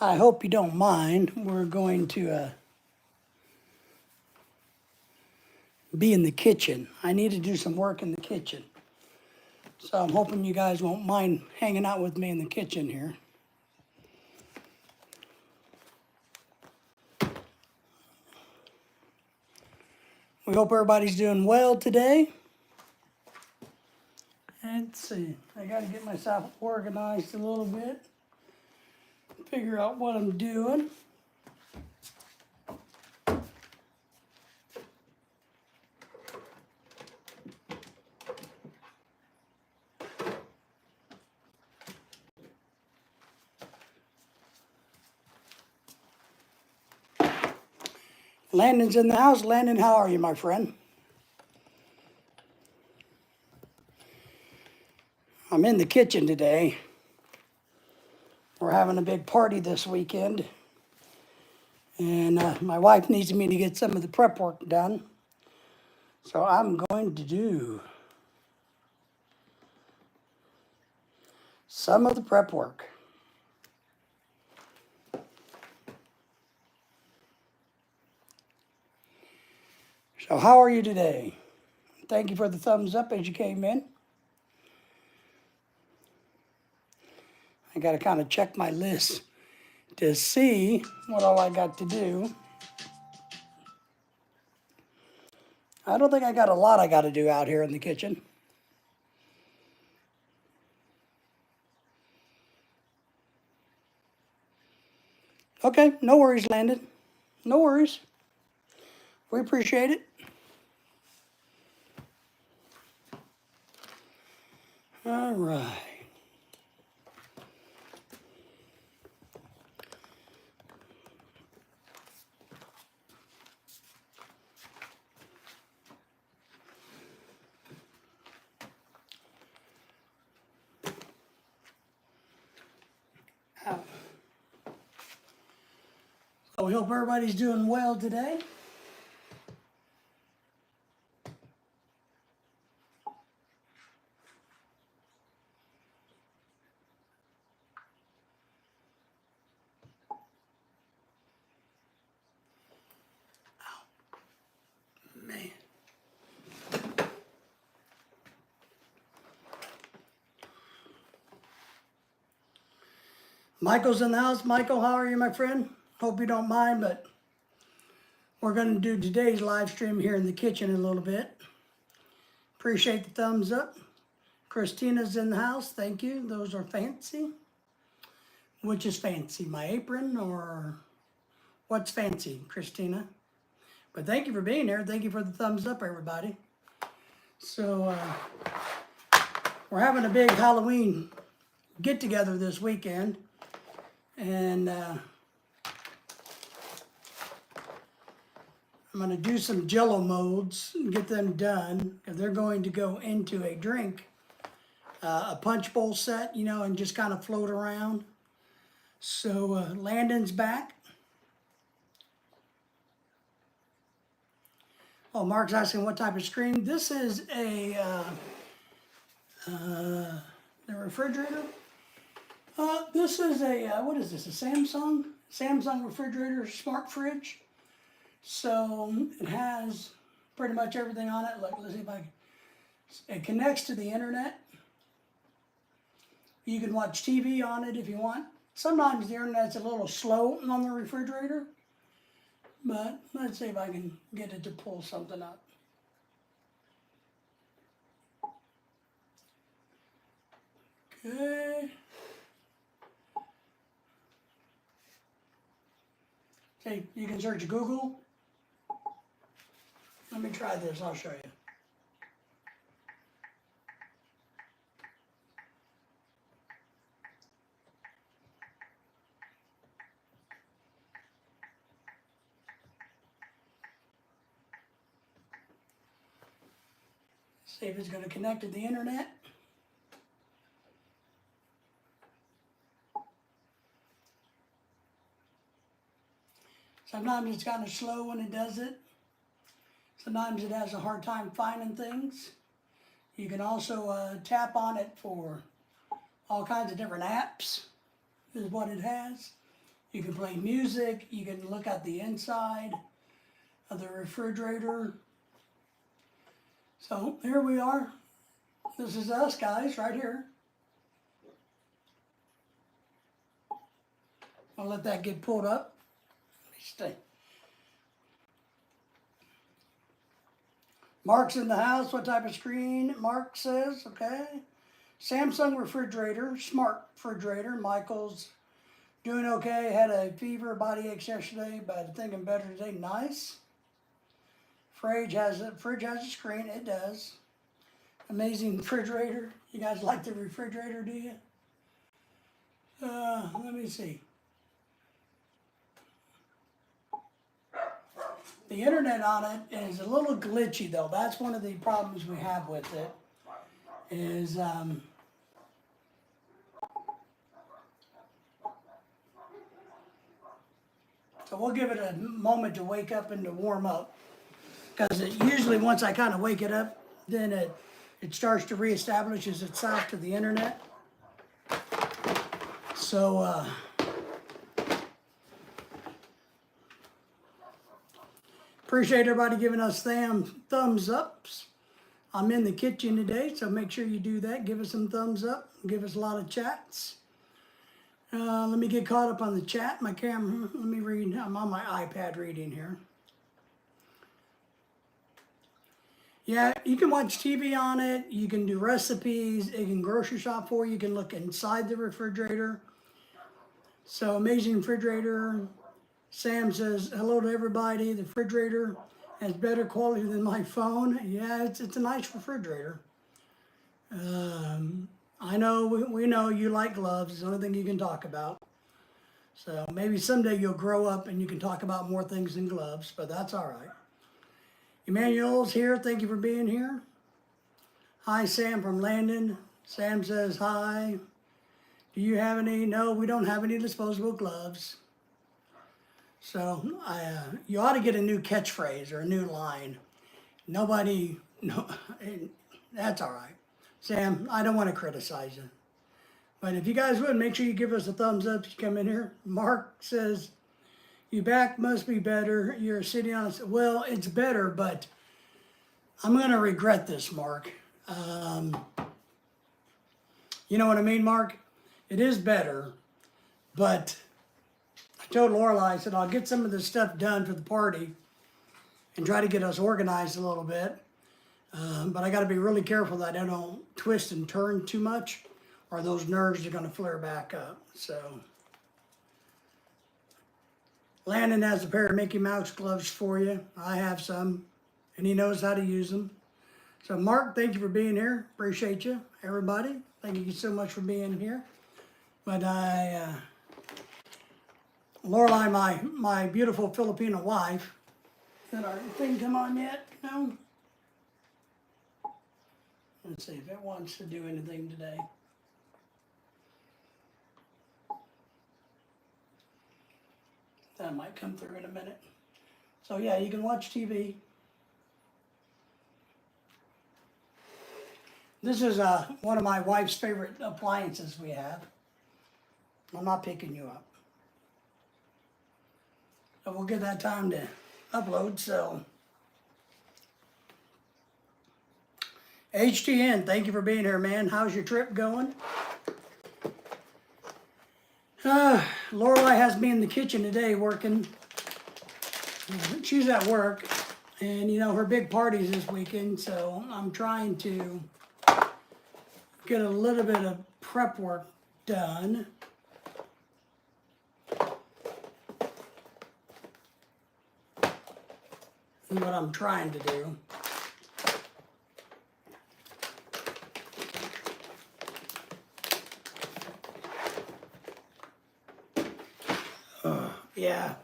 I hope you don't mind. We're going to be in the kitchen. I need to do some work in the kitchen. So I'm hoping you guys won't mind hanging out with me in the kitchen here. We hope everybody's doing well today. Let's see, I got to get myself organized a little bit, figure out what I'm doing. Landon's in the house. Landon, how are you, my friend? I'm in the kitchen today. We're having a big party this weekend. And my wife needs me to get some of the prep work done. So I'm going to do some of the prep work. So how are you today? Thank you for the thumbs up as you came in. I got to kind of check my list to see what all I got to do. I don't think I got a lot I got to do out here in the kitchen. Okay, no worries, Landon. No worries. We appreciate it. All right. So we hope everybody's doing well today. Man. Michael's in the house. Michael, how are you, my friend? Hope you don't mind, but we're going to do today's live stream here in the kitchen in a little bit. Appreciate the thumbs up. Christina's in the house. Thank you. Those are fancy. Which is fancy, my apron or what's fancy, Christina? But thank you for being here. Thank you for the thumbs up, everybody. So we're having a big Halloween get together this weekend. And I'm going to do some jello molds and get them done. Because they're going to go into a drink, a punch bowl set, you know, and just kind of float around. So Landon's back. Oh, Mark's asking what type of screen. This is a the refrigerator. This is a what is this? A Samsung refrigerator, smart fridge. So it has pretty much everything on it. Look, let's see if I can. It connects to the internet. You can watch TV on it if you want. Sometimes the internet's a little slow on the refrigerator, but let's see if I can get it to pull something up. Okay. Okay, you can search Google. Let me try this, I'll show you. See if it's going to connect to the internet. Sometimes it's kind of slow when it does it. Sometimes it has a hard time finding things. You can also tap on it for all kinds of different apps, is what it has. You can play music. You can look at the inside of the refrigerator. So here we are. This is us, guys, right here. I'll let that get pulled up. Stay. Mark's in the house. What type of screen? Mark says, okay. Samsung refrigerator, smart refrigerator. Michael's doing okay. Had a fever, body aches yesterday, but thinking better today. Nice. Fridge has a screen. It does. Amazing refrigerator. You guys like the refrigerator, do you? Let me see. The internet on it is a little glitchy, though. That's one of the problems we have with it. Is so we'll give it a moment to wake up and to warm up, because it usually, once I kind of wake it up, then it starts to reestablishes itself to the internet. So appreciate everybody giving us thumbs ups. I'm in the kitchen today, so make sure you do that. Give us some thumbs up. Give us a lot of chats. Let me get caught up on the chat. My camera, let me read. I'm on my iPad reading here. Yeah, you can watch TV on it. You can do recipes. It can grocery shop for you. You can look inside the refrigerator. So amazing refrigerator. Sam says, hello to everybody. The refrigerator has better quality than my phone. Yeah, it's a nice refrigerator. I know, we know you like gloves. It's the only thing you can talk about. So maybe someday you'll grow up and you can talk about more things than gloves, but that's all right. Emmanuel's here. Thank you for being here. Hi, Sam from Landon. Sam says, hi. Do you have any? No, we don't have any disposable gloves. So you ought to get a new catchphrase or a new line. Nobody, no, that's all right. Sam, I don't want to criticize you. But if you guys would, make sure you give us a thumbs up if you come in here. Mark says, your back must be better. You're sitting on it. Well, it's better, but I'm going to regret this, Mark. You know what I mean, Mark? It is better, but I told Lorelai, I said, I'll get some of this stuff done for the party and try to get us organized a little bit. But I got to be really careful that I don't twist and turn too much, or those nerves are going to flare back up. So Landon has a pair of Mickey Mouse gloves for you. I have some, and he knows how to use them. So Mark, thank you for being here. Appreciate you, everybody. Thank you so much for being here. But Lorelai, my beautiful Filipino wife, did our thing come on yet? No? Let's see if it wants to do anything today. That might come through in a minute. So yeah, you can watch TV. This is one of my wife's favorite appliances we have. I'm not picking you up. So we'll get that time to upload, so. HTN, thank you for being here, man. How's your trip going? Lorelai has me in the kitchen today working. She's at work, and you know, her big party's this weekend, so I'm trying to get a little bit of prep work done. Is what I'm trying to do. Yeah,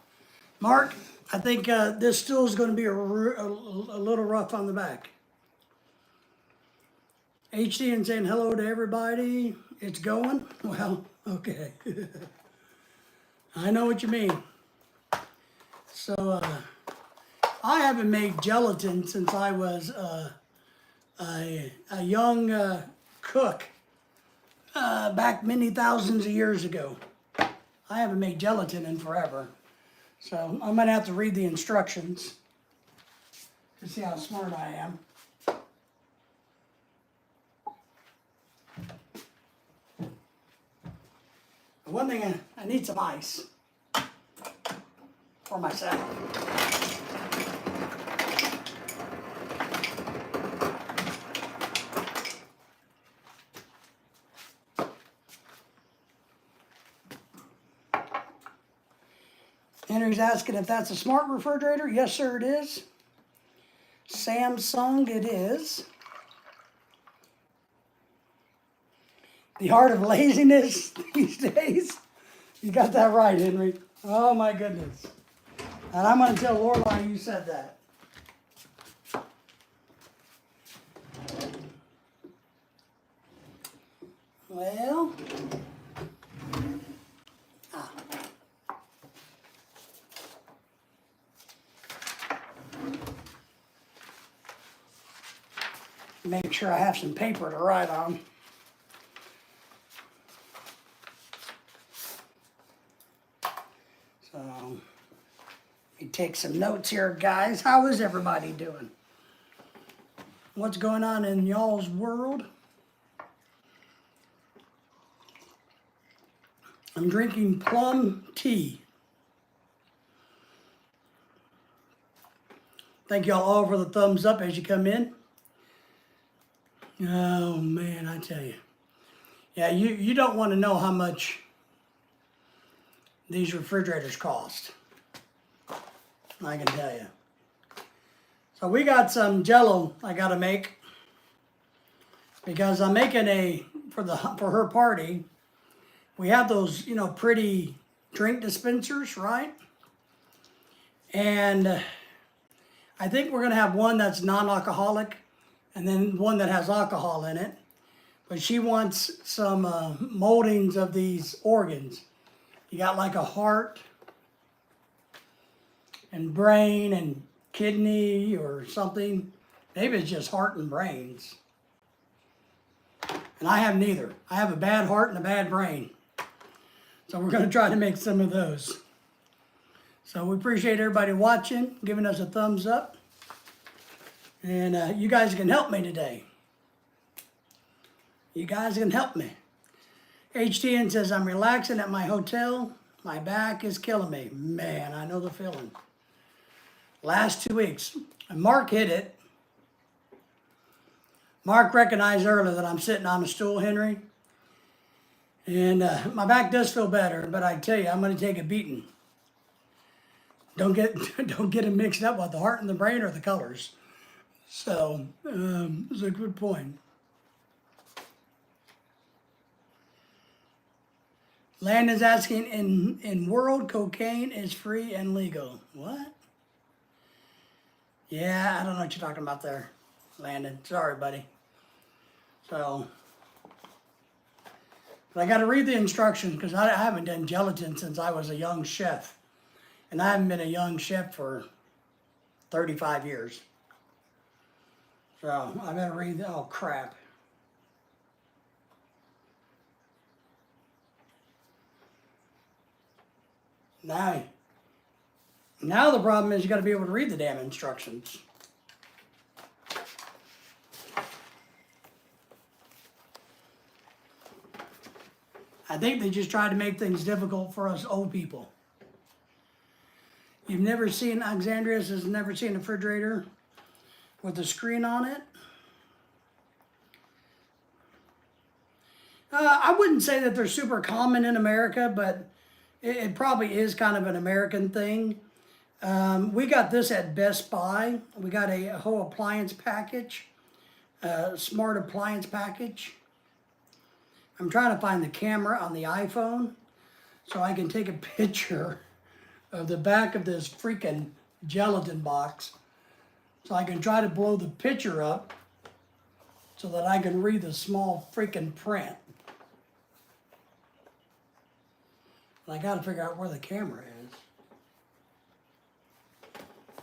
Mark, I think this still is going to be a little rough on the back. HDN saying hello to everybody. It's going? Well, okay. I know what you mean. So, I haven't made gelatin since I was a young cook back many thousands of years ago. I haven't made gelatin in forever. So I'm gonna have to read the instructions to see how smart I am. One thing, I need some ice for myself. Henry's asking if that's a smart refrigerator. Yes, sir, it is. Samsung, it is. The art of laziness these days. You got that right, Henry. Oh, my goodness. And I'm going to tell Lorelai you said that. Well, make sure I have some paper to write on. So, let me take some notes here, guys. How is everybody doing? What's going on in y'all's world? I'm drinking plum tea. Thank y'all all for the thumbs up as you come in. Oh man, I tell you. Yeah, you don't want to know how much these refrigerators cost. I can tell you. So we got some jello I got to make because I'm making for her party. We have those, pretty drink dispensers, right? And I think we're going to have one that's non-alcoholic and then one that has alcohol in it. But she wants some moldings of these organs. You got like a heart and brain and kidney or something. Maybe it's just heart and brains. And I have neither. I have a bad heart and a bad brain. So we're going to try to make some of those. So we appreciate everybody watching, giving us a thumbs up. And you guys can help me today. You guys can help me. HTN says, I'm relaxing at my hotel. My back is killing me. Man, I know the feeling. Last 2 weeks. And Mark hit it. Mark recognized earlier that I'm sitting on a stool, Henry. And my back does feel better, but I tell you, I'm going to take a beating. Don't get it mixed up with the heart and the brain or the colors. So, it's a good point. Landon's asking, in world, cocaine is free and legal. What? Yeah, I don't know what you're talking about there, Landon. Sorry, buddy. So, but I got to read the instructions because I haven't done gelatin since I was a young chef. And I haven't been a young chef for 35 years. So, I better read, oh crap. Now the problem is you got to be able to read the damn instructions. I think they just try to make things difficult for us old people. You've never seen, Alexandria has never seen a refrigerator with a screen on it. I wouldn't say that they're super common in America, but it probably is kind of an American thing. We got this at Best Buy. We got a whole appliance package, smart appliance package. I'm trying to find the camera on the iPhone so I can take a picture of the back of this freaking gelatin box so I can try to blow the picture up so that I can read the small freaking print. But I got to figure out where the camera is.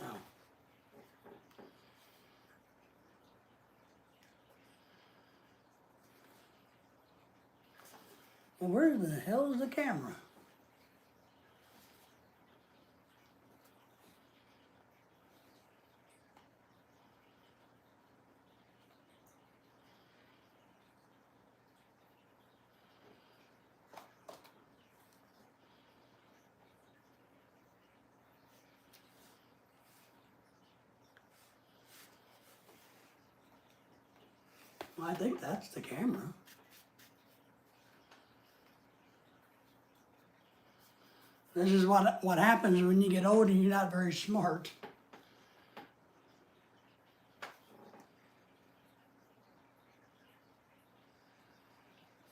Oh. Well, where the hell is the camera? Well, I think that's the camera. This is what happens when you get old and you're not very smart.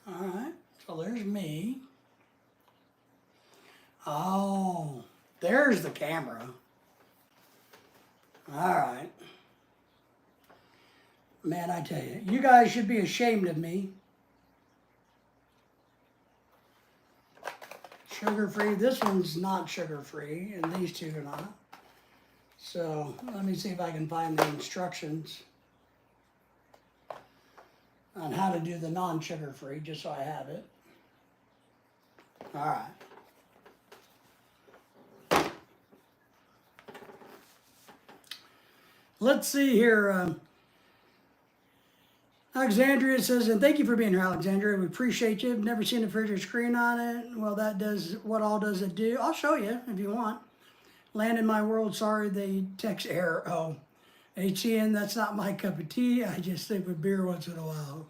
All right, so there's me. Oh, there's the camera. All right. Man, I tell you, you guys should be ashamed of me. Sugar-free. This one's not sugar-free, and these two are not. So let me see if I can find the instructions on how to do the non-sugar-free, just so I have it. All right. Let's see here. Alexandria says, and thank you for being here, Alexandria. We appreciate you. Never seen a refrigerator screen on it. Well, that does, what all does it do? I'll show you if you want. Land in my world, sorry, they text error. Oh, HCN, that's not my cup of tea. I just sip with beer once in a while.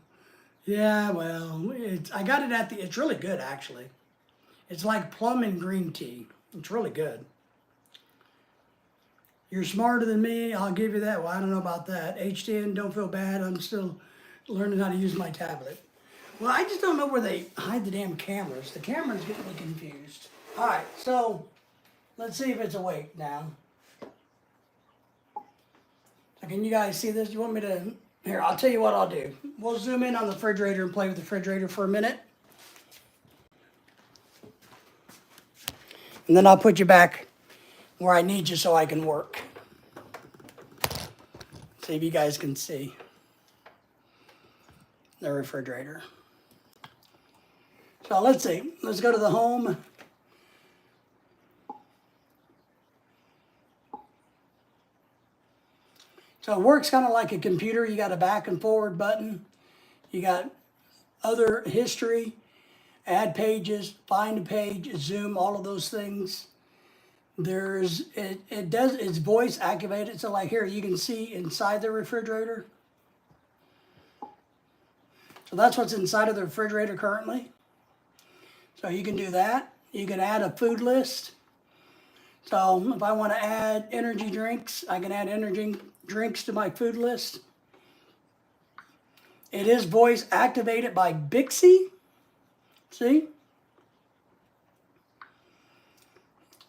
Yeah, well, I got it at it's really good, actually. It's like plum and green tea. It's really good. You're smarter than me, I'll give you that. Well, I don't know about that. HTN, don't feel bad. I'm still learning how to use my tablet. Well, I just don't know where they hide the damn cameras. The camera's getting me confused. All right, so let's see if it's awake now. So can you guys see this? You want me to? Here, I'll tell you what I'll do. We'll zoom in on the refrigerator and play with the refrigerator for a minute. And then I'll put you back where I need you so I can work. See if you guys can see the refrigerator. So let's see. Let's go to the home. So it works kind of like a computer. You got a back and forward button. You got other history, add pages, find a page, zoom, all of those things. It's voice activated. So like here, you can see inside the refrigerator. So that's what's inside of the refrigerator currently. So you can do that. You can add a food list. So if I want to add energy drinks, I can add energy drinks to my food list. It is voice activated by Bixby. See?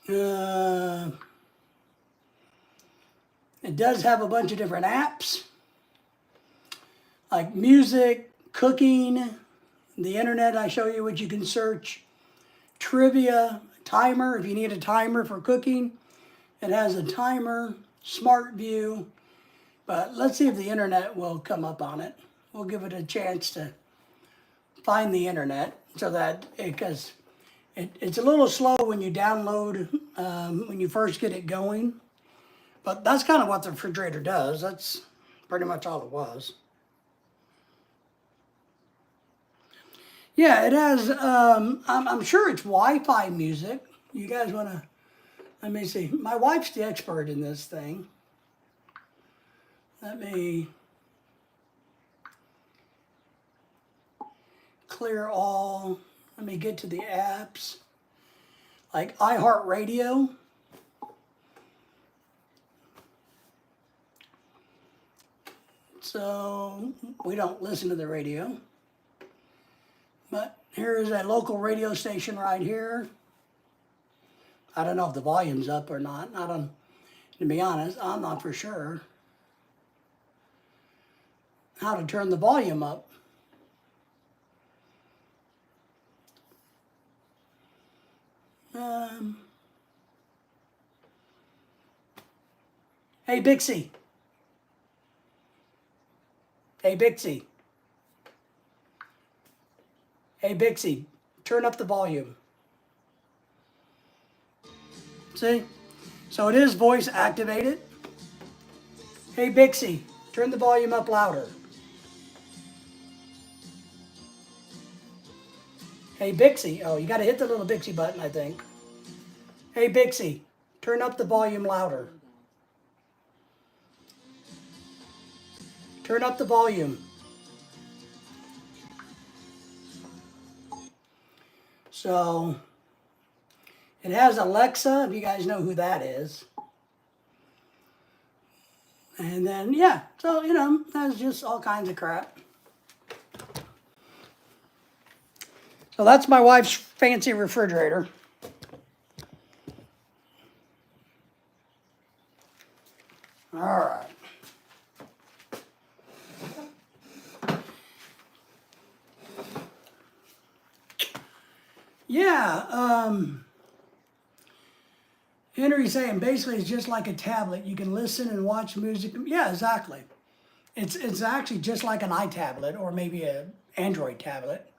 It does have a bunch of different apps, like music, cooking, the internet. I show you what you can search, trivia, timer. If you need a timer for cooking, it has a timer, smart view. But let's see if the internet will come up on it. We'll give it a chance to find the internet so that because it's a little slow when you download, when you first get it going. But that's kind of what the refrigerator does. That's pretty much all it was. Yeah, it has, I'm sure it's Wi-Fi music. You guys want to, let me see. My wife's the expert in this thing. Let me clear all. Let me get to the apps, like iHeartRadio. So we don't listen to the radio. But here is a local radio station right here. I don't know if the volume's up or not. To be honest, I'm not for sure how to turn the volume up. Hey, Bixby. Hey, Bixby. Hey, Bixby, turn up the volume. See? So it is voice activated. Hey, Bixby, turn the volume up louder. Hey, Bixby. Oh, you got to hit the little Bixby button, I think. Hey, Bixby, turn up the volume louder. Turn up the volume. So it has Alexa, if you guys know who that is. And then, yeah, so, you know, that's just all kinds of crap. So that's my wife's fancy refrigerator. All right. Yeah, Henry's saying basically it's just like a tablet. You can listen and watch music. Yeah, exactly. It's actually just like an iTablet or maybe an Android tablet.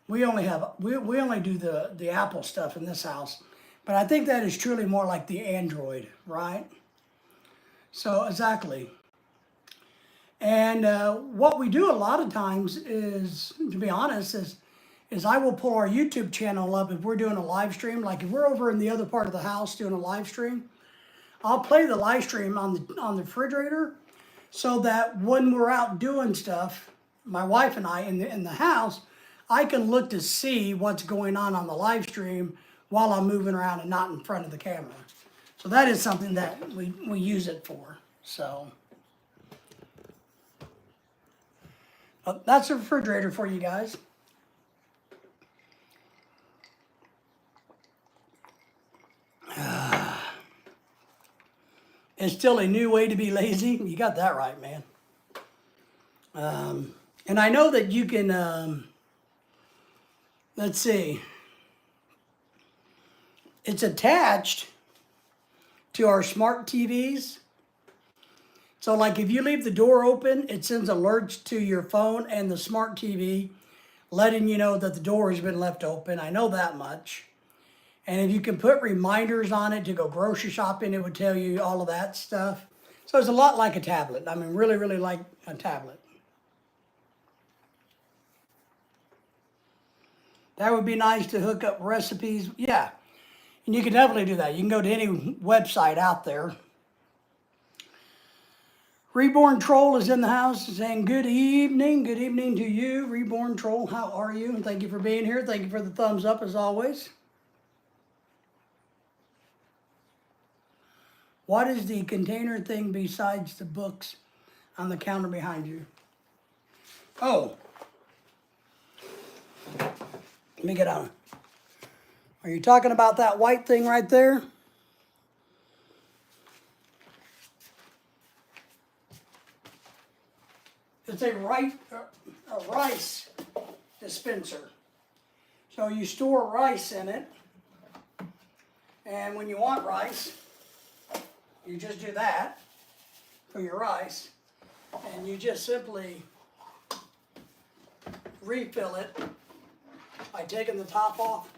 We only do the Apple stuff in this house, but I think that is truly more like the Android, right? So exactly. And what we do a lot of times is, to be honest, is I will pull our YouTube channel up if we're doing a live stream. Like if we're over in the other part of the house doing a live stream, I'll play the live stream on the refrigerator, so that when we're out doing stuff, my wife and I in the house, I can look to see what's going on the live stream while I'm moving around and not in front of the camera. So that is something that we use it for. So that's the refrigerator for you guys. It's still a new way to be lazy. You got that right, man. And I know that you can, let's see, it's attached to our smart TVs. So like if you leave the door open, it sends alerts to your phone and the smart TV, letting you know that the door has been left open. I know that much. And if you can put reminders on it to go grocery shopping, it would tell you all of that stuff. So it's a lot like a tablet. I mean, really, really like a tablet. That would be nice to hook up recipes. Yeah, and you can definitely do that. You can go to any website out there. Reborn Troll is in the house saying good evening. Good evening to you, Reborn Troll. How are you? And thank you for being here. Thank you for the thumbs up as always. What is the container thing besides the books on the counter behind you? Oh. Let me get on. Are you talking about that white thing right there? It's a rice dispenser. So you store rice in it, and when you want rice, you just do that for your rice, and you just simply refill it by taking the top off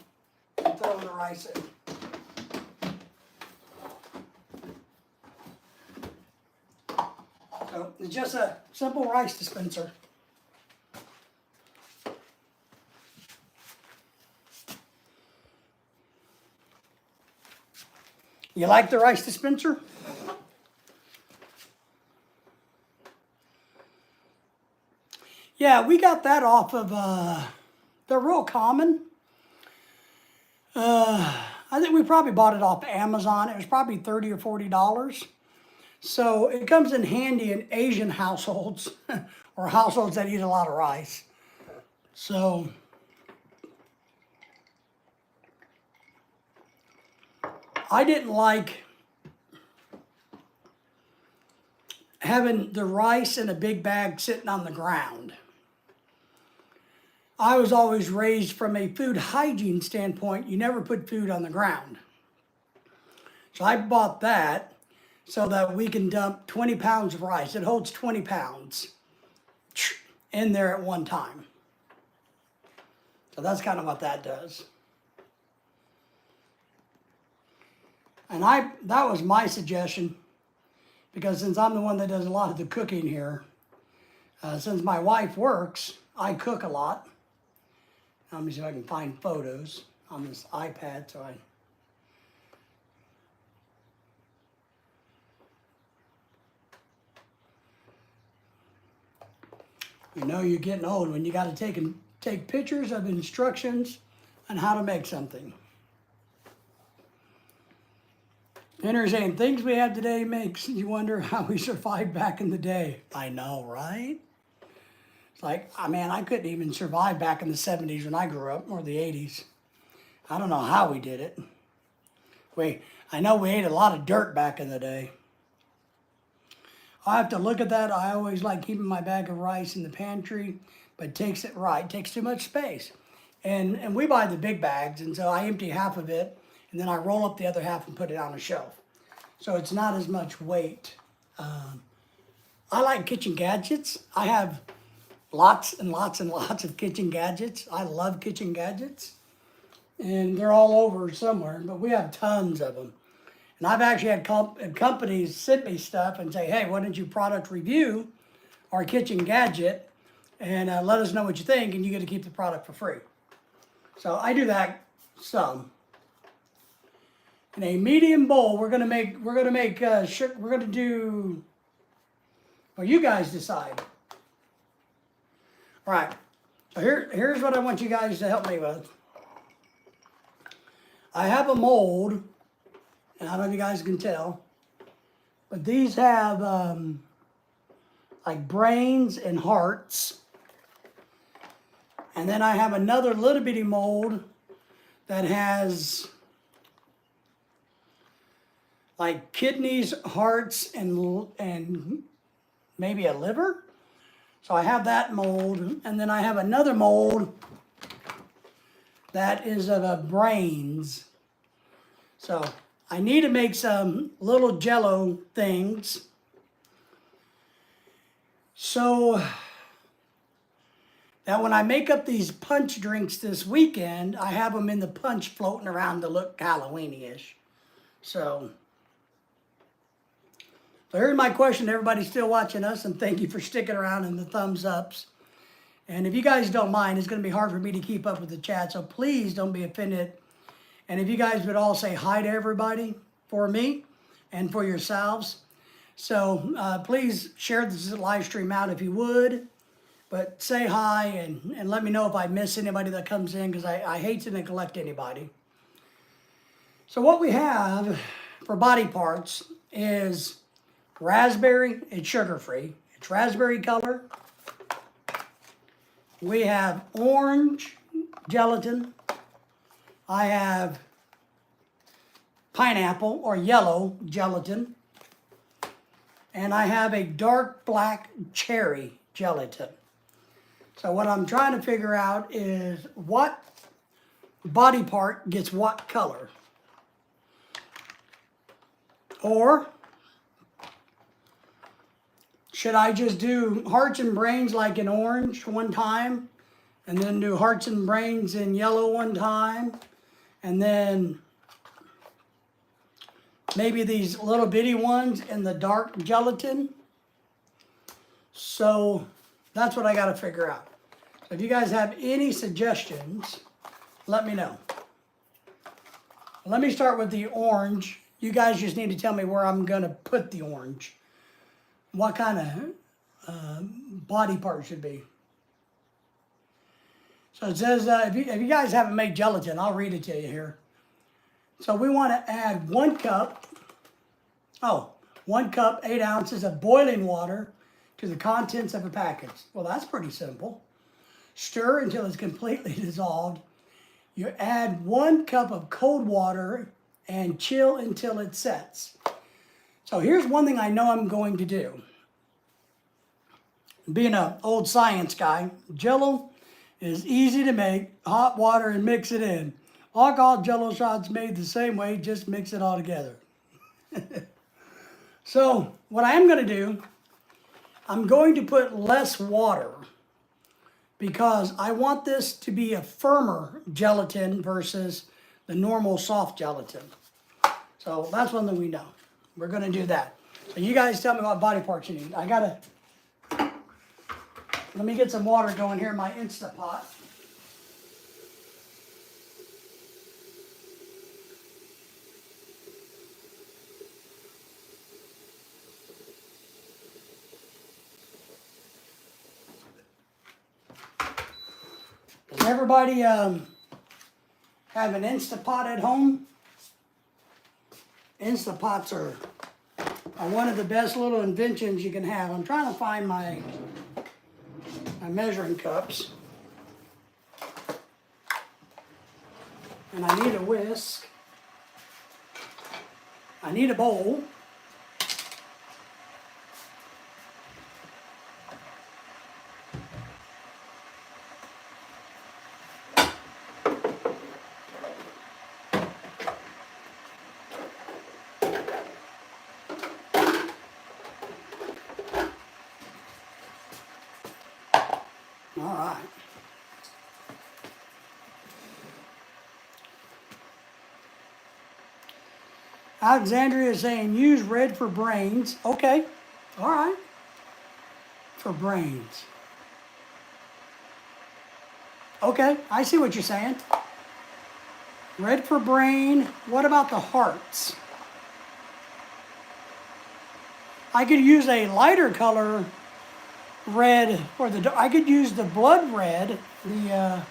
and throwing the rice in. So it's just a simple rice dispenser. You like the rice dispenser? Yeah, we got that off of, they're real common. I think we probably bought it off Amazon. It was probably $30 or $40. So it comes in handy in Asian households or households that eat a lot of rice. So I didn't like having the rice in a big bag sitting on the ground. I was always raised from a food hygiene standpoint, you never put food on the ground. So I bought that so that we can dump 20 pounds of rice. It holds 20 pounds in there at one time. So that's kind of what that does. And that was my suggestion, because since I'm the one that does a lot of the cooking here, since my wife works, I cook a lot. Let me see if I can find photos on this iPad. You know you're getting old when you got to take pictures of instructions on how to make something. Interesting. Things we have today makes you wonder how we survived back in the day. I know, right? It's like, man, I couldn't even survive back in the 70s when I grew up, or the 80s. I don't know how we did it. I know we ate a lot of dirt back in the day. I have to look at that. I always like keeping my bag of rice in the pantry, but it takes too much space. And we buy the big bags, and so I empty half of it, and then I roll up the other half and put it on a shelf. So it's not as much weight. I like kitchen gadgets. I have lots and lots and lots of kitchen gadgets. I love kitchen gadgets. And they're all over somewhere, but we have tons of them. And I've actually had companies send me stuff and say, hey, why don't you product review our kitchen gadget and let us know what you think, and you get to keep the product for free. So I do that some. In a medium bowl, we're gonna do, well, you guys decide. All right, so here's what I want you guys to help me with. I have a mold, and I don't know if you guys can tell, but these have like brains and hearts. And then I have another little bitty mold that has like kidneys, hearts, and maybe a liver. So I have that mold, and then I have another mold that is of brains. So I need to make some little jello things. So that when I make up these punch drinks this weekend, I have them in the punch floating around to look Halloween-ish. So here's my question to everybody still watching us, and thank you for sticking around and the thumbs ups. And if you guys don't mind, it's going to be hard for me to keep up with the chat, so please don't be offended. And if you guys would all say hi to everybody for me and for yourselves. So please share this live stream out if you would. But say hi and let me know if I miss anybody that comes in, because I hate to neglect anybody. So what we have for body parts is raspberry. It's sugar-free. It's raspberry color. We have orange gelatin. I have pineapple or yellow gelatin. And I have a dark black cherry gelatin. So what I'm trying to figure out is what body part gets what color. Or should I just do hearts and brains like in orange one time, and then do hearts and brains in yellow one time, and then maybe these little bitty ones in the dark gelatin? So that's what I got to figure out. So if you guys have any suggestions, let me know. Let me start with the orange. You guys just need to tell me where I'm going to put the orange. What kind of body part should be. So it says, if you guys haven't made gelatin, I'll read it to you here. So we want to add 1 cup, 1 cup, 8 ounces of boiling water to the contents of a package. Well, that's pretty simple. Stir until it's completely dissolved. You add 1 cup of cold water and chill until it sets. So here's one thing I know I'm going to do. Being an old science guy, Jello is easy to make. Hot water and mix it in. Alcohol Jello shots made the same way, just mix it all together. So what I am going to do, I'm going to put less water because I want this to be a firmer gelatin versus the normal soft gelatin. So that's one thing we know. We're going to do that. So you guys tell me what body parts you need. Let me get some water going here in my Instapot. Does everybody have an Instapot at home, Instapots are one of the best little inventions you can have. I'm trying to find my measuring cups. And I need a whisk. I need a bowl. All right. Alexandria is saying use red for brains. Okay. All right. For brains. Okay, I see what you're saying. Red for brain. What about the hearts? I could use a lighter color red, or I could use the blood red, the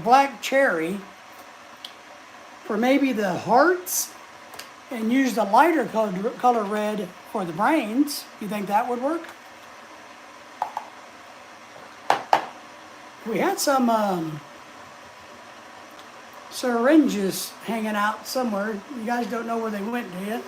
black cherry, for maybe the hearts, and use the lighter color red for the brains. You think that would work? We had some syringes hanging out somewhere. You guys don't know where they went, do you?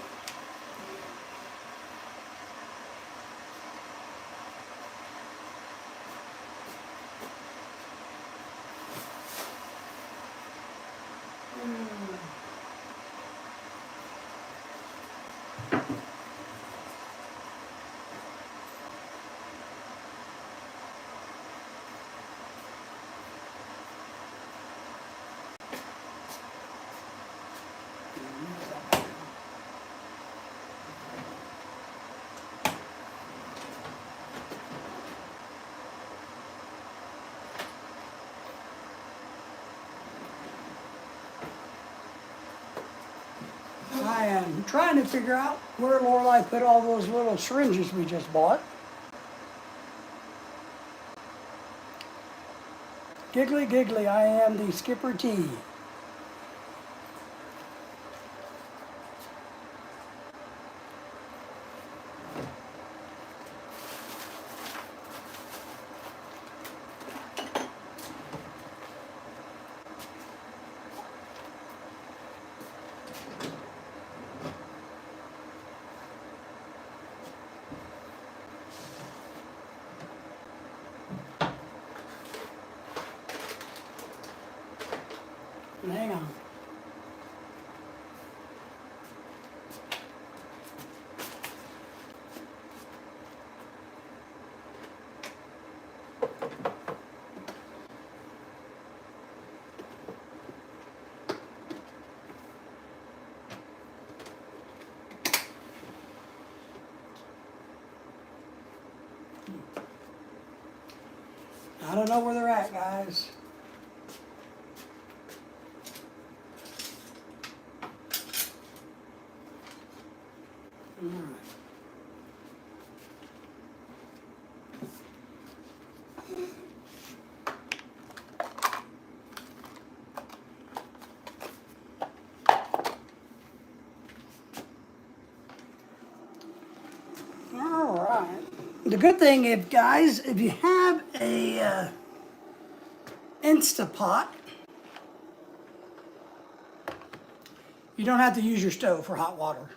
I am trying to figure out where Lorelai put all those little syringes we just bought. Giggly, giggly, I am the Skipper T. Hang on. I don't know where they're at, guys. All right. The good thing, if you have a Instapot, you don't have to use your stove for hot water.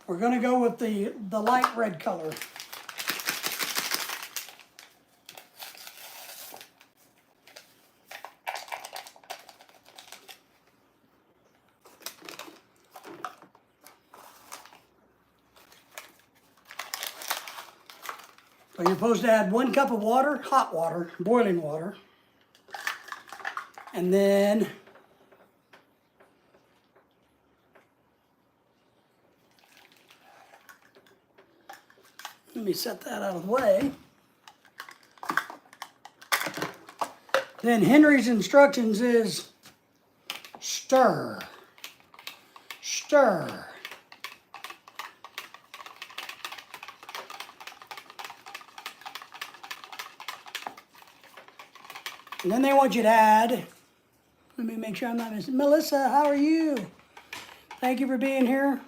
We're going to go with the light red color. So you're supposed to add 1 cup of water, hot water, boiling water, and then let me set that out of the way. Then Henry's instructions is stir, stir. And then they want you to add, let me make sure I'm not missing. Melissa, how are you? Thank you for being here.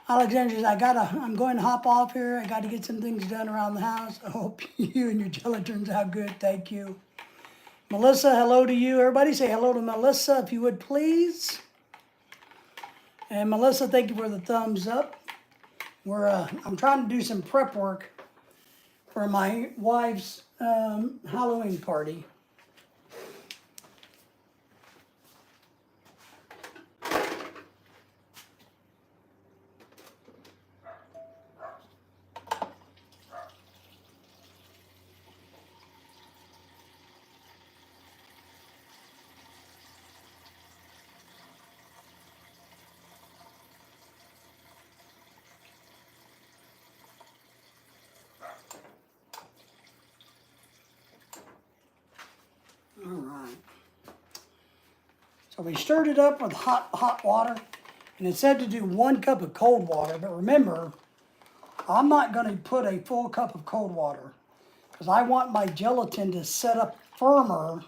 Alexandra says, I'm going to hop off here. I got to get some things done around the house. I hope you and your jello turns out good. Thank you. Melissa, hello to you. Everybody say hello to Melissa, if you would, please. And Melissa, thank you for the thumbs up. I'm trying to do some prep work for my wife's Halloween party. All right. So we stirred it up with hot water, and it said to do 1 cup of cold water. But remember, I'm not going to put a full cup of cold water because I want my gelatin to set up firmer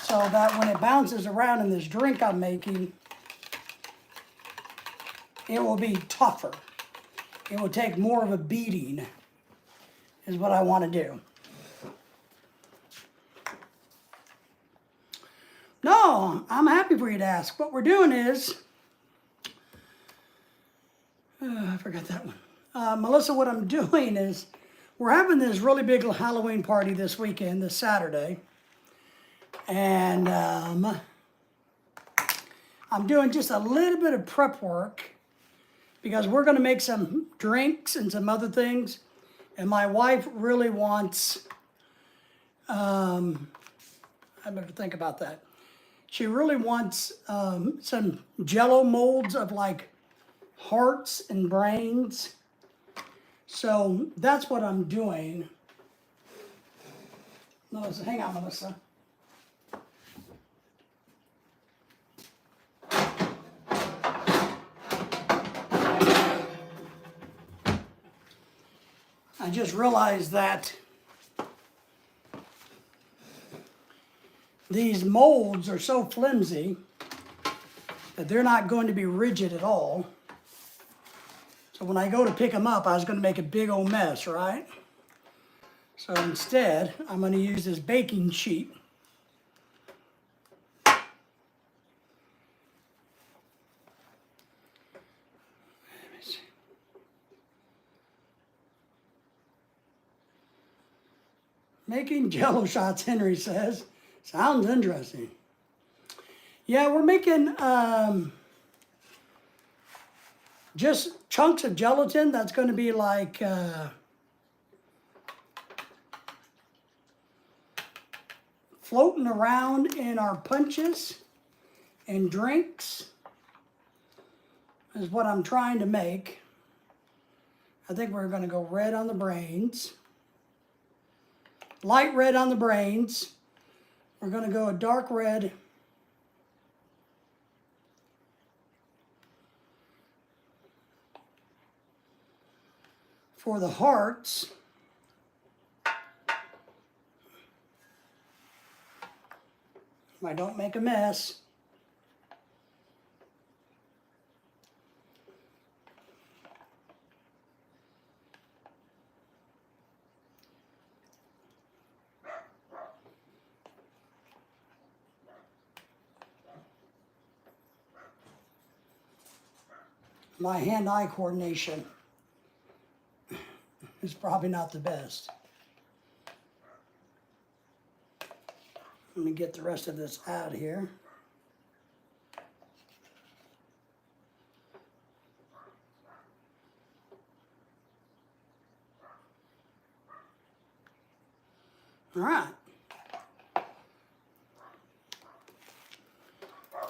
so that when it bounces around in this drink I'm making, it will be tougher. It will take more of a beating, is what I want to do. No, I'm happy for you to ask. What we're doing is, I forgot that one. Melissa, what I'm doing is, we're having this really big Halloween party this weekend, this Saturday. And I'm doing just a little bit of prep work because we're going to make some drinks and some other things. And my wife really wants, I better think about that. She really wants some jello molds of like hearts and brains. So that's what I'm doing. Melissa, hang on, Melissa. I just realized that these molds are so flimsy that they're not going to be rigid at all. So when I go to pick them up, I was going to make a big old mess, right? So instead, I'm going to use this baking sheet. Let me see. Making jello shots, Henry says. Sounds interesting. Yeah, we're making just chunks of gelatin. That's going to be like floating around in our punches and drinks is what I'm trying to make. I think we're going to go red on the brains. Light red on the brains. We're going to go a dark red for the hearts. If I don't make a mess. My hand-eye coordination is probably not the best. Let me get the rest of this out here. All right.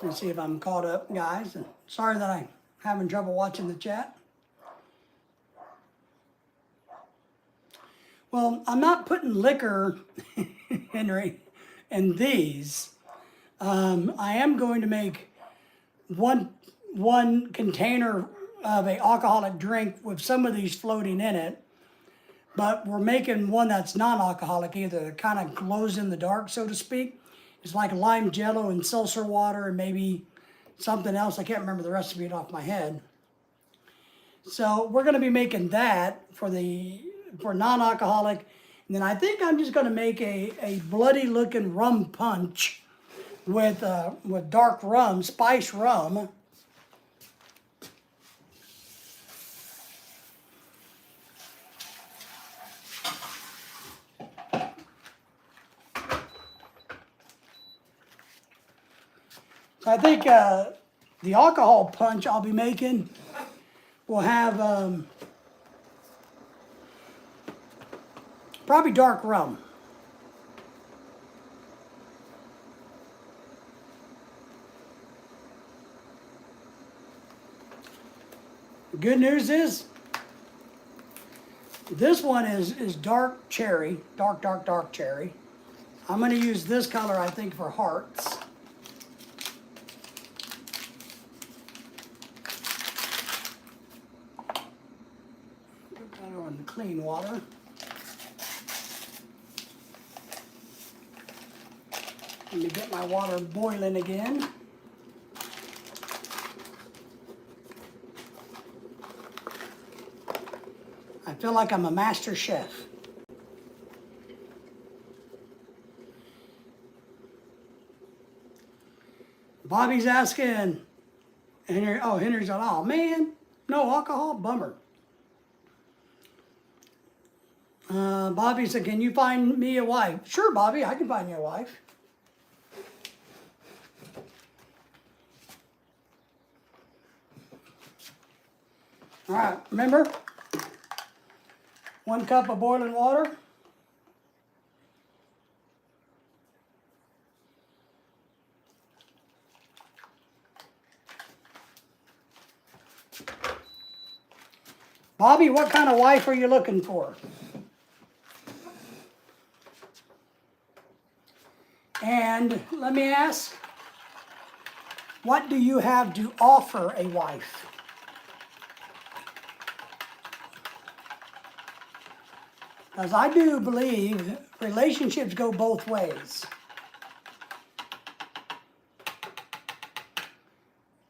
Let's see if I'm caught up, guys. And sorry that I'm having trouble watching the chat. Well, I'm not putting liquor, Henry, in these. I am going to make one container of an alcoholic drink with some of these floating in it. but we're making one that's non-alcoholic either. That kind of glows in the dark, so to speak. It's like lime jello and seltzer water and maybe something else. I can't remember the recipe off my head. So we're going to be making that for non-alcoholic. And then I think I'm just going to make a bloody looking rum punch with dark rum, spice rum. So I think the alcohol punch I'll be making will have probably dark rum. The good news is this one is dark cherry, dark cherry. I'm going to use this color, I think, for hearts. Put that on the clean water. Let me get my water boiling again. I feel like I'm a master chef. Bobby's asking, Henry's like, oh man, no alcohol, bummer. Bobby said, can you find me a wife? Sure, Bobby, I can find you a wife. All right, remember, 1 cup of boiling water. Bobby, what kind of wife are you looking for? And let me ask, what do you have to offer a wife? Because I do believe relationships go both ways.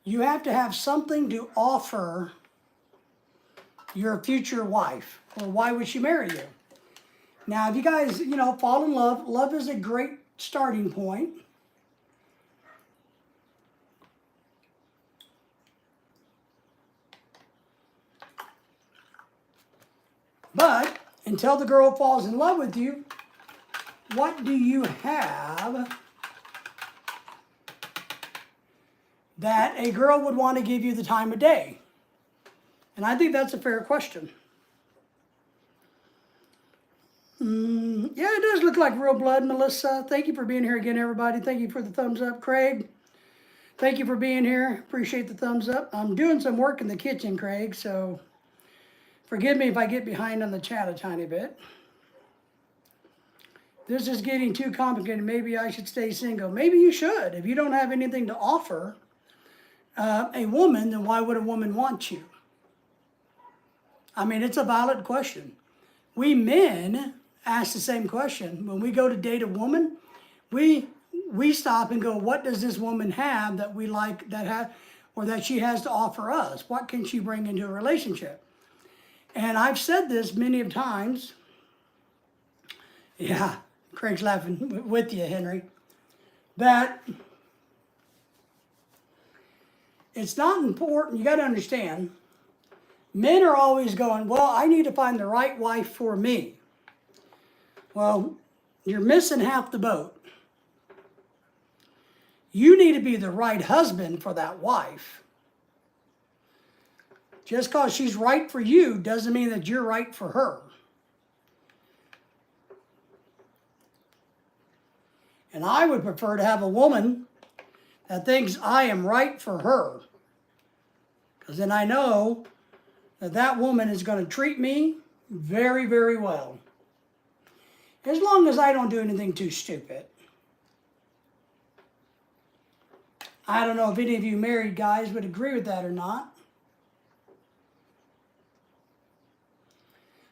You have to have something to offer your future wife, or why would she marry you? Now, if you guys, fall in love, love is a great starting point. But until the girl falls in love with you, what do you have that a girl would want to give you the time of day? And I think that's a fair question. Yeah, it does look like real blood, Melissa. Thank you for being here again, everybody. Thank you for the thumbs up. Craig, thank you for being here. Appreciate the thumbs up. I'm doing some work in the kitchen, Craig, so forgive me if I get behind on the chat a tiny bit. This is getting too complicated. Maybe I should stay single. Maybe you should. If you don't have anything to offer a woman, then why would a woman want you? I mean, it's a valid question. We men ask the same question. When we go to date a woman, we stop and go, what does this woman have that we like, or that she has to offer us? What can she bring into a relationship? And I've said this many of times. Yeah, Craig's laughing with you, Henry. That it's not important. You got to understand, men are always going, well, I need to find the right wife for me. Well, you're missing half the boat. You need to be the right husband for that wife. Just because she's right for you doesn't mean that you're right for her. And I would prefer to have a woman that thinks I am right for her. Because then I know that that woman is going to treat me very, very well. As long as I don't do anything too stupid. I don't know if any of you married guys would agree with that or not.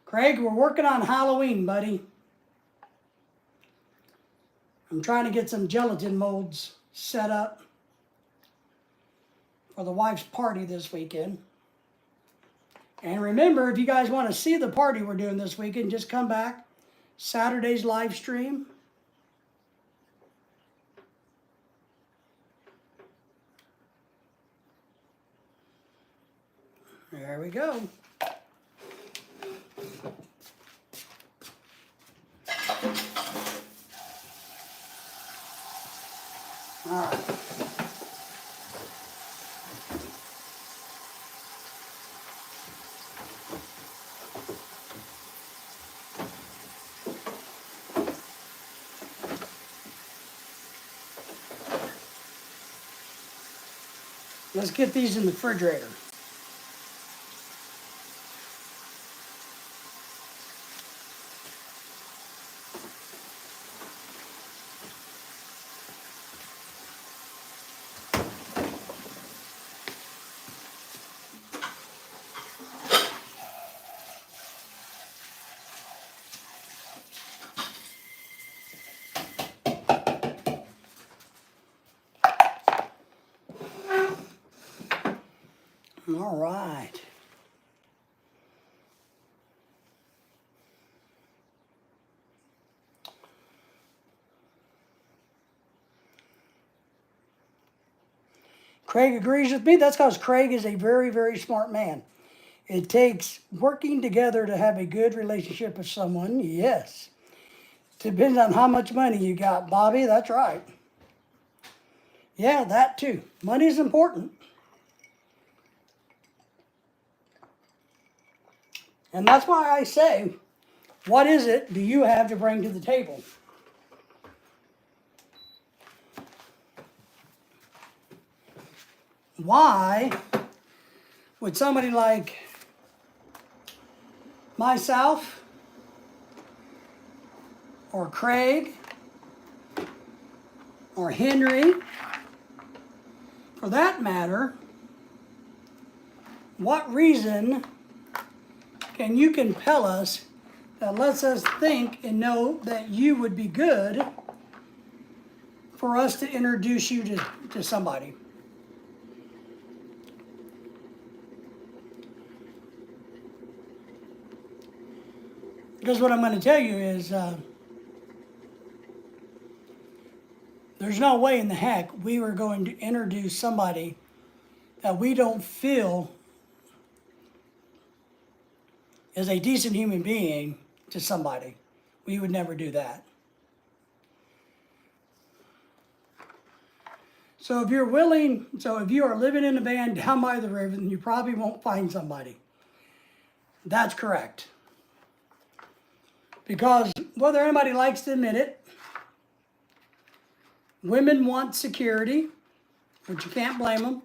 Of Craig, we're working on Halloween, buddy. I'm trying to get some gelatin molds set up for the wife's party this weekend. And remember, if you guys want to see the party we're doing this weekend, just come back. Saturday's live stream. There we go. All right. Let's get these in the refrigerator. All right. Craig agrees with me. That's because Craig is a very, very smart man. It takes working together to have a good relationship with someone. Yes. Depends on how much money you got, Bobby. That's right. Yeah, that too. Money's important. And that's why I say, what is it do you have to bring to the table? Why would somebody like myself or Craig or Henry, for that matter, what reason can you compel us that lets us think and know that you would be good for us to introduce you to somebody? Because what I'm going to tell you is there's no way in the heck we were going to introduce somebody that we don't feel is a decent human being to somebody. We would never do that. So if you are living in a van down by the river, then you probably won't find somebody. That's correct. Because whether anybody likes to admit it, women want security, which you can't blame them.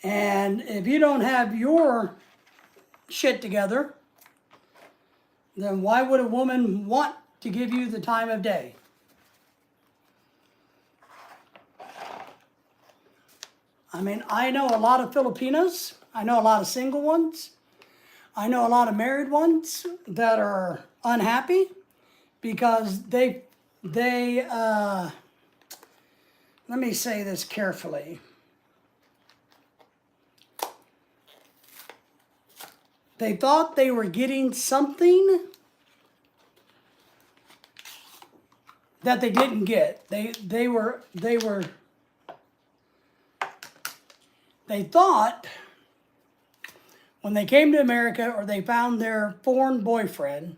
And if you don't have your shit together, then why would a woman want to give you the time of day? I mean, I know a lot of Filipinas. I know a lot of single ones. I know a lot of married ones that are unhappy because let me say this carefully. They thought they were getting something that they didn't get. They thought when they came to America or they found their foreign boyfriend,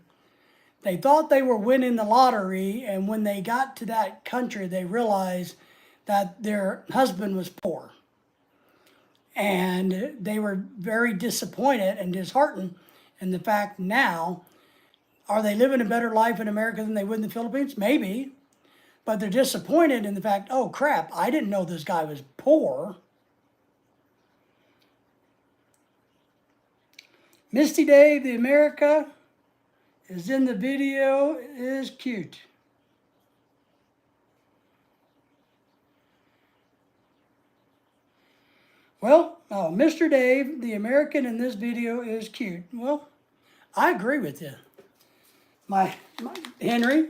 they thought they were winning the lottery, and when they got to that country, they realized that their husband was poor. And they were very disappointed and disheartened in the fact now, are they living a better life in America than they would in the Philippines? Maybe. But they're disappointed in the fact, oh crap, I didn't know this guy was poor. Misty Dave, the America is in the video, is cute. Well, Mr. Dave, the American in this video is cute. Well, I agree with you. My Henry,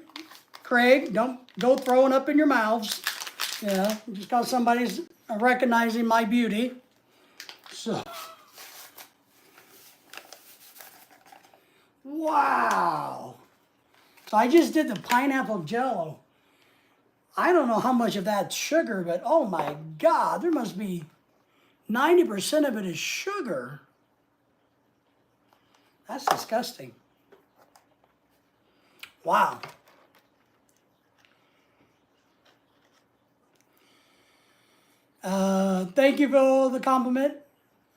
Craig, don't go throwing up in your mouths. You know, just because somebody's recognizing my beauty. So, wow. So I just did the pineapple jello. I don't know how much of that's sugar, but oh my God, there must be 90% of it is sugar. That's disgusting. Wow. Thank you for the compliment,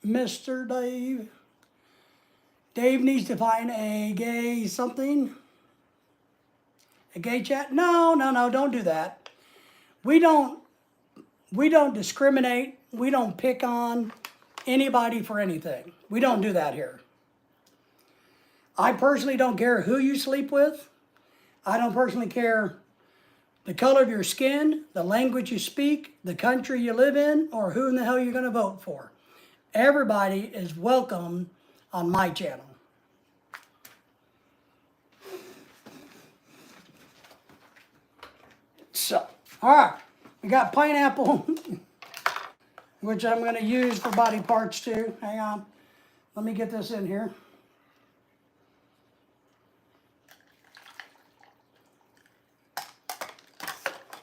Mr. Dave. Dave needs to find a gay something. A gay chat? No, don't do that. We don't discriminate. We don't pick on anybody for anything. We don't do that here. I personally don't care who you sleep with. I don't personally care the color of your skin, the language you speak, the country you live in, or who in the hell you're going to vote for. Everybody is welcome on my channel. So, all right, we got pineapple, which I'm going to use for body parts too. Hang on, let me get this in here.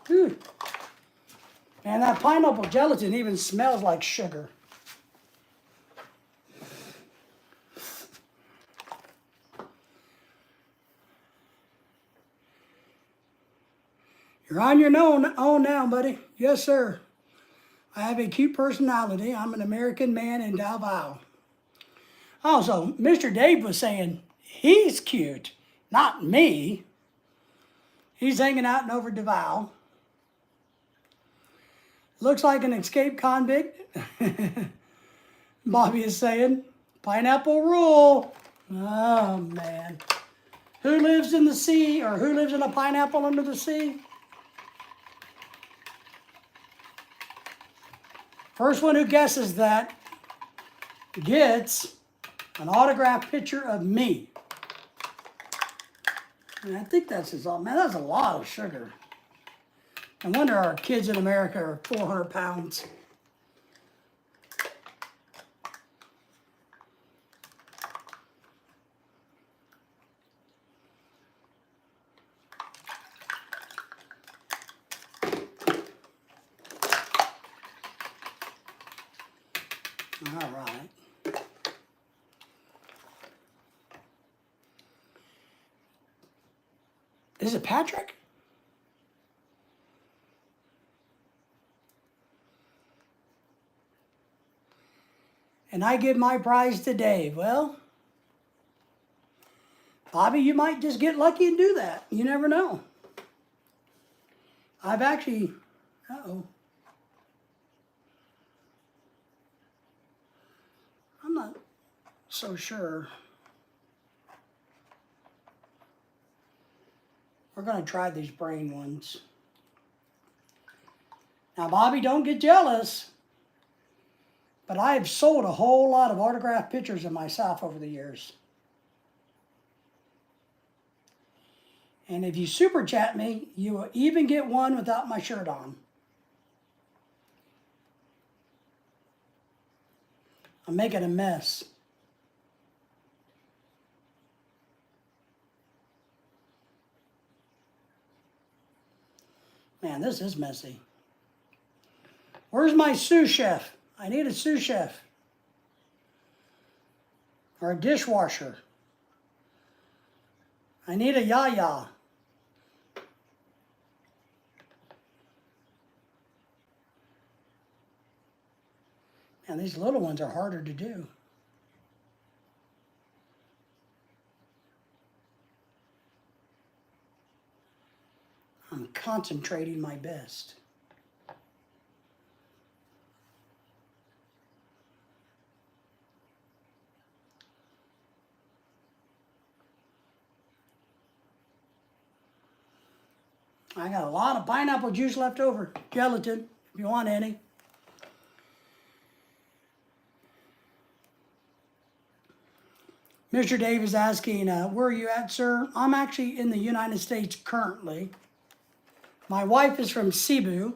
Whew. And that pineapple gelatin even smells like sugar. You're on your own now, buddy. Yes, sir. I have a cute personality. I'm an American man in Davao. Also, Mr. Dave was saying he's cute, not me. He's hanging out in over Davao. Looks like an escaped convict. Bobby is saying, pineapple rule. Oh, man. Who lives in the sea, or who lives in a pineapple under the sea? First one who guesses that gets an autographed picture of me. And I think that's his all. Man, that's a lot of sugar. No wonder our kids in America are 400 pounds. All right. Is it Patrick? And I give my prize to Dave. Well, Bobby, you might just get lucky and do that. You never know. I've actually, uh-oh. I'm not so sure. We're going to try these brain ones. Now, Bobby, don't get jealous. But I have sold a whole lot of autographed pictures of myself over the years. And if you super chat me, you will even get one without my shirt on. I'm making a mess. Man, this is messy. Where's my sous chef? I need a sous chef. Or a dishwasher. I need a yaya. And these little ones are harder to do. I'm concentrating my best. I got a lot of pineapple juice left over. Gelatin, if you want any. Mr. Dave is asking, where are you at, sir? I'm actually in the United States currently. My wife is from Cebu.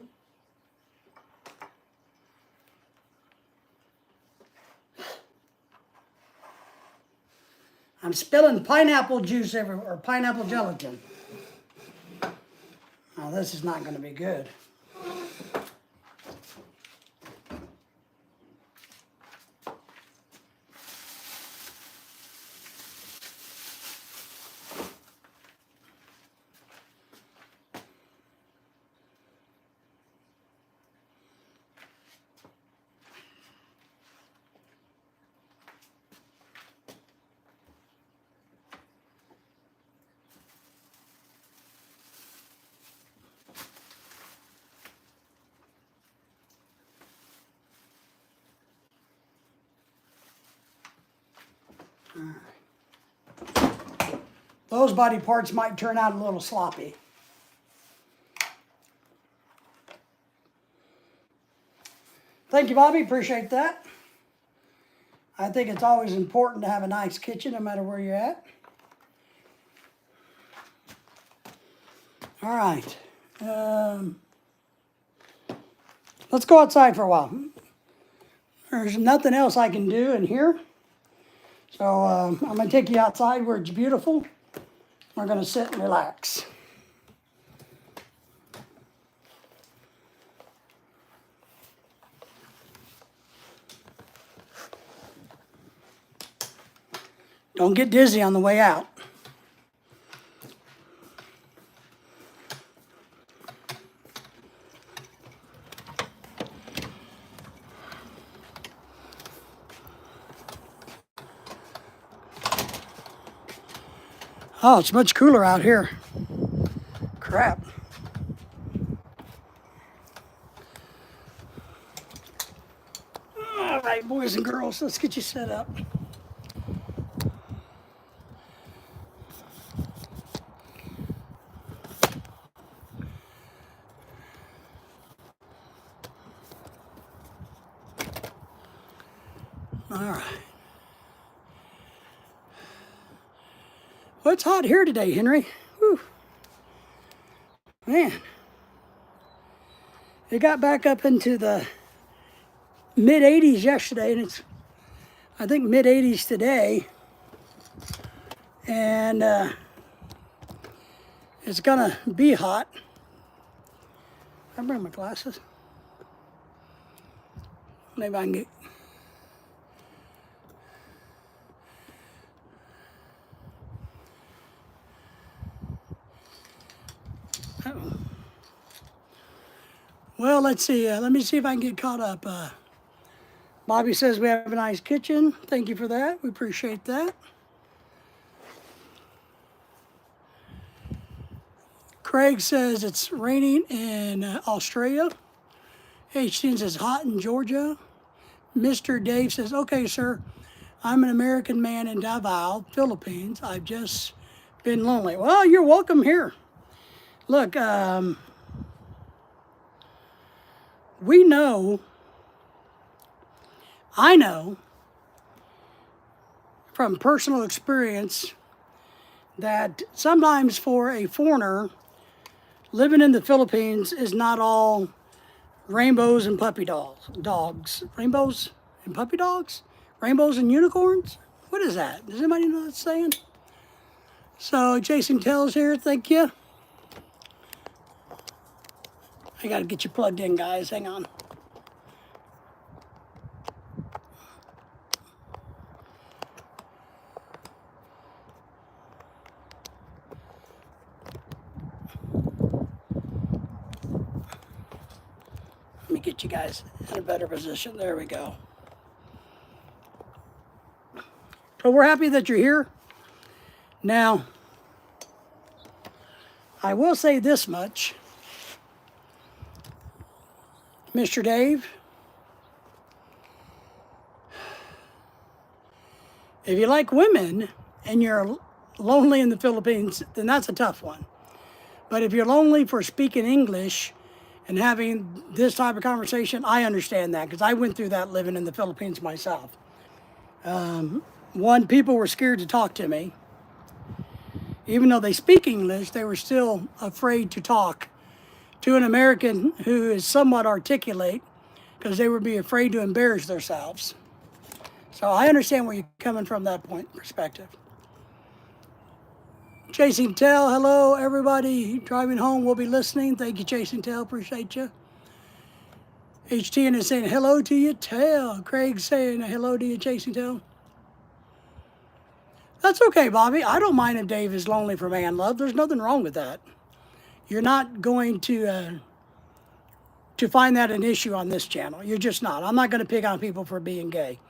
I'm spilling pineapple juice everywhere, or pineapple gelatin. Now this is not going to be good. Those body parts might turn out a little sloppy. Thank you, Bobby. Appreciate that. I think it's always important to have a nice kitchen no matter where you're at. All right. Let's go outside for a while. There's nothing else I can do in here. So I'm going to take you outside where it's beautiful. We're going to sit and relax. Don't get dizzy on the way out. Oh, it's much cooler out here. Crap. All right, boys and girls, let's get you set up. All right. Well, it's hot here today, Henry. Whew. Man. It got back up into the mid-80s yesterday, and it's, I think, mid-80s today. And it's gonna be hot. I bring my glasses. Maybe I can get... Uh-oh. Well, let's see. Let me see if I can get caught up. Bobby says we have a nice kitchen. Thank you for that. We appreciate that. Craig says it's raining in Australia. H10 says hot in Georgia. Mr. Dave says, okay, sir, I'm an American man in Davao, Philippines. I've just been lonely. Well, you're welcome here. Look, we know, I know from personal experience that sometimes for a foreigner, living in the Philippines is not all rainbows and puppy dogs. Rainbows and puppy dogs? Rainbows and unicorns? What is that? Does anybody know what that's saying? So Jason Tells here, thank you. I gotta get you plugged in, guys. Hang on. Let me get you guys in a better position. There we go. So we're happy that you're here. Now, I will say this much. Mr. Dave, if you like women and you're lonely in the Philippines, then that's a tough one. But if you're lonely for speaking English and having this type of conversation, I understand that because I went through that living in the Philippines myself. one, people were scared to talk to me. Even though they speak English, they were still afraid to talk to an American who is somewhat articulate because they would be afraid to embarrass themselves. So I understand where you're coming from that point perspective. Chasing Tail, hello everybody driving home. We'll be listening. Thank you, Chasing Tail. Appreciate you. HTN is saying hello to you, Tail. Craig's saying hello to you, Chasing Tail. That's okay, Bobby. I don't mind if Dave is lonely for man love. There's nothing wrong with that. You're not going to find that an issue on this channel. You're just not. I'm not going to pick on people for being gay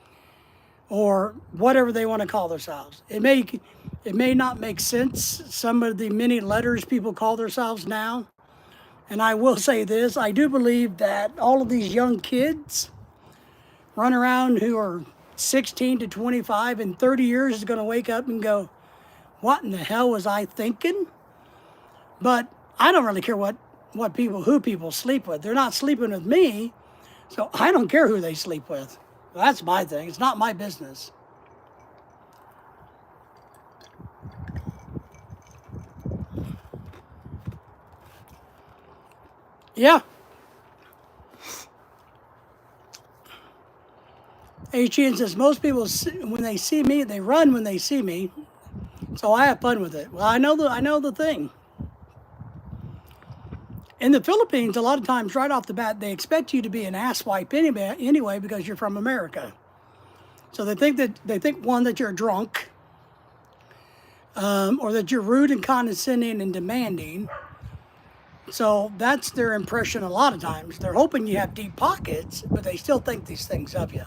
or whatever they want to call themselves. It may not make sense, some of the many letters people call themselves now. And I will say this, I do believe that all of these young kids run around who are 16 to 25 in 30 years is going to wake up and go, what in the hell was I thinking? But I don't really care who people sleep with. They're not sleeping with me, so I don't care who they sleep with. That's my thing. It's not my business. Yeah. HN says, most people, when they see me, they run when they see me. So I have fun with it. Well, I know the thing. In the Philippines, a lot of times right off the bat, they expect you to be an asswipe anyway because you're from America. So they think one, that you're drunk, or that you're rude and condescending and demanding. So that's their impression a lot of times. They're hoping you have deep pockets, but they still think these things of you.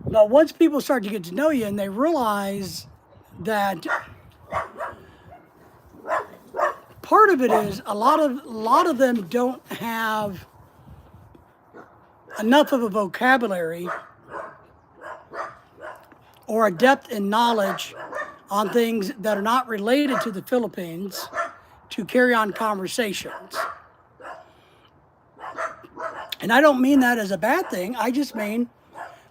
But once people start to get to know you and they realize that part of it is a lot of them don't have enough of a vocabulary or a depth in knowledge on things that are not related to the Philippines to carry on conversations. And I don't mean that as a bad thing. I just mean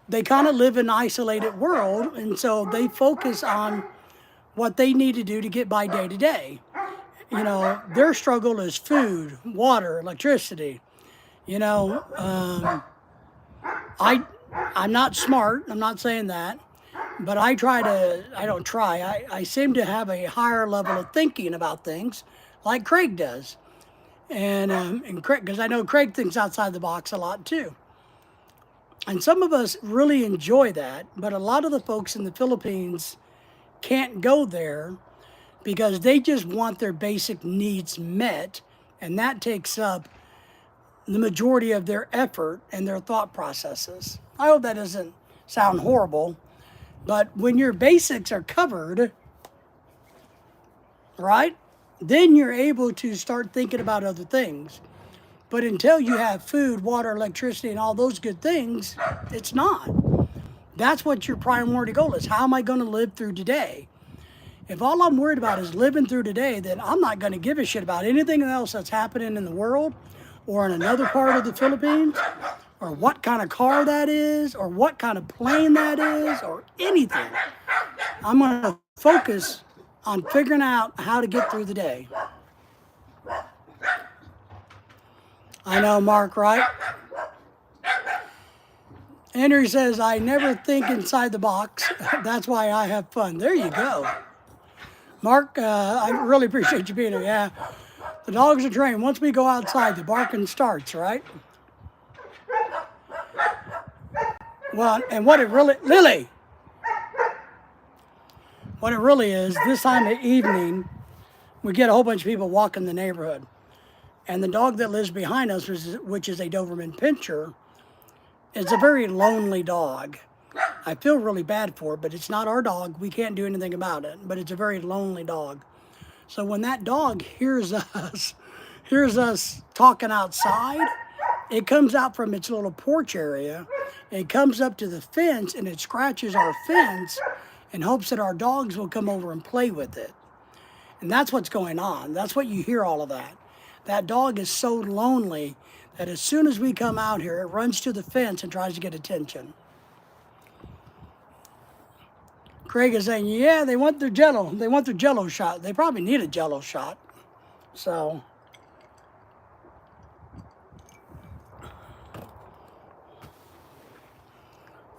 they kind of live in an isolated world, and so they focus on what they need to do to get by day to day. You know, their struggle is food, water, electricity. You know, I'm not smart. I'm not saying that. But I seem to have a higher level of thinking about things like Craig does. And Craig, because I know Craig thinks outside the box a lot too. And some of us really enjoy that, but a lot of the folks in the Philippines can't go there because they just want their basic needs met, and that takes up the majority of their effort and their thought processes. I hope that doesn't sound horrible, but when your basics are covered, right, then you're able to start thinking about other things. But until you have food, water, electricity, and all those good things, it's not. That's what your priority goal is. How am I going to live through today? If all I'm worried about is living through today, then I'm not going to give a shit about anything else that's happening in the world or in another part of the Philippines, or what kind of car that is, or what kind of plane that is, or anything. I'm going to focus on figuring out how to get through the day. I know, Mark, right? Andrew says, I never think inside the box. That's why I have fun. There you go. Mark, I really appreciate you being here. Yeah, the dogs are trained. Once we go outside, the barking starts, right? Well, and what it really, Lily, what it really is, this time of evening, we get a whole bunch of people walking the neighborhood. And the dog that lives behind us, which is a Doberman Pinscher, is a very lonely dog. I feel really bad for it, but it's not our dog. We can't do anything about it, but it's a very lonely dog. So when that dog hears us talking outside, it comes out from its little porch area, it comes up to the fence, and it scratches our fence in hopes that our dogs will come over and play with it. And that's what's going on. That's what you hear all of that. That dog is so lonely that as soon as we come out here, it runs to the fence and tries to get attention. Craig is saying, yeah, they want their jello. They want their jello shot. They probably need a jello shot. So,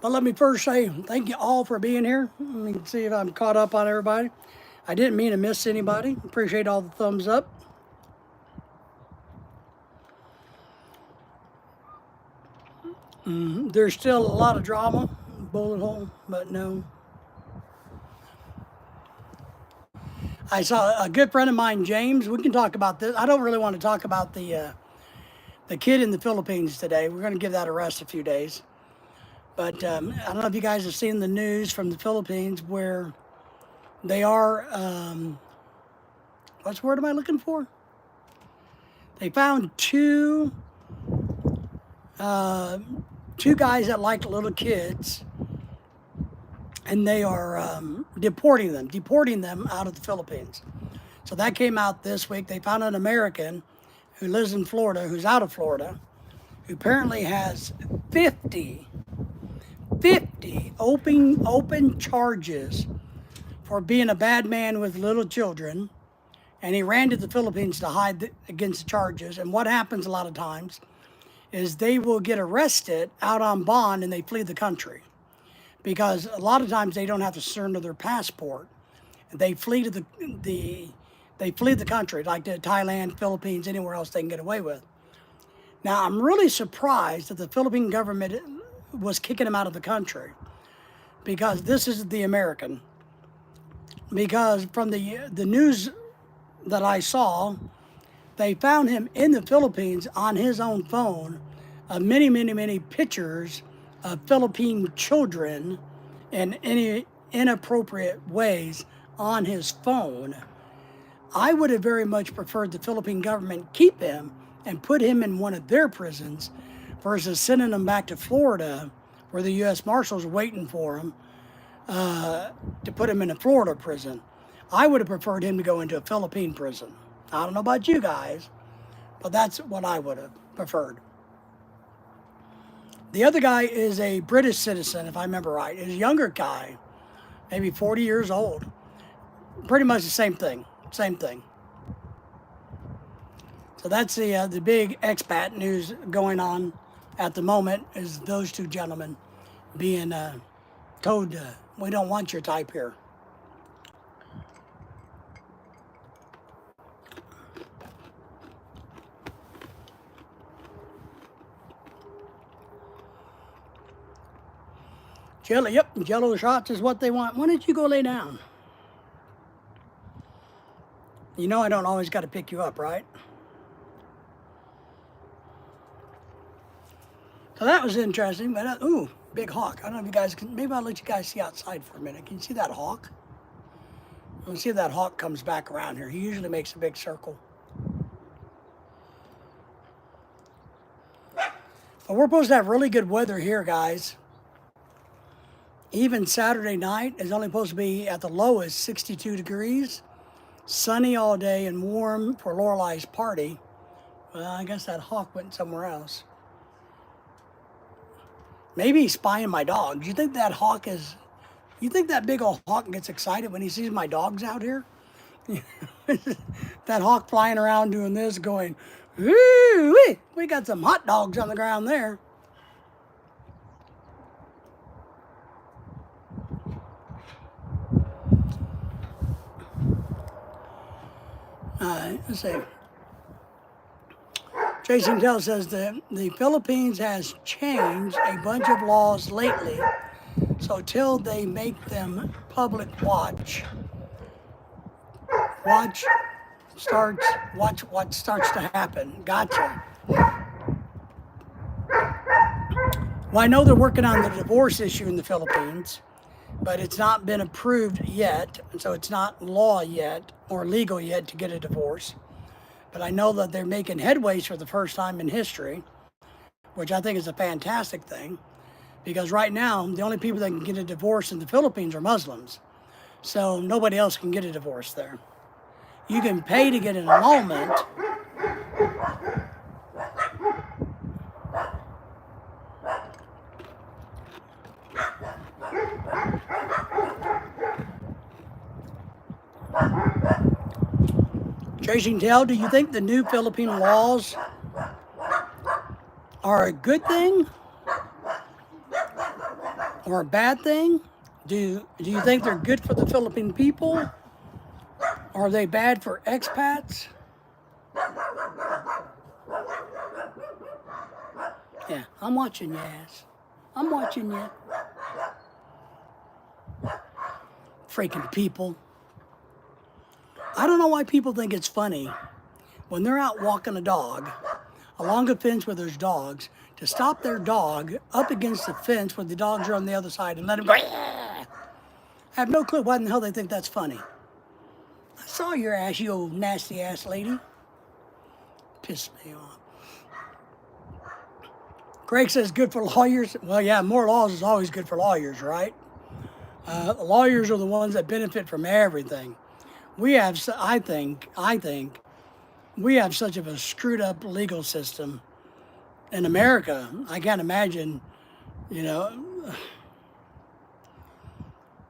but let me first say thank you all for being here. Let me see if I'm caught up on everybody. I didn't mean to miss anybody. Appreciate all the thumbs up. There's still a lot of drama, bullet hole, but no. I saw a good friend of mine, James. We can talk about this. I don't really want to talk about the kid in the Philippines today. We're going to give that a rest a few days. But I don't know if you guys have seen the news from the Philippines where they are, what's the word am I looking for? They found two guys that like little kids, and they are deporting them out of the Philippines. So that came out this week. They found an American who lives in Florida, who's out of Florida, who apparently has 50 open charges for being a bad man with little children. And he ran to the Philippines to hide against the charges. And what happens a lot of times is they will get arrested out on bond and they flee the country. Because a lot of times they don't have to surrender their passport. They flee to they flee the country, like to Thailand, Philippines, anywhere else they can get away with. Now, I'm really surprised that the Philippine government was kicking him out of the country, because this is the American. Because from the news that I saw, they found him in the Philippines on his own phone, many pictures of Philippine children in any inappropriate ways on his phone. I would have very much preferred the Philippine government keep him and put him in one of their prisons versus sending him back to Florida, where the U.S. Marshals are waiting for him to put him in a Florida prison. I would have preferred him to go into a Philippine prison. I don't know about you guys, but that's what I would have preferred. The other guy is a British citizen, if I remember right. He's a younger guy, maybe 40 years old. Pretty much the same thing. So that's the big expat news going on at the moment, is those two gentlemen being told, we don't want your type here. Jello shots is what they want. Why don't you go lay down? You know I don't always got to pick you up, right? So that was interesting, but ooh, big hawk. I don't know if you guys can, maybe I'll let you guys see outside for a minute. Can you see that hawk? Let's see if that hawk comes back around here. He usually makes a big circle. But we're supposed to have really good weather here, guys. Even Saturday night is only supposed to be at the lowest 62 degrees. Sunny all day and warm for Lorelei's party. Well, I guess that hawk went somewhere else. Maybe he's spying my dogs. You think that hawk is... You think that big old hawk gets excited when he sees my dogs out here? That hawk flying around doing this, going, ooh, we got some hot dogs on the ground there. Let's see. Jason Tell says that the Philippines has changed a bunch of laws lately, so till they make them public watch what starts to happen. Gotcha. Well, I know they're working on the divorce issue in the Philippines, but it's not been approved yet, and so it's not law yet or legal yet to get a divorce. But I know that they're making headways for the first time in history, which I think is a fantastic thing, because right now the only people that can get a divorce in the Philippines are Muslims. So nobody else can get a divorce there. You can pay to get an annulment. Tracy and Tell, do you think the new Philippine laws are a good thing or a bad thing? Do you think they're good for the Philippine people? Are they bad for expats? Yeah, I'm watching you, ass. I'm watching you. Freaking people. I don't know why people think it's funny when they're out walking a dog along a fence where there's dogs to stop their dog up against the fence when the dogs are on the other side and let him go. I have no clue why in the hell they think that's funny. I saw your ass, you old nasty ass lady. Pissed me off. Greg says good for lawyers. Well, yeah, more laws is always good for lawyers, right? Lawyers are the ones that benefit from everything. We have, I think, we have such of a screwed up legal system in America. I can't imagine, you know,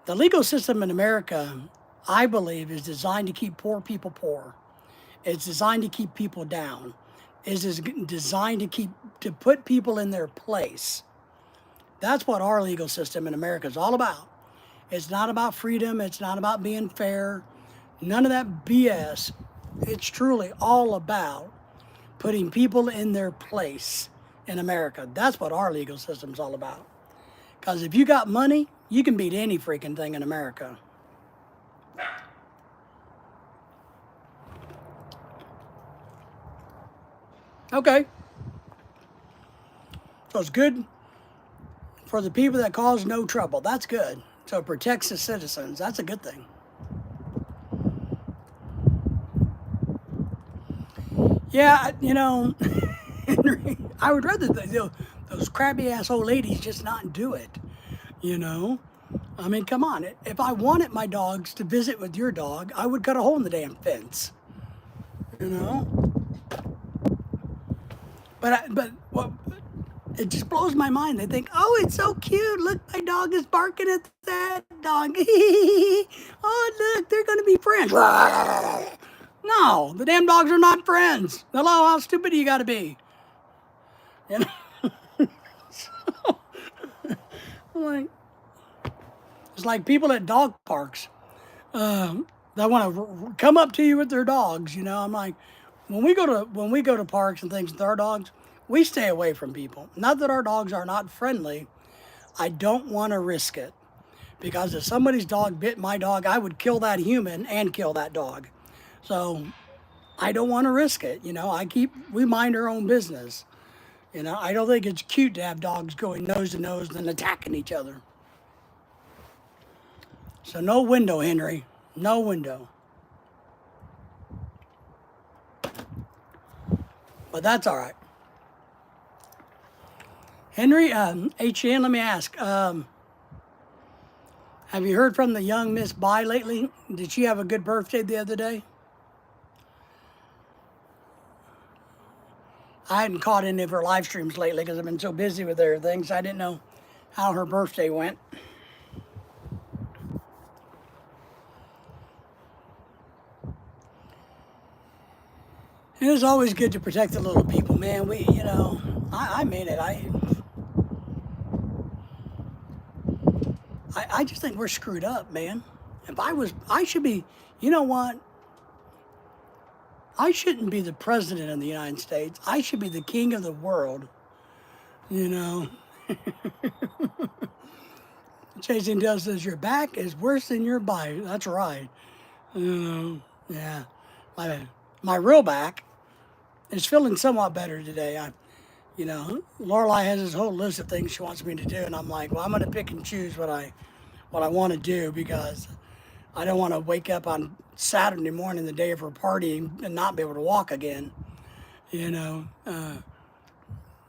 the legal system in America, I believe, is designed to keep poor people poor. It's designed to keep people down. It's designed to put people in their place. That's what our legal system in America is all about. It's not about freedom. It's not about being fair. None of that BS. It's truly all about putting people in their place in America. That's what our legal system's all about. Because if you got money, you can beat any freaking thing in America. Okay. So it's good for the people that cause no trouble. That's good. So it protects the citizens. That's a good thing. Yeah, you know, Henry, I would rather those crabby ass old ladies just not do it, you know? I mean, come on. If I wanted my dogs to visit with your dog, I would cut a hole in the damn fence, you know? But it just blows my mind. They think, oh, it's so cute. Look, my dog is barking at that dog. Oh, look, they're going to be friends. No, the damn dogs are not friends. Hello, how stupid do you got to be? You know? So, like, it's like people at dog parks that want to come up to you with their dogs. You know, I'm like, when we go to parks and things with our dogs, we stay away from people. Not that our dogs are not friendly. I don't want to risk it because if somebody's dog bit my dog, I would kill that human and kill that dog. So I don't want to risk it. You know, we mind our own business. You know, I don't think it's cute to have dogs going nose to nose and attacking each other. So no window, Henry. No window. But that's all right. Henry, HN, let me ask. Have you heard from the young Miss Bai lately? Did she have a good birthday the other day? I hadn't caught any of her live streams lately because I've been so busy with everything, so I didn't know how her birthday went. It is always good to protect the little people, man. I mean it. I just think we're screwed up, man. I should be, you know what? I shouldn't be the president of the United States. I should be the king of the world, you know. Chasing Dell says, your back is worse than your bite. That's right. Yeah. My real back is feeling somewhat better today. Lorelai has this whole list of things she wants me to do, and I'm like, well, I'm going to pick and choose what I want to do because I don't want to wake up on Saturday morning, the day of her party, and not be able to walk again. You know,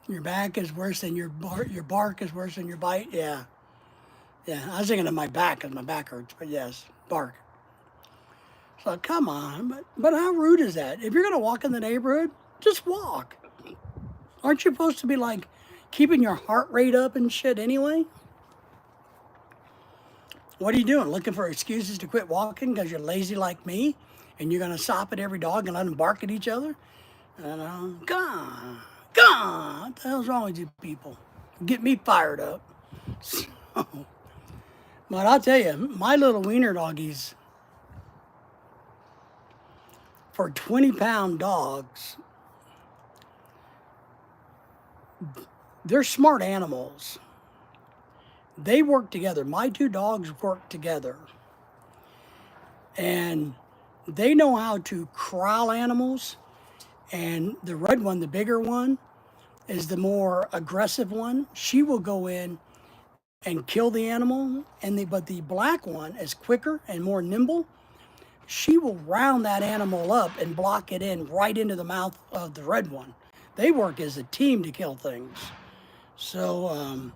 your back is worse than your bark is worse than your bite. Yeah. I was thinking of my back because my back hurts, but yes, bark. So come on, but how rude is that? If you're gonna walk in the neighborhood, just walk. Aren't you supposed to be like keeping your heart rate up and shit anyway? What are you doing? Looking for excuses to quit walking because you're lazy like me? And you're going to stop at every dog and let them bark at each other? God, God, what the hell's wrong with you people? Get me fired up. So, but I'll tell you, my little wiener doggies, for 20-pound dogs, they're smart animals. They work together. My two dogs work together. And they know how to corral animals. And the red one, the bigger one, is the more aggressive one. She will go in and kill the animal. But the black one is quicker and more nimble. She will round that animal up and block it in right into the mouth of the red one. They work as a team to kill things. So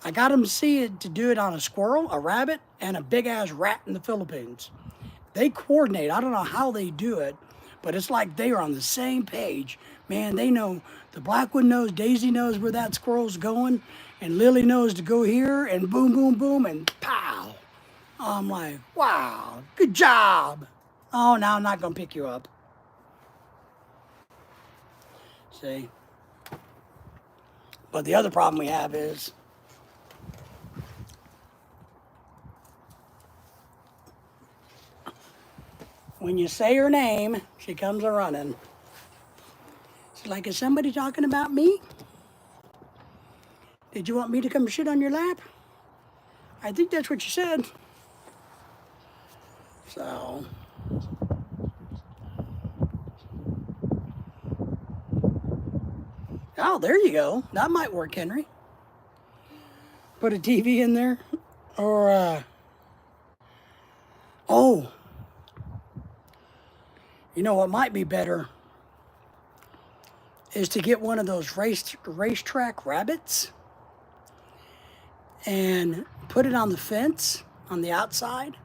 I got them to do it on a squirrel, a rabbit, and a big-ass rat in the Philippines. They coordinate. I don't know how they do it, but it's like they are on the same page. Man, they know, the black one knows, Daisy knows where that squirrel's going, and Lily knows to go here, and boom, boom, boom, and pow. I'm like, wow, good job. Oh, now I'm not going to pick you up. See? But the other problem we have is, when you say her name, she comes a-running. It's like, is somebody talking about me? Did you want me to come sit on your lap? I think that's what you said. So, oh, there you go. That might work, Henry. Put a TV in there. Or, oh, you know what might be better is to get one of those racetrack rabbits and put it on the fence on the outside,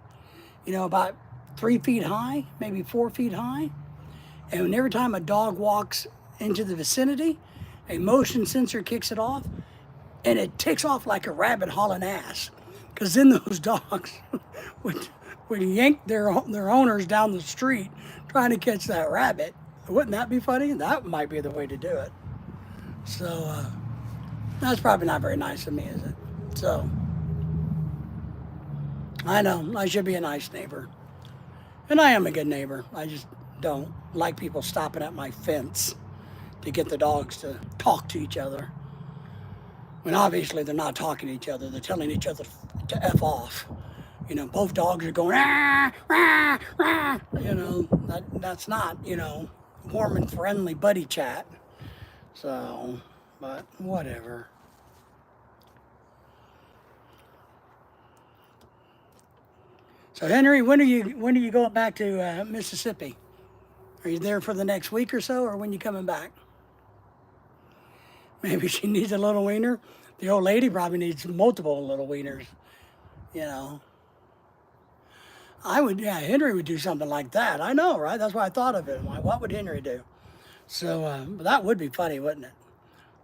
you know, about 3 feet high, maybe 4 feet high. And every time a dog walks into the vicinity, a motion sensor kicks it off, and it takes off like a rabbit hauling ass. Because then those dogs would yank their owners down the street trying to catch that rabbit. Wouldn't that be funny? That might be the way to do it. So, that's probably not very nice of me, is it? So, I know, I should be a nice neighbor. And I am a good neighbor. I just don't like people stopping at my fence to get the dogs to talk to each other. When obviously they're not talking to each other. They're telling each other to F off. You know, both dogs are going, rah, rah, rah. You know, that's not, you know, warm and friendly buddy chat. So, but whatever. So Henry, when are you going back to Mississippi? Are you there for the next week or so, or when you coming back? Maybe she needs a little wiener. The old lady probably needs multiple little wieners, you know. Henry would do something like that. I know, right? That's why I thought of it. Like, what would Henry do? So that would be funny, wouldn't it?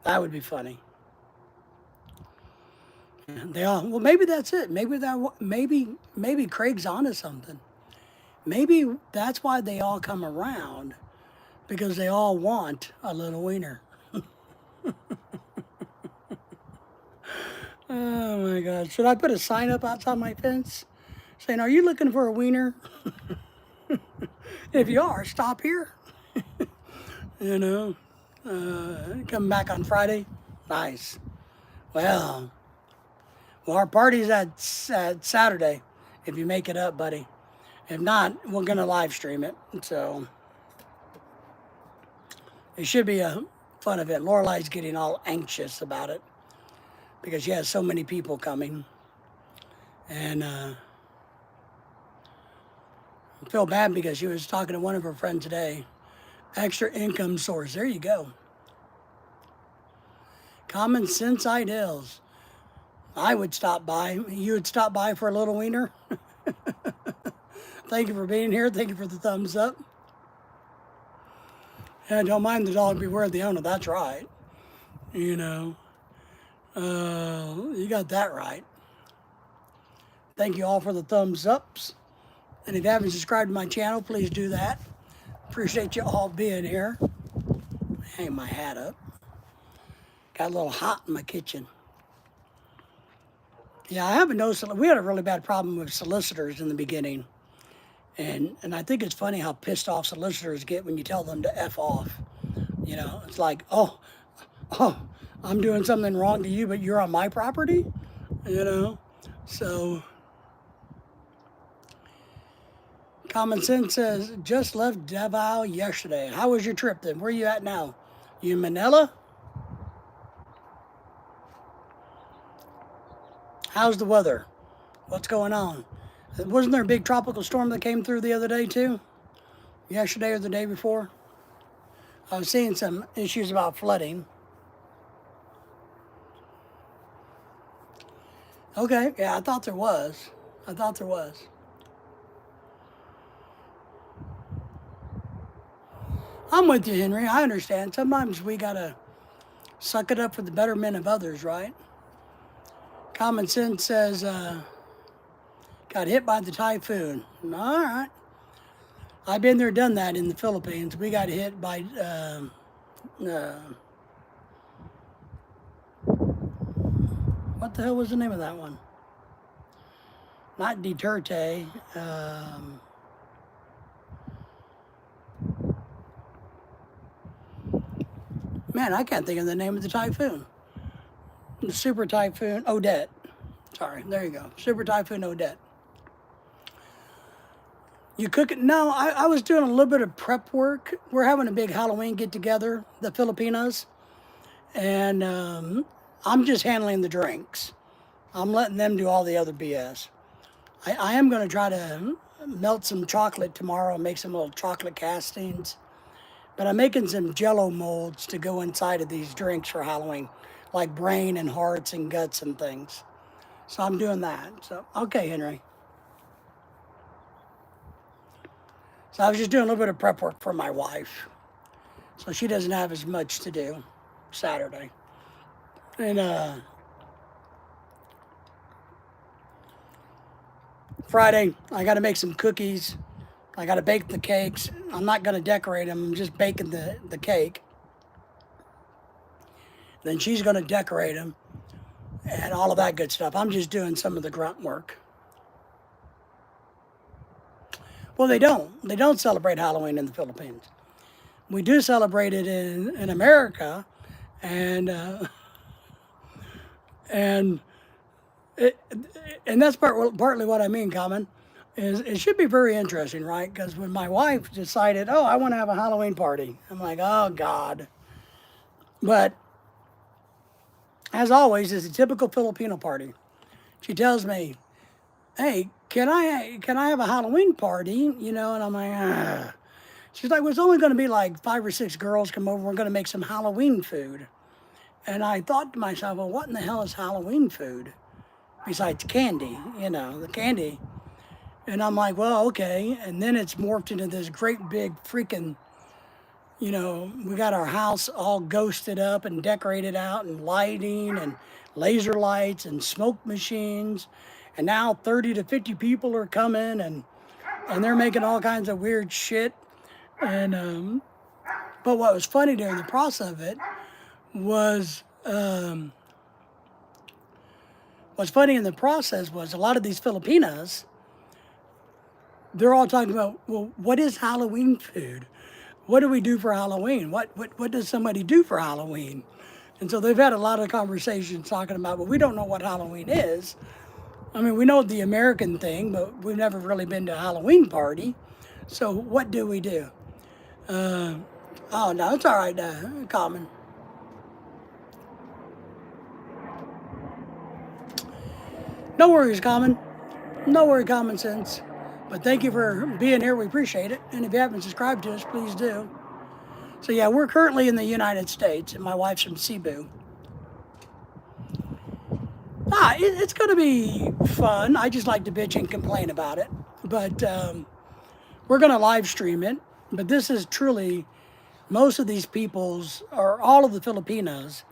That would be funny. Well, maybe that's it. Maybe Craig's onto something. Maybe that's why they all come around, because they all want a little wiener. Oh my God. Should I put a sign up outside my fence saying, are you looking for a wiener? If you are, stop here. You know, come back on Friday. Nice. Well, our party's at Saturday, if you make it up, buddy. If not, we're going to live stream it. So it should be a fun event. Lorelei's getting all anxious about it because she has so many people coming. And I feel bad because she was talking to one of her friends today. Extra income source. There you go. Common sense ideals. I would stop by. You would stop by for a little wiener. Thank you for being here. Thank you for the thumbs up. And don't mind the dog, beware the owner. That's right. You know, you got that right. Thank you all for the thumbs ups. And if you haven't subscribed to my channel, please do that. Appreciate you all being here. Hang my hat up. Got a little hot in my kitchen. Yeah, I haven't noticed. We had a really bad problem with solicitors in the beginning. And I think it's funny how pissed off solicitors get when you tell them to F off. You know, it's like, oh, I'm doing something wrong to you, but you're on my property, you know? So, Common Sense says, just left Davao yesterday. How was your trip then? Where are you at now? You in Manila? How's the weather? What's going on? Wasn't there a big tropical storm that came through the other day too? Yesterday or the day before? I was seeing some issues about flooding. Okay, yeah, I thought there was. I'm with you, Henry. I understand. Sometimes we gotta suck it up for the betterment of others, right? Common Sense says, got hit by the typhoon. All right. I've been there, done that in the Philippines. We got hit by, what the hell was the name of that one? Not Duterte. Man, I can't think of the name of the typhoon. The super typhoon Odette. Sorry, there you go. Super typhoon Odette. You cook it? No, I was doing a little bit of prep work. We're having a big Halloween get together, the Filipinos, and I'm just handling the drinks. I'm letting them do all the other BS. I am going to try to melt some chocolate tomorrow and make some little chocolate castings. But I'm making some jello molds to go inside of these drinks for Halloween, like brain and hearts and guts and things. So I'm doing that. So, okay, Henry. So I was just doing a little bit of prep work for my wife. So she doesn't have as much to do Saturday. And Friday, I got to make some cookies. I got to bake the cakes. I'm not going to decorate them. I'm just baking the cake. Then she's going to decorate them and all of that good stuff. I'm just doing some of the grunt work. Well, they don't. They don't celebrate Halloween in the Philippines. We do celebrate it in America, and that's partly what I mean, Common. Is it should be very interesting, right? Because when my wife decided, oh, I want to have a Halloween party, I'm like, oh, God. But as always, it's a typical Filipino party. She tells me, hey, can I have a Halloween party? You know, and I'm like, ah. She's like, well, it's only going to be like 5 or 6 girls come over. We're going to make some Halloween food. And I thought to myself, well, what in the hell is Halloween food? Besides candy, you know, the candy. And I'm like, well, okay. And then it's morphed into this great big freaking, you know, we got our house all ghosted up and decorated out and lighting and laser lights and smoke machines. And now 30 to 50 people are coming and they're making all kinds of weird shit. And, but what was funny during the process of it was, what's funny in the process was a lot of these Filipinas, they're all talking about, well, what is Halloween food? What do we do for Halloween? What does somebody do for Halloween? And so they've had a lot of conversations talking about, well, we don't know what Halloween is. I mean, we know the American thing, but we've never really been to a Halloween party. So what do we do? Oh, no, it's all right, Common. No worries, Common. No worry, Common Sense. But thank you for being here. We appreciate it. And if you haven't subscribed to us, please do. So yeah, we're currently in the United States, and my wife's from Cebu. It's going to be fun. I just like to bitch and complain about it. But we're going to live stream it. But this is truly, most of these people's, or all of the Filipinos,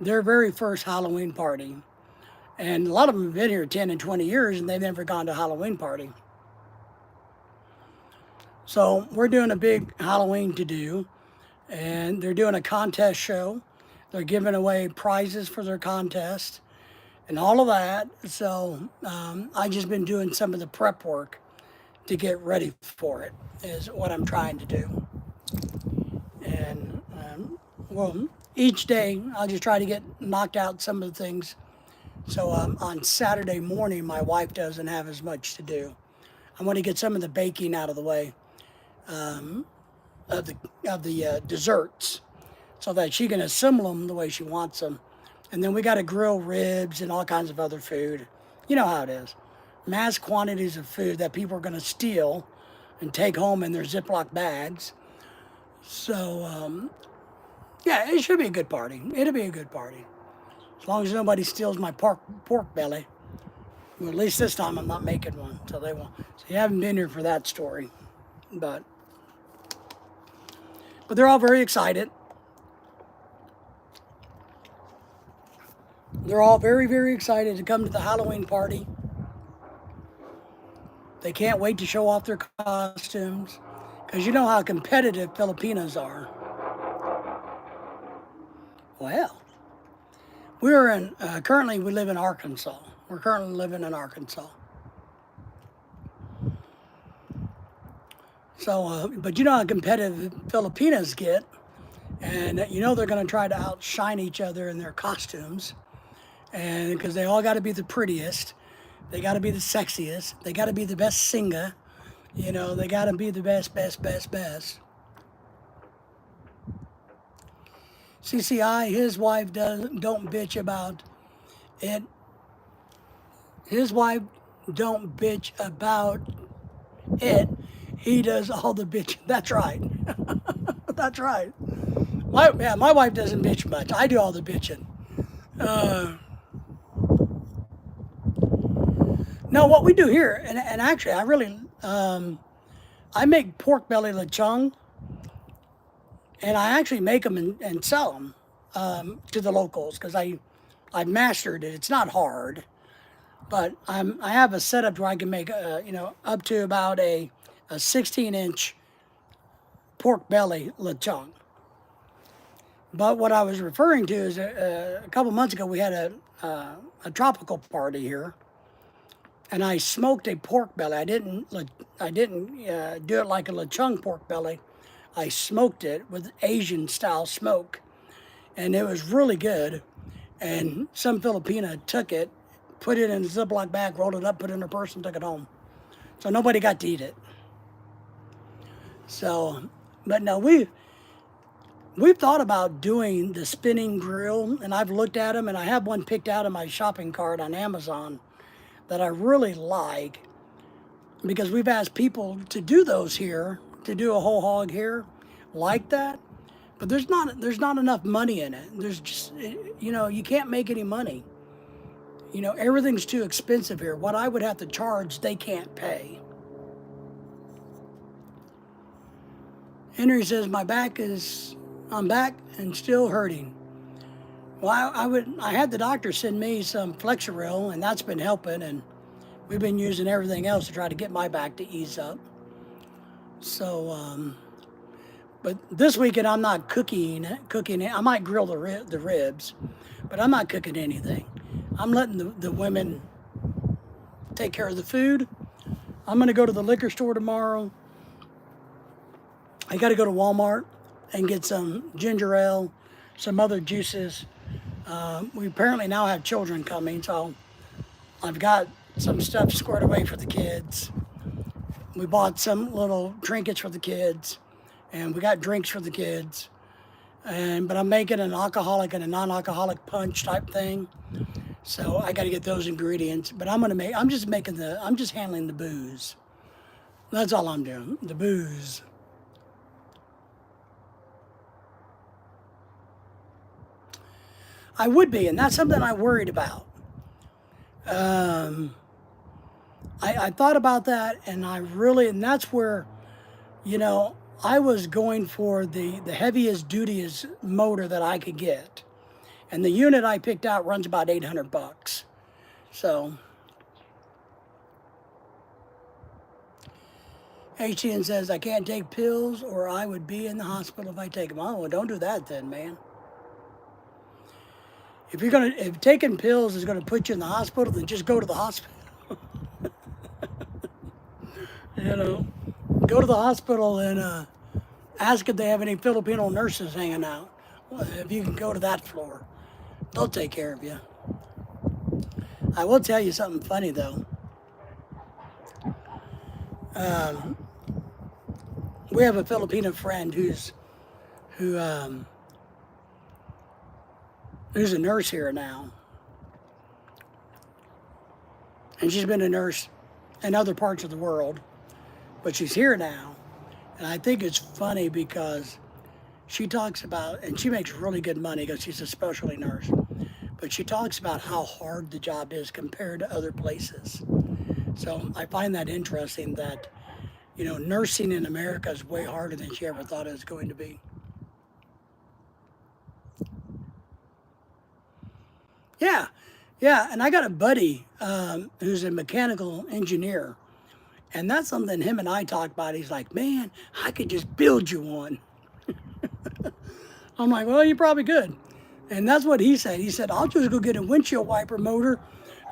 their very first Halloween party. And a lot of them have been here 10 and 20 years and they've never gone to a Halloween party. So we're doing a big Halloween to do, and they're doing a contest show. They're giving away prizes for their contest and all of that. So I just been doing some of the prep work to get ready for it is what I'm trying to do. And well, each day I'll just try to get knocked out some of the things. So on Saturday morning, my wife doesn't have as much to do. I want to get some of the baking out of the way of the desserts, so that she can assemble them the way she wants them. And then we got to grill ribs and all kinds of other food. You know how it is. Mass quantities of food that people are going to steal and take home in their Ziploc bags. So, yeah, it should be a good party. It'll be a good party. As long as nobody steals my pork belly. Well, at least this time I'm not making one, so they won't. So you haven't been here for that story. But they're all very excited. They're all very, very excited to come to the Halloween party. They can't wait to show off their costumes, because you know how competitive Filipinos are. Well, we're in, currently we live in Arkansas. We're currently living in Arkansas. So, but you know how competitive Filipinos get, and you know they're going to try to outshine each other in their costumes, and because they all got to be the prettiest, they got to be the sexiest, they got to be the best singer, you know, they got to be the best. CCI, his wife don't bitch about it. His wife don't bitch about it. He does all the bitching. That's right. That's right. My wife doesn't bitch much. I do all the bitching. No, what we do here, and actually, I really, I make pork belly lechon, and I actually make them and sell them to the locals, because I've mastered it. It's not hard, but I have a setup where I can make, you know, up to about a 16-inch pork belly lechon. But what I was referring to is a couple months ago we had a tropical party here, and I smoked a pork belly. I didn't do it like a lechon pork belly. I smoked it with Asian style smoke, and it was really good. And some Filipina took it, put it in a Ziploc bag, rolled it up, put it in her purse, and took it home. So nobody got to eat it. So, but no, we've thought about doing the spinning grill, and I've looked at them, and I have one picked out in my shopping cart on Amazon that I really like, because we've asked people to do those here, to do a whole hog here like that, but there's not enough money in it. There's just, you know, you can't make any money. You know, everything's too expensive here. What I would have to charge, they can't pay. Henry says, I'm back and still hurting. Well, I had the doctor send me some Flexeril, and that's been helping, and we've been using everything else to try to get my back to ease up. So, but this weekend I'm not cooking. I might grill the ribs, but I'm not cooking anything. I'm letting the women take care of the food. I'm going to go to the liquor store tomorrow. I got to go to Walmart and get some ginger ale, some other juices. We apparently now have children coming, so I've got some stuff squared away for the kids. We bought some little trinkets for the kids, and we got drinks for the kids. But I'm making an alcoholic and a non-alcoholic punch type thing. So I got to get those ingredients. But I'm just handling the booze. That's all I'm doing, the booze. I would be, and that's something I worried about. I thought about that, and and that's where, you know, I was going for the heaviest, dutiest motor that I could get. And the unit I picked out runs about $800. So, HTN says, I can't take pills or I would be in the hospital if I take them. Oh, well, don't do that then, man. If taking pills is gonna put you in the hospital, then just go to the hospital. You know, go to the hospital and ask if they have any Filipino nurses hanging out. Well, if you can go to that floor, they'll take care of you. I will tell you something funny though. We have a Filipino friend who's a nurse here now, and she's been a nurse in other parts of the world, but she's here now. And I think it's funny because she talks about, and she makes really good money because she's a specialty nurse, but she talks about how hard the job is compared to other places. So I find that interesting that, you know, nursing in America is way harder than she ever thought it was going to be. Yeah, yeah, and I got a buddy who's a mechanical engineer, and that's something him and I talk about. He's like, man, I could just build you one. I'm like, well, you probably could. And that's what he said. He said, I'll just go get a windshield wiper motor,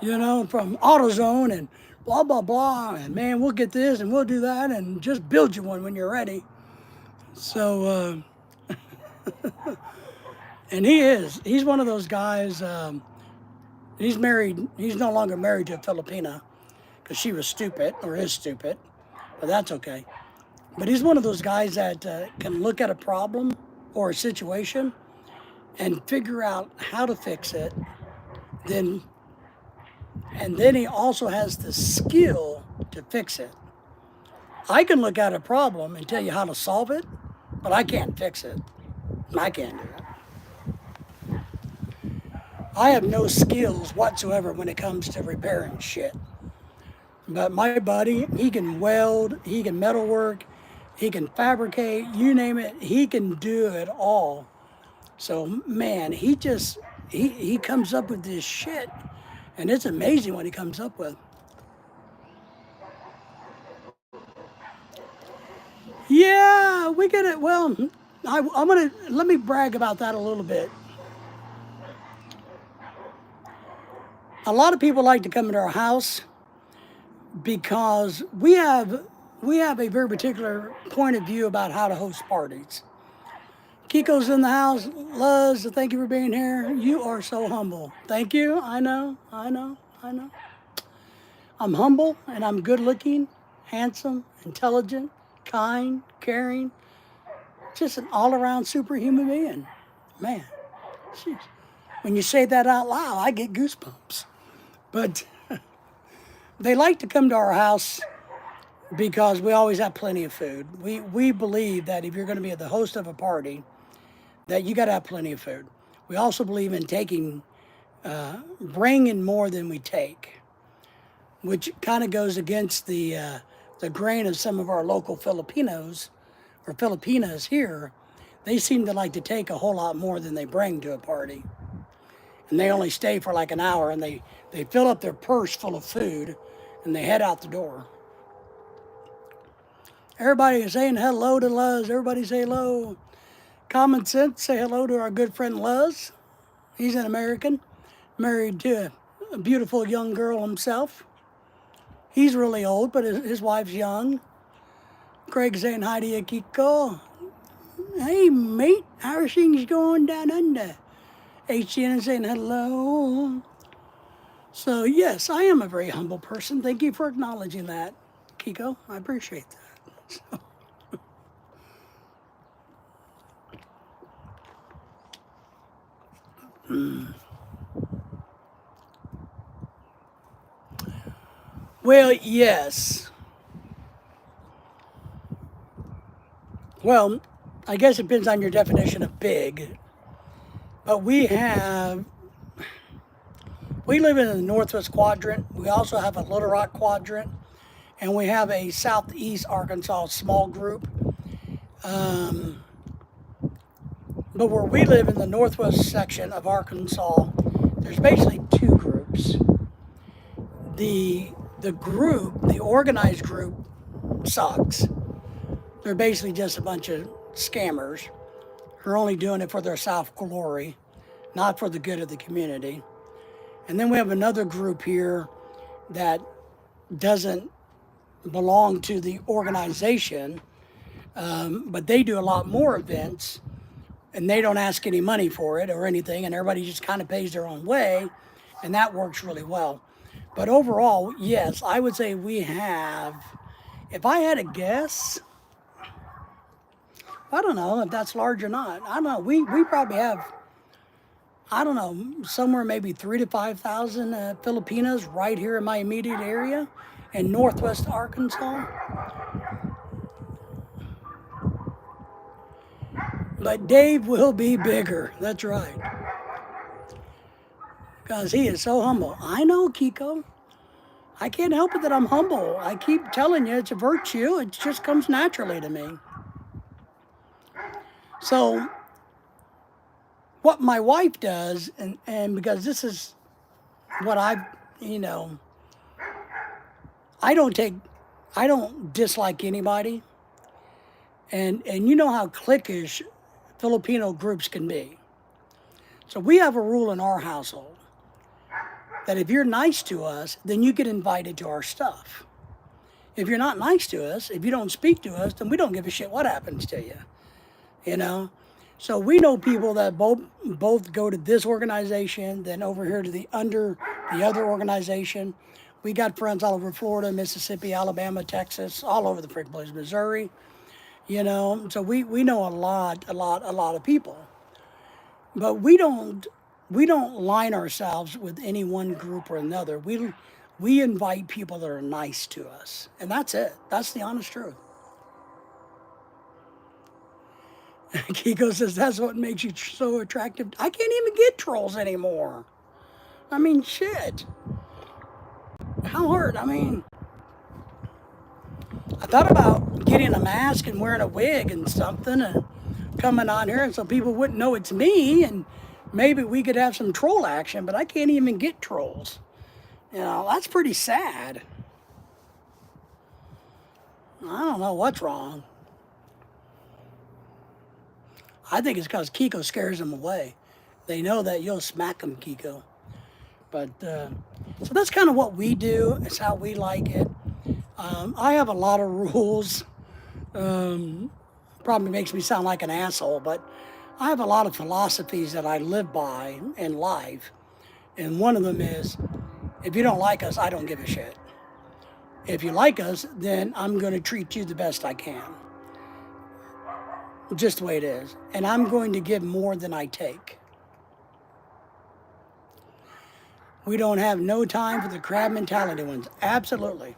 you know, from AutoZone and blah, blah, blah. And man, we'll get this and we'll do that and just build you one when you're ready. So, and he's one of those guys, he's married, he's no longer married to a Filipina because she was stupid or is stupid, but that's okay. But he's one of those guys that can look at a problem or a situation and figure out how to fix it. And then he also has the skill to fix it. I can look at a problem and tell you how to solve it, but I can't fix it. I can't do it. I have no skills whatsoever when it comes to repairing shit. But my buddy, he can weld, he can metalwork, he can fabricate, you name it, he can do it all. So man, he comes up with this shit, and it's amazing what he comes up with. Yeah, we get it. Well, let me brag about that a little bit. A lot of people like to come into our house because we have a very particular point of view about how to host parties. Kiko's in the house. Luz, thank you for being here. You are so humble. Thank you. I know. I'm humble and I'm good looking, handsome, intelligent, kind, caring, just an all around superhuman being. Man, geez. When you say that out loud, I get goosebumps. But they like to come to our house because we always have plenty of food. We believe that if you're going to be the host of a party, that you got to have plenty of food. We also believe in bringing more than we take, which kind of goes against the grain of some of our local Filipinos or Filipinas here. They seem to like to take a whole lot more than they bring to a party. And they only stay for like an hour and they fill up their purse full of food and they head out the door. Everybody is saying hello to Luz. Everybody say hello. Common Sense, say hello to our good friend Luz. He's an American, married to a beautiful young girl himself. He's really old, but his wife's young. Craig saying hi to you, Kiko. Hey, mate, how are things going down under? HCN saying hello. So, yes, I am a very humble person. Thank you for acknowledging that, Kiko. I appreciate that. So. Well, yes. Well, I guess it depends on your definition of big. But we live in the Northwest Quadrant. We also have a Little Rock Quadrant. And we have a Southeast Arkansas small group. But where we live in the Northwest section of Arkansas, there's basically two groups. the group, the organized group, sucks. They're basically just a bunch of scammers who are only doing it for their self-glory, not for the good of the community. And then we have another group here that doesn't belong to the organization, but they do a lot more events, and they don't ask any money for it or anything, and everybody just kind of pays their own way, and that works really well. But overall, yes, I would say we have, if I had a guess, I don't know if that's large or not. I don't know. We probably have, I don't know, somewhere maybe 3,000 to 5,000 Filipinos right here in my immediate area in northwest Arkansas. But Dave will be bigger. That's right. Because he is so humble. I know, Kiko. I can't help it that I'm humble. I keep telling you it's a virtue. It just comes naturally to me. So what my wife does, and because this is what I've, you know, I don't dislike anybody. And you know how cliquish Filipino groups can be. So we have a rule in our household that if you're nice to us, then you get invited to our stuff. If you're not nice to us, if you don't speak to us, then we don't give a shit what happens to you. You know? So we know people that both go to this organization, then over here to the other organization. We got friends all over Florida, Mississippi, Alabama, Texas, all over the frick place, Missouri. You know, so we know a lot of people. But we don't line ourselves with any one group or another. We invite people that are nice to us. And that's it. That's the honest truth. Kiko says, that's what makes you so attractive. I can't even get trolls anymore. I mean, shit. How hard? I mean, I thought about getting a mask and wearing a wig and something and coming on here and so people wouldn't know it's me and maybe we could have some troll action, but I can't even get trolls. You know, that's pretty sad. I don't know what's wrong. I think it's because Kiko scares them away. They know that you'll smack them, Kiko. But, so that's kind of what we do. It's how we like it. I have a lot of rules. Probably makes me sound like an asshole, but I have a lot of philosophies that I live by in life. And one of them is, if you don't like us, I don't give a shit. If you like us, then I'm going to treat you the best I can. Just the way it is. And I'm going to give more than I take. We don't have no time for the crab mentality ones. Absolutely.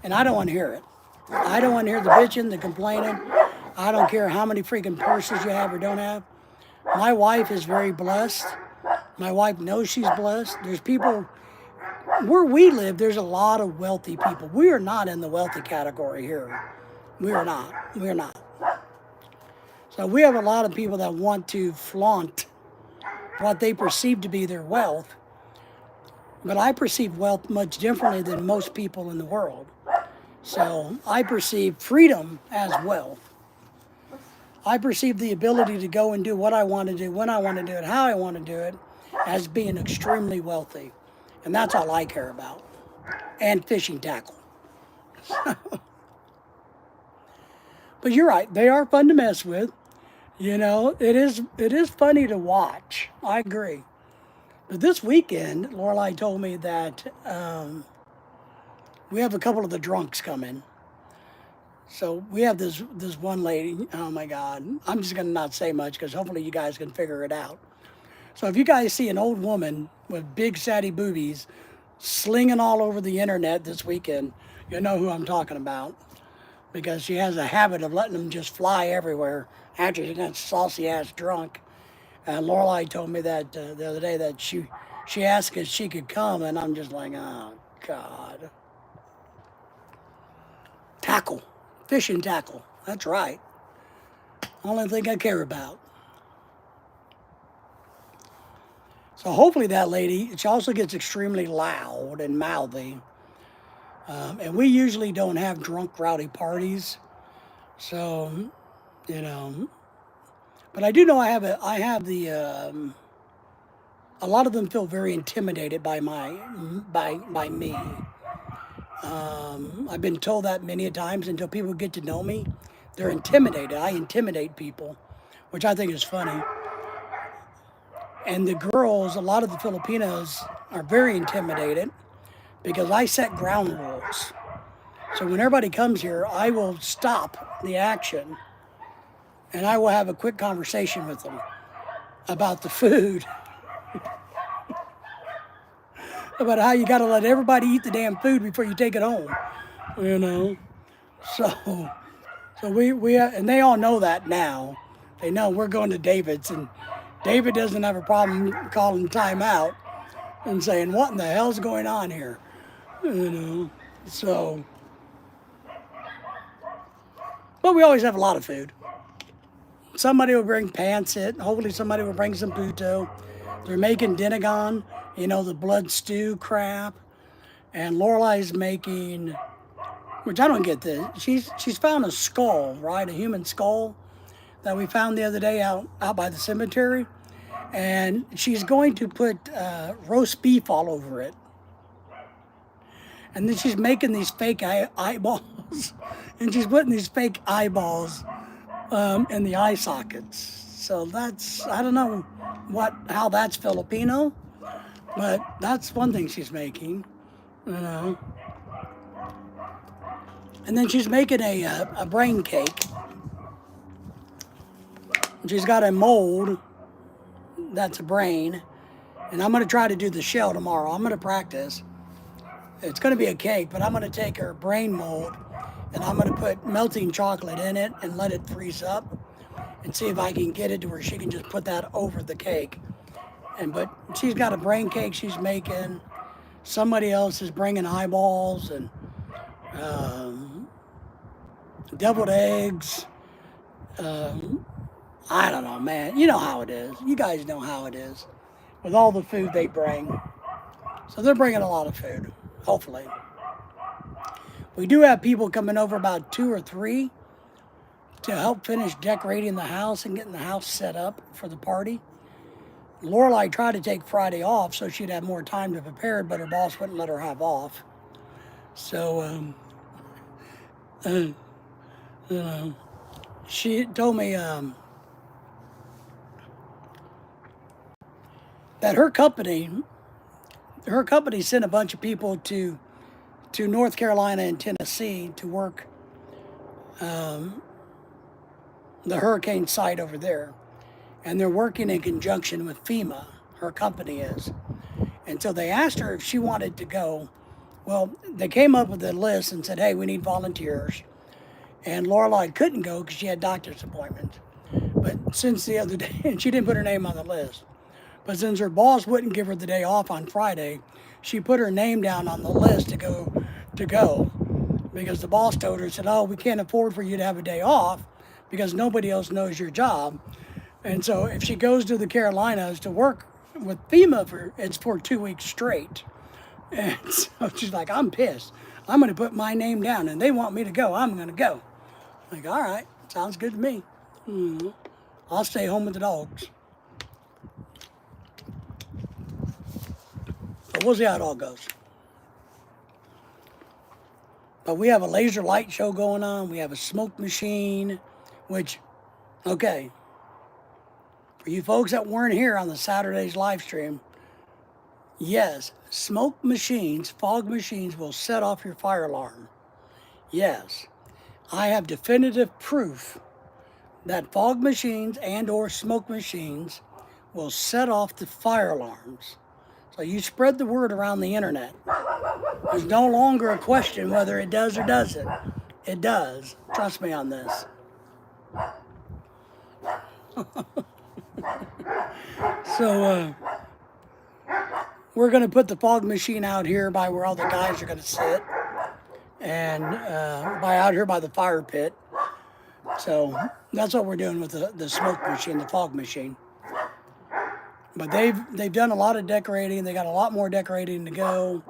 And I don't want to hear it. I don't want to hear the bitching, the complaining. I don't care how many freaking purses you have or don't have. My wife is very blessed. My wife knows she's blessed. There's people, where we live, there's a lot of wealthy people. We are not in the wealthy category here. We are not. We are not. So we have a lot of people that want to flaunt what they perceive to be their wealth. But I perceive wealth much differently than most people in the world. So I perceive freedom as wealth. I perceive the ability to go and do what I want to do, when I want to do it, how I want to do it, as being extremely wealthy. And that's all I care about. And fishing tackle. But you're right, they are fun to mess with. You know, it is funny to watch. I agree. But this weekend, Lorelai told me that we have a couple of the drunks coming. So we have this one lady. Oh my God. I'm just going to not say much because hopefully you guys can figure it out. So if you guys see an old woman with big fatty boobies slinging all over the internet this weekend, you know who I'm talking about. Because she has a habit of letting them just fly everywhere after she got saucy ass drunk. And Lorelai told me that the other day that she asked if she could come, and I'm just like, oh God. Tackle, fishing tackle. That's right. Only thing I care about. So So hopefully that lady, she also gets extremely loud and mouthy. And we usually don't have drunk, rowdy parties. So, you know, but I do know I have a lot of them feel very intimidated by by me. I've been told that many a times until people get to know me. They're intimidated. I intimidate people, which I think is funny. And the girls, a lot of the Filipinos are very intimidated because I set ground rules. So when everybody comes here, I will stop the action and I will have a quick conversation with them about the food, about how you got to let everybody eat the damn food before you take it home, you know. So, and they all know that now. They know we're going to David's, and David doesn't have a problem calling time out and saying, "What in the hell's going on here?" You know. So, but we always have a lot of food. Somebody will bring pancit. Hopefully, somebody will bring some puto. They're making dinagon, you know, the blood stew crap, and Lorelei's making, which I don't get this. She's found a skull, right, a human skull that we found the other day out by the cemetery, and she's going to put roast beef all over it, and then she's making these fake eyeballs, and she's putting these fake eyeballs in the eye sockets. So that's, I don't know how that's Filipino, but that's one thing she's making, you know. And then she's making a brain cake. She's got a mold that's a brain, and I'm going to try to do the shell tomorrow. I'm going to practice. It's going to be a cake, but I'm going to take her brain mold and I'm going to put melting chocolate in it and let it freeze up and see if I can get it to where she can just put that over the cake. But she's got a brain cake she's making. Somebody else is bringing eyeballs and deviled eggs. I don't know, man. You know how it is. You guys know how it is with all the food they bring. So they're bringing a lot of food, hopefully. We do have people coming over, about 2 or 3, to help finish decorating the house and getting the house set up for the party. Lorelei tried to take Friday off so she'd have more time to prepare it, but her boss wouldn't let her have off. So, you know, she told me that her company sent a bunch of people to North Carolina and Tennessee to work the hurricane site over there. And they're working in conjunction with FEMA, her company is. And so they asked her if she wanted to go. Well, they came up with a list and said, hey, we need volunteers. And Lorelei couldn't go because she had doctor's appointments. But since the other day, and she didn't put her name on the list. But since her boss wouldn't give her the day off on Friday, she put her name down on the list to go, because the boss told her, said, oh, we can't afford for you to have a day off because nobody else knows your job. And so if she goes to the Carolinas to work with FEMA, it's for 2 weeks straight. And so she's like, I'm pissed. I'm going to put my name down, and they want me to go. I'm going to go. I'm like, all right, sounds good to me. I'll stay home with the dogs. But we'll see how it all goes. But we have a laser light show going on. We have a smoke machine, which, okay, for you folks that weren't here on the Saturday's live stream, yes, smoke machines, fog machines will set off your fire alarm. Yes, I have definitive proof that fog machines and or smoke machines will set off the fire alarms. So you spread the word around the internet. There's no longer a question whether it does or doesn't. It does. Trust me on this. So we're going to put the fog machine out here by where all the guys are going to sit, and by out here by the fire pit. So that's what we're doing with the smoke machine, the fog machine. But they've done a lot of decorating. They got a lot more decorating to go.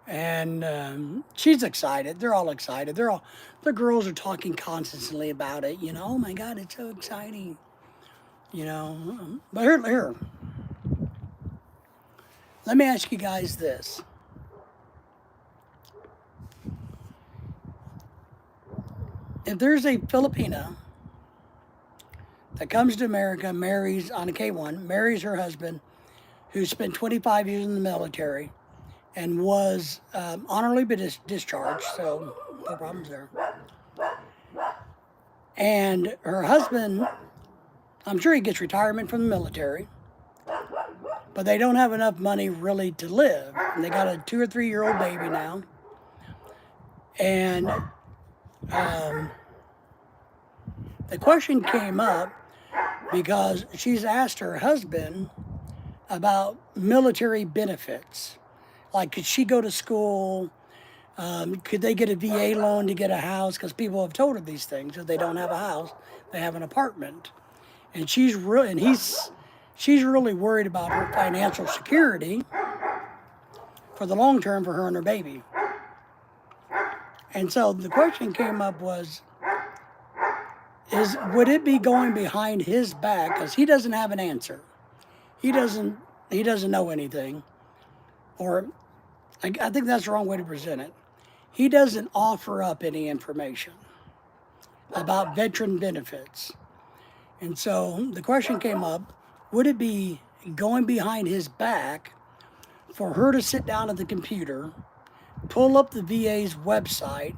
And she's excited. They're all excited. The girls are talking constantly about it. You know, oh my God, it's so exciting. You know, but here, let me ask you guys this. If there's a Filipina that comes to America, marries on a K1, marries her husband, who spent 25 years in the military, and was honorably discharged, so no problems there. And her husband, I'm sure he gets retirement from the military, but they don't have enough money really to live. And they got a 2 or 3 year old baby now. And the question came up because she's asked her husband about military benefits. Like, could she go to school? Could they get a VA loan to get a house? Because people have told her these things. If they don't have a house, they have an apartment. And she's really worried about her financial security for the long term for her and her baby. And so the question came up would it be going behind his back? Because he doesn't have an answer. He doesn't know anything. Or I think that's the wrong way to present it. He doesn't offer up any information about veteran benefits. And so the question came up, would it be going behind his back for her to sit down at the computer, pull up the VA's website,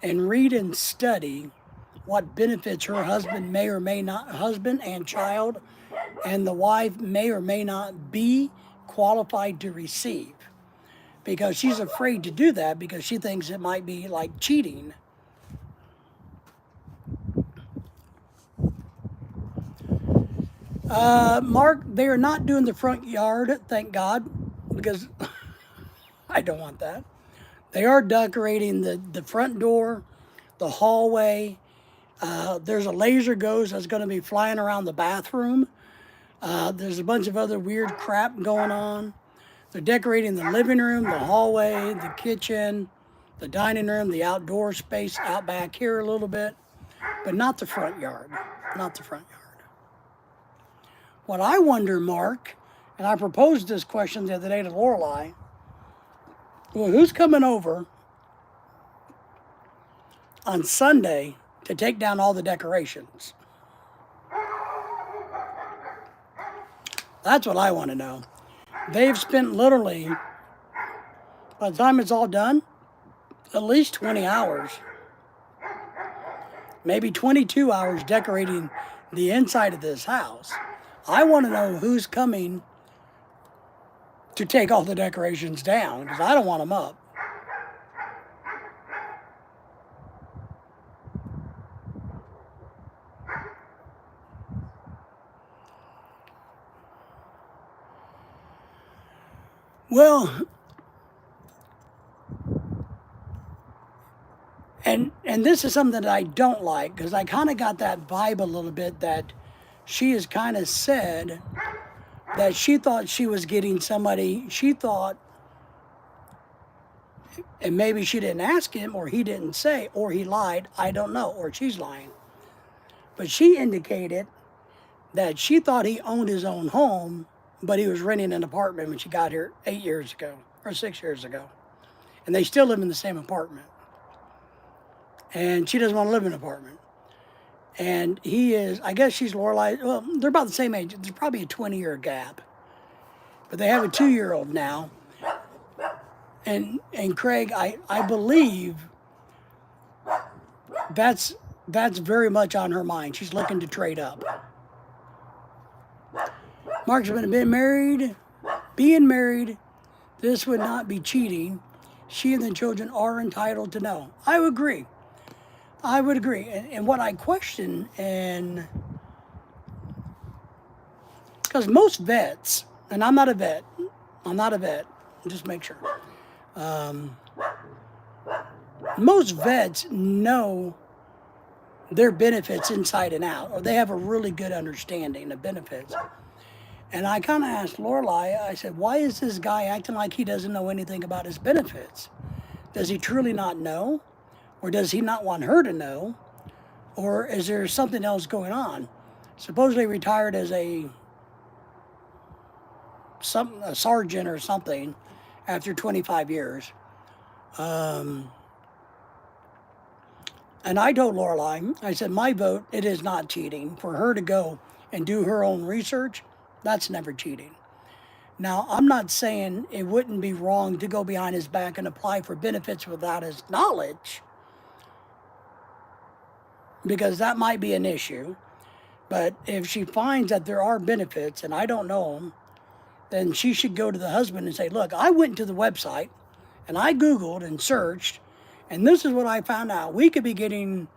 and read and study what benefits her husband may or may not, husband and child, and the wife may or may not be qualified to receive? Because she's afraid to do that because she thinks it might be like cheating. Mark, they are not doing the front yard, thank God, because I don't want that. They are decorating the front door, the hallway. There's a laser ghost that's going to be flying around the bathroom. There's a bunch of other weird crap going on. They're decorating the living room, the hallway, the kitchen, the dining room, the outdoor space out back here a little bit, but not the front yard, not the front yard. What I wonder, Mark, and I proposed this question the other day to Lorelei, well, who's coming over on Sunday to take down all the decorations? That's what I want to know. They've spent literally, by the time it's all done, at least 20 hours, maybe 22 hours decorating the inside of this house. I want to know who's coming to take all the decorations down, because I don't want them up. Well, and this is something that I don't like, because I kind of got that vibe a little bit that she has kind of said that she thought she was getting somebody, she thought, and maybe she didn't ask him, or he didn't say, or he lied, I don't know, or she's lying. But she indicated that she thought he owned his own home, but he was renting an apartment when she got here 8 years ago, or 6 years ago. And they still live in the same apartment. And she doesn't want to live in an apartment. And he is, I guess she's Lorelei, well, they're about the same age. There's probably a 20-year gap. But they have a 2-year-old now. And Craig, I believe that's very much on her mind. She's looking to trade up. Mark's been married, being married, this would not be cheating. She and the children are entitled to know. I would agree. I would agree. And what I question, and because most vets, and I'm not a vet, just make sure. Most vets know their benefits inside and out, or they have a really good understanding of benefits. And I kind of asked Lorelai, I said, why is this guy acting like he doesn't know anything about his benefits? Does he truly not know? Or does he not want her to know? Or is there something else going on? Supposedly retired as a sergeant or something after 25 years. And I told Lorelai, I said, my vote, it is not cheating. For her to go and do her own research, that's never cheating. Now, I'm not saying it wouldn't be wrong to go behind his back and apply for benefits without his knowledge, because that might be an issue. But if she finds that there are benefits and I don't know them, then she should go to the husband and say, look, I went to the website and I Googled and searched, and this is what I found out. We could be getting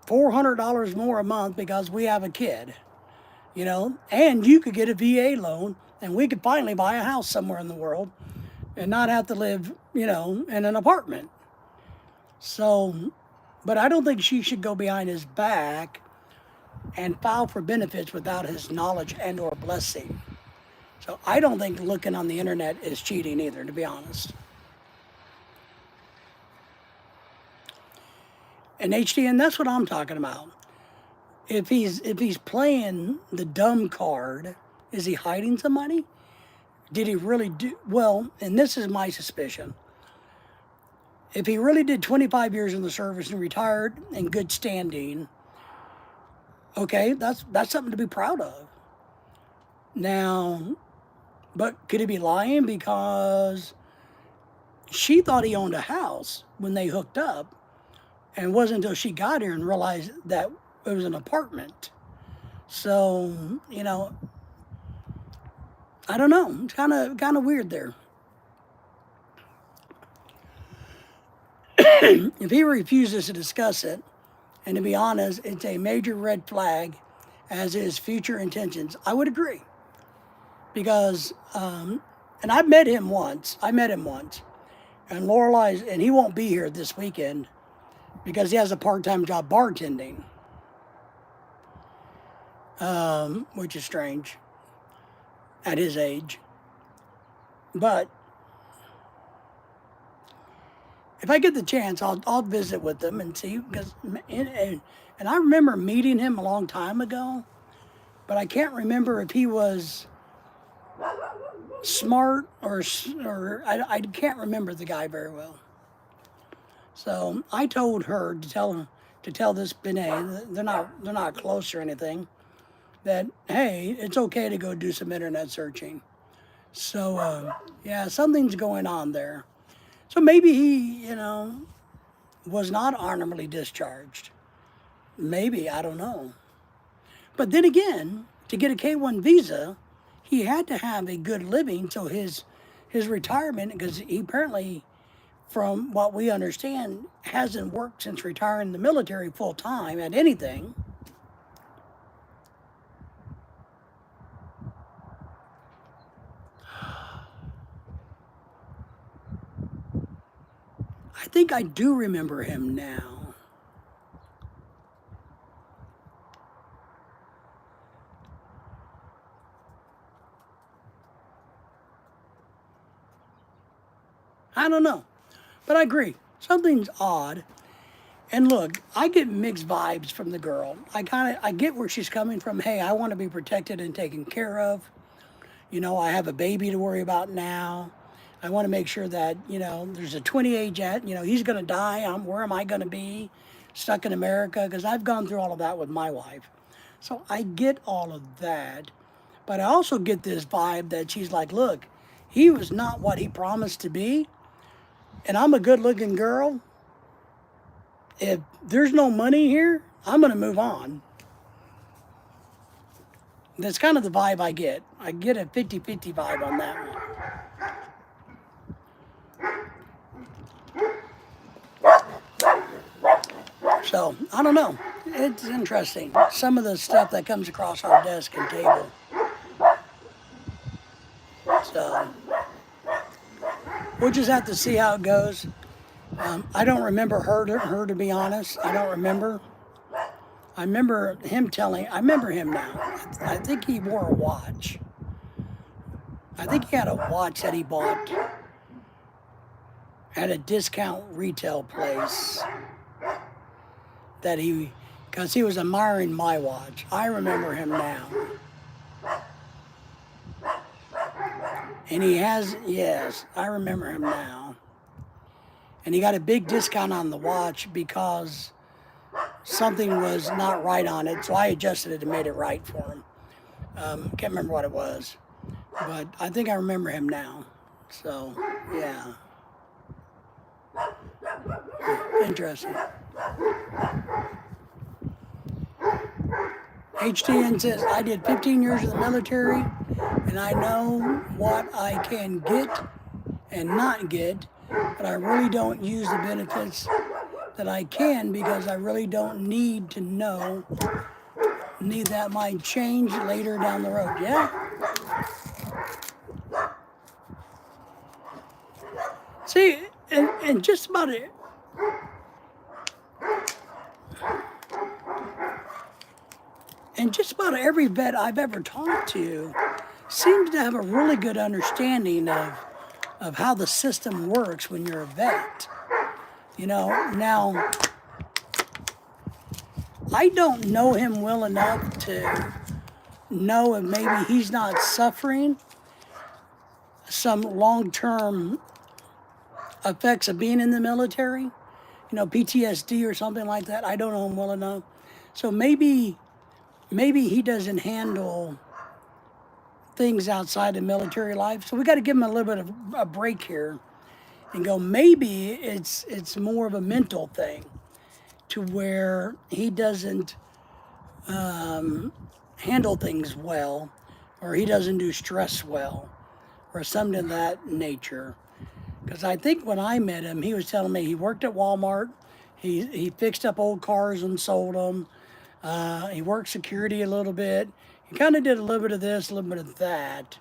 $400 more a month because we have a kid, you know, and you could get a VA loan and we could finally buy a house somewhere in the world and not have to live, you know, in an apartment. So, but I don't think she should go behind his back and file for benefits without his knowledge and or blessing. So I don't think looking on the internet is cheating either, to be honest. And HDN, that's what I'm talking about. If he's playing the dumb card, is he hiding some money? Did he really do well? And this is my suspicion. If he really did 25 years in the service and retired in good standing, okay, that's something to be proud of. Now, but could he be lying because she thought he owned a house when they hooked up, and it wasn't until she got here and realized that it was an apartment. So, you know, I don't know. It's kind of weird there. If he refuses to discuss it, and to be honest, it's a major red flag, as is future intentions, I would agree. Because, and I've met him once. And Lorelai's, and he won't be here this weekend because he has a part-time job bartending, which is strange at his age. But if I get the chance, I'll visit with them and see, because and I remember meeting him a long time ago, but I can't remember if he was smart or I can't remember the guy very well. So I told her to tell this Benet, they're not close or anything, that hey, it's okay to go do some internet searching. So yeah, something's going on there. So maybe he, you know, was not honorably discharged. Maybe, I don't know. But then again, to get a K-1 visa, he had to have a good living. So his retirement, because he apparently, from what we understand, hasn't worked since retiring the military full time at anything. I think I do remember him now. I don't know, but I agree. Something's odd. And look, I get mixed vibes from the girl. I get where she's coming from. Hey, I want to be protected and taken care of. You know, I have a baby to worry about now. I want to make sure that, you know, there's a 20-age at, you know, he's going to die. Where am I going to be? Stuck in America? Because I've gone through all of that with my wife. So I get all of that. But I also get this vibe that she's like, look, he was not what he promised to be. And I'm a good-looking girl. If there's no money here, I'm going to move on. That's kind of the vibe I get. I get a 50-50 vibe on that one. So, I don't know. It's interesting. Some of the stuff that comes across our desk and table. So, we'll just have to see how it goes. I don't remember her to be honest. I don't remember. I remember him now. I think he wore a watch. I think he had a watch that he bought at a discount retail place that because he was admiring my watch. I remember him now. And he has, yes, I remember him now. And he got a big discount on the watch because something was not right on it, so I adjusted it and made it right for him. Can't remember what it was, but I think I remember him now. So, yeah. Interesting. HTN says, I did 15 years in the military, and I know what I can get and not get, but I really don't use the benefits that I can because I really don't need to know. Need that might change later down the road. Yeah? See, and just about it. And just about every vet I've ever talked to seems to have a really good understanding of how the system works when you're a vet. You know, now, I don't know him well enough to know if maybe he's not suffering some long-term effects of being in the military, you know, PTSD or something like that. I don't know him well enough. So maybe he doesn't handle things outside of military life. So we got to give him a little bit of a break here and go, maybe it's more of a mental thing to where he doesn't handle things well, or he doesn't do stress well, or something of that nature. Because I think when I met him, he was telling me he worked at Walmart. He fixed up old cars and sold them. He worked security a little bit. He kind of did a little bit of this, a little bit of that.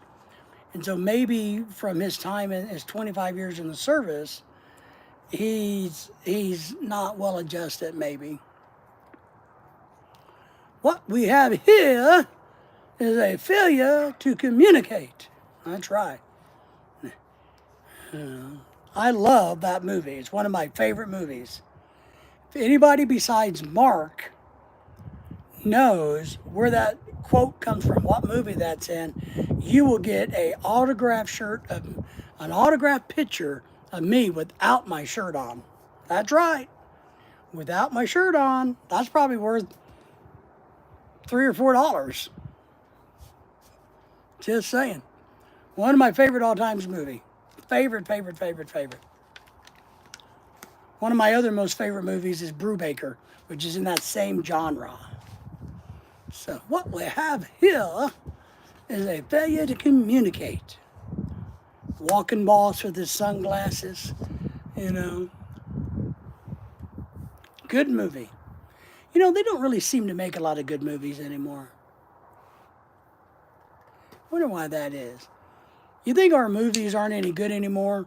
And so maybe from his time in his 25 years in the service, he's not well adjusted, maybe. What we have here is a failure to communicate. That's right. I love that movie. It's one of my favorite movies. If anybody besides Mark knows where that quote comes from, what movie that's in, you will get an autographed shirt, an autographed picture of me without my shirt on. That's right. Without my shirt on. That's probably worth $3 or $4. Just saying. One of my favorite all-times movie. Favorite. One of my other most favorite movies is Brubaker, which is in that same genre. So what we have here is a failure to communicate. Walking boss with his sunglasses, you know. Good movie. You know, they don't really seem to make a lot of good movies anymore. Wonder why that is. You think our movies aren't any good anymore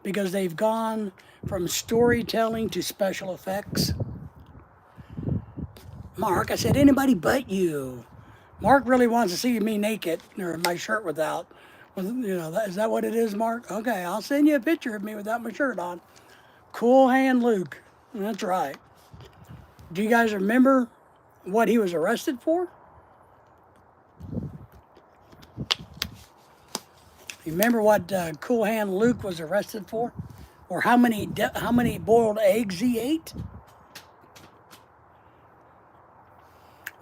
because they've gone from storytelling to special effects? Mark, I said, anybody but you. Mark really wants to see me naked or my shirt without. You know, is that what it is, Mark? Okay, I'll send you a picture of me without my shirt on. Cool Hand Luke. That's right. Do you guys remember what he was arrested for? You remember what Cool Hand Luke was arrested for? Or how many boiled eggs he ate?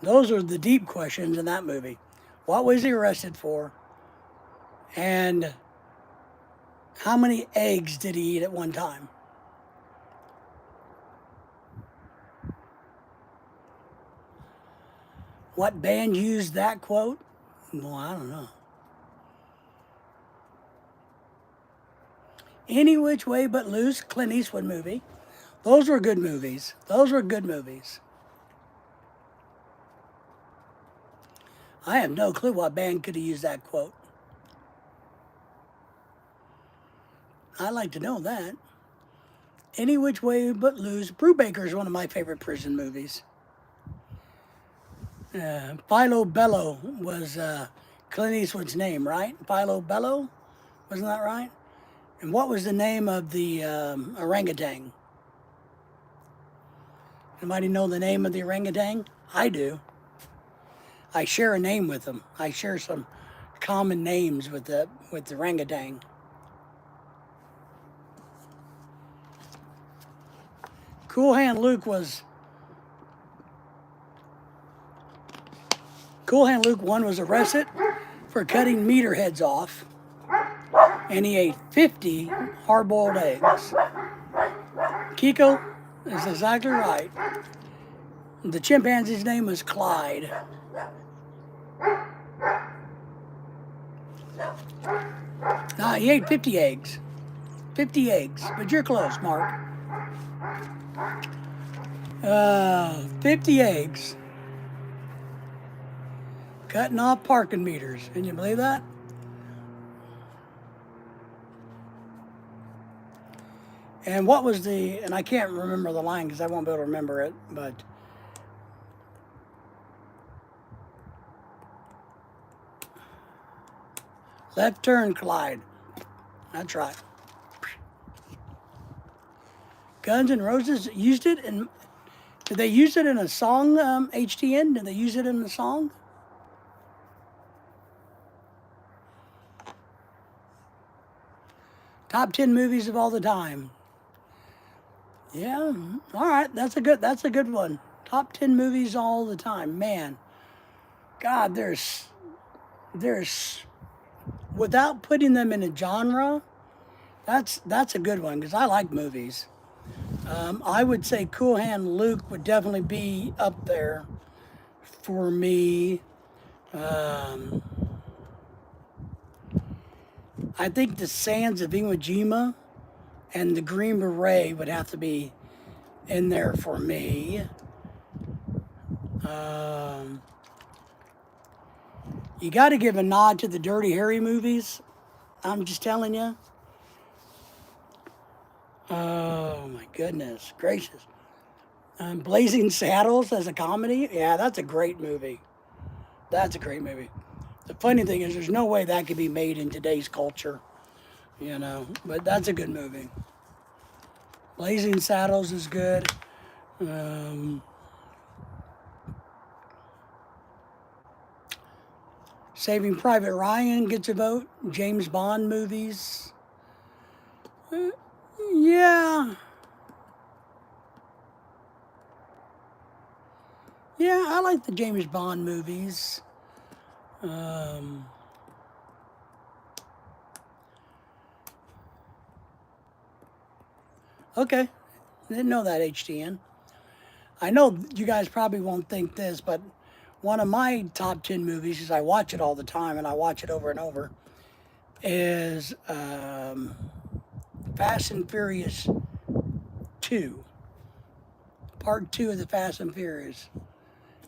Those are the deep questions in that movie. What was he arrested for? And how many eggs did he eat at one time? What band used that quote? Well, I don't know. Any Which Way But Loose, Clint Eastwood movie. Those were good movies. I have no clue what band could have used that quote. I'd like to know that. Any Which Way But Loose. Brubaker is one of my favorite prison movies. Philo Bello was Clint Eastwood's name, right? Philo Bello? Wasn't that right? And what was the name of the orangutan? Anybody know the name of the orangutan? I do. I share a name with them. I share some common names with the orangutan. Cool Hand Luke 1 was arrested for cutting meter heads off, and he ate 50 hard-boiled eggs. Kiko is exactly right. The chimpanzee's name was Clyde. He ate 50 eggs. 50 eggs, but you're close, Mark. 50 eggs. Cutting off parking meters. Can you believe that? And what was and I can't remember the line because I won't be able to remember it, but left turn, Clyde. That's right. Guns N' Roses used it, and did they use it in a song, HTN? Did they use it in the song? Top 10 movies of all the time. Yeah, all right, that's a good one. Top 10 movies all the time. Man, God, there's without putting them in a genre, that's a good one because I like movies. I would say Cool Hand Luke would definitely be up there for me. I think the Sands of Iwo Jima and the Green Beret would have to be in there for me. You got to give a nod to the Dirty Harry movies. I'm just telling you. Oh my goodness gracious. Blazing Saddles as a comedy. Yeah, that's a great movie. That's a great movie. The funny thing is there's no way that could be made in today's culture. You know, but that's a good movie. Blazing Saddles is good. Saving Private Ryan gets a vote. James Bond movies. Yeah. Yeah, I like the James Bond movies. Okay. Didn't know that, HTN. I know you guys probably won't think this, but one of my top 10 movies, because I watch it all the time and I watch it over and over, is Fast and Furious 2. Part 2 of the Fast and Furious.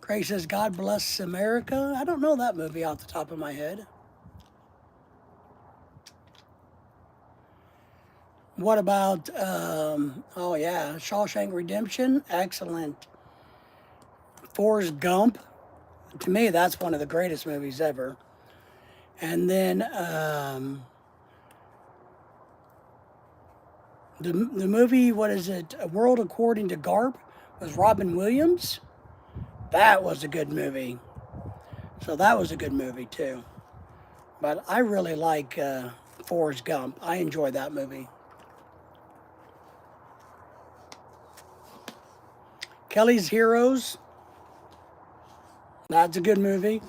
Craig says, God Bless America. I don't know that movie off the top of my head. What about, oh yeah, Shawshank Redemption? Excellent. Forrest Gump. To me, that's one of the greatest movies ever. And then the movie, what is it? A World According to Garp with Robin Williams. That was a good movie. So that was a good movie too. But I really like Forrest Gump. I enjoy that movie. Kelly's Heroes. That's a good movie.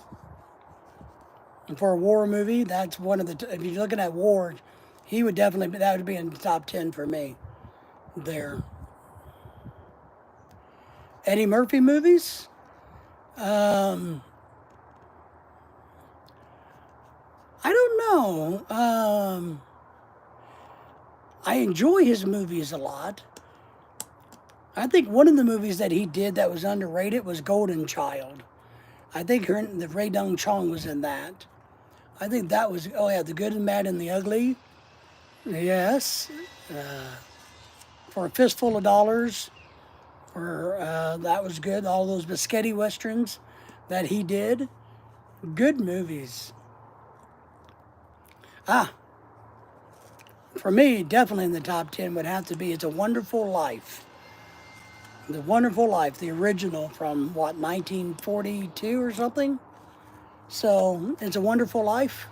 And for a war movie, that's one of the, if you're looking at wars, he would definitely, that would be in the top 10 for me there. Eddie Murphy movies? I don't know. I enjoy his movies a lot. I think one of the movies that he did that was underrated was Golden Child. I think the Ray Dong Chong was in that. I think that was, oh yeah, The Good and Bad and the Ugly. Yes. For a Fistful of Dollars. That was good. All those Biscotti Westerns that he did. Good movies. Ah, for me, definitely in the top 10 would have to be It's a Wonderful Life. The Wonderful Life, the original from what, 1942 or something? So, It's a Wonderful Life.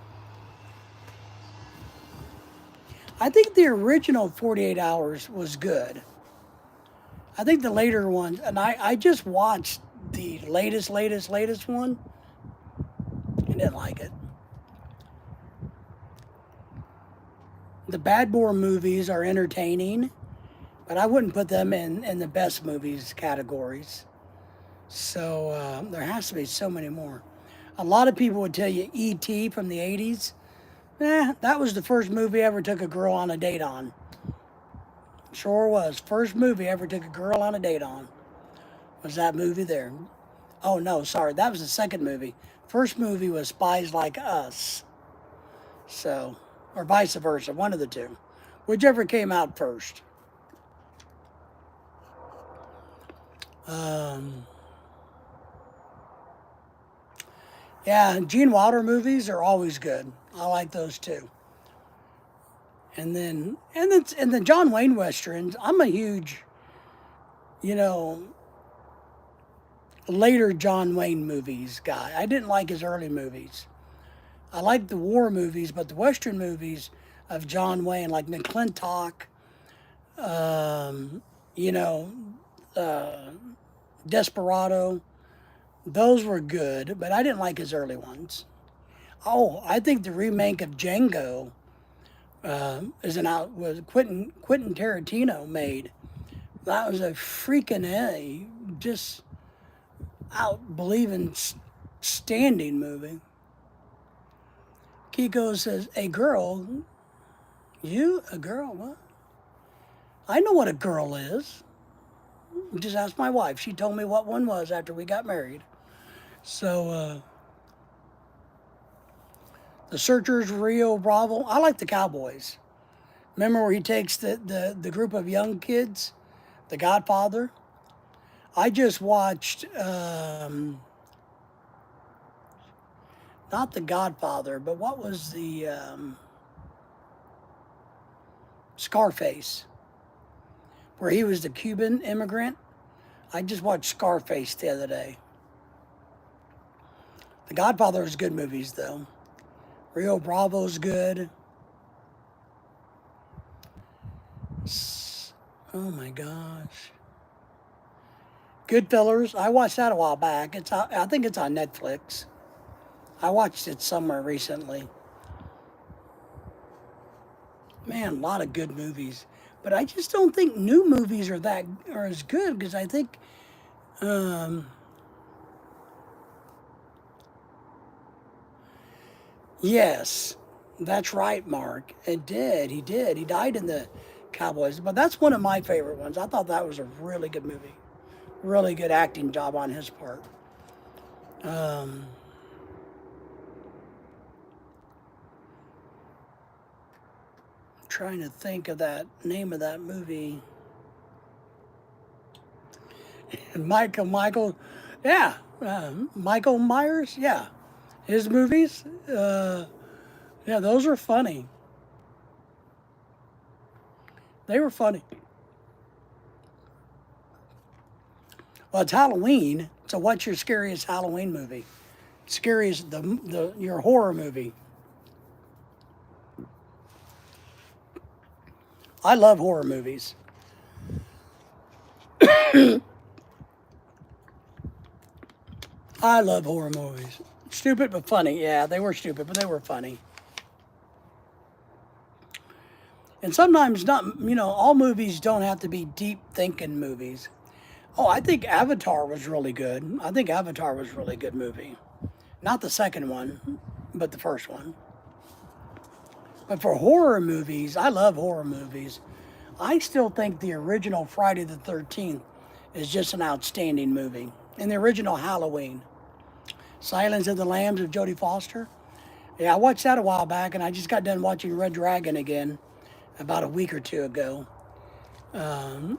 I think the original 48 Hours was good. I think the later ones, and I just watched the latest one. I didn't like it. The Bad Boy movies are entertaining, but I wouldn't put them in the best movies categories. So there has to be so many more. A lot of people would tell you E.T. from the 80s. That was the first movie I ever took a girl on a date on. Sure was. First movie I ever took a girl on a date on was that movie there. Oh, no, sorry. That was the second movie. First movie was Spies Like Us. So, or vice versa, one of the two. Whichever came out first. Yeah, Gene Wilder movies are always good. I like those too. And the John Wayne westerns. I'm a huge, you know, later John Wayne movies guy. I didn't like his early movies. I like the war movies, but the western movies of John Wayne, like McClintock, you know, Desperado, those were good, but I didn't like his early ones. Oh, I think the remake of Django was Quentin Tarantino made. That was a freaking just out believing standing movie. Kiko says, "A girl, you a girl? What? I know what a girl is. Just ask my wife. She told me what one was after we got married." So the Searchers, Rio Bravo. I like the Cowboys. Remember where he takes the group of young kids, The Godfather? I just watched, not The Godfather, but what was the Scarface, where he was the Cuban immigrant? I just watched Scarface the other day. The Godfather is good movies, though. Rio Bravo's good. Oh my gosh. Goodfellas. I watched that a while back. I think it's on Netflix. I watched it somewhere recently. Man, a lot of good movies. But I just don't think new movies are as good because I think yes, that's right, Mark. It did. He did. He died in the Cowboys. But that's one of my favorite ones. I thought that was a really good movie. Really good acting job on his part. Trying to think of that name of that movie. Michael, yeah, Michael Myers, yeah, his movies, yeah, those are funny. They were funny. Well, it's Halloween, so what's your scariest Halloween movie? Scariest your horror movie? I love horror movies. I love horror movies. Stupid but funny. Yeah, they were stupid, but they were funny. And sometimes not, all movies don't have to be deep thinking movies. Oh, I think Avatar was really good. I think Avatar was a really good movie. Not the second one, but the first one. But for horror movies, I love horror movies. I still think the original Friday the 13th is just an outstanding movie. And the original Halloween. Silence of the Lambs of Jodie Foster. Yeah, I watched that a while back, and I just got done watching Red Dragon again about a week or two ago,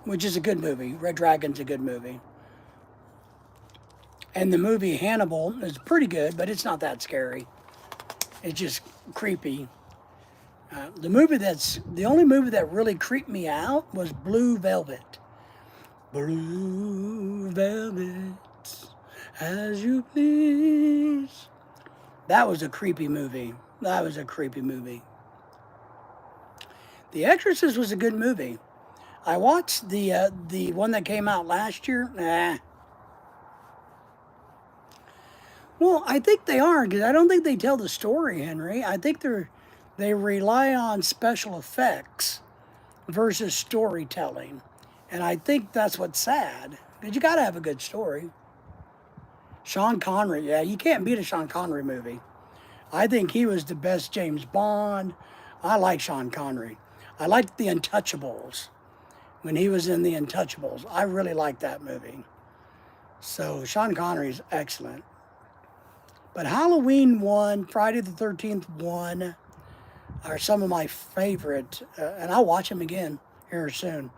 which is a good movie. Red Dragon's a good movie. And the movie Hannibal is pretty good, but it's not that scary. It's just creepy. The only movie that really creeped me out was Blue Velvet. Blue velvet, as you please. That was a creepy movie. That was a creepy movie. The Exorcist was a good movie. I watched the one that came out last year. Nah. Well, I think they are, because I don't think they tell the story, Henry. I think they rely on special effects versus storytelling. And I think that's what's sad, because you got to have a good story. Sean Connery, yeah, you can't beat a Sean Connery movie. I think he was the best James Bond. I like Sean Connery. I liked The Untouchables when he was in The Untouchables. I really liked that movie. So Sean Connery's excellent. But Halloween 1, Friday the 13th 1 are some of my favorite, and I'll watch them again here soon,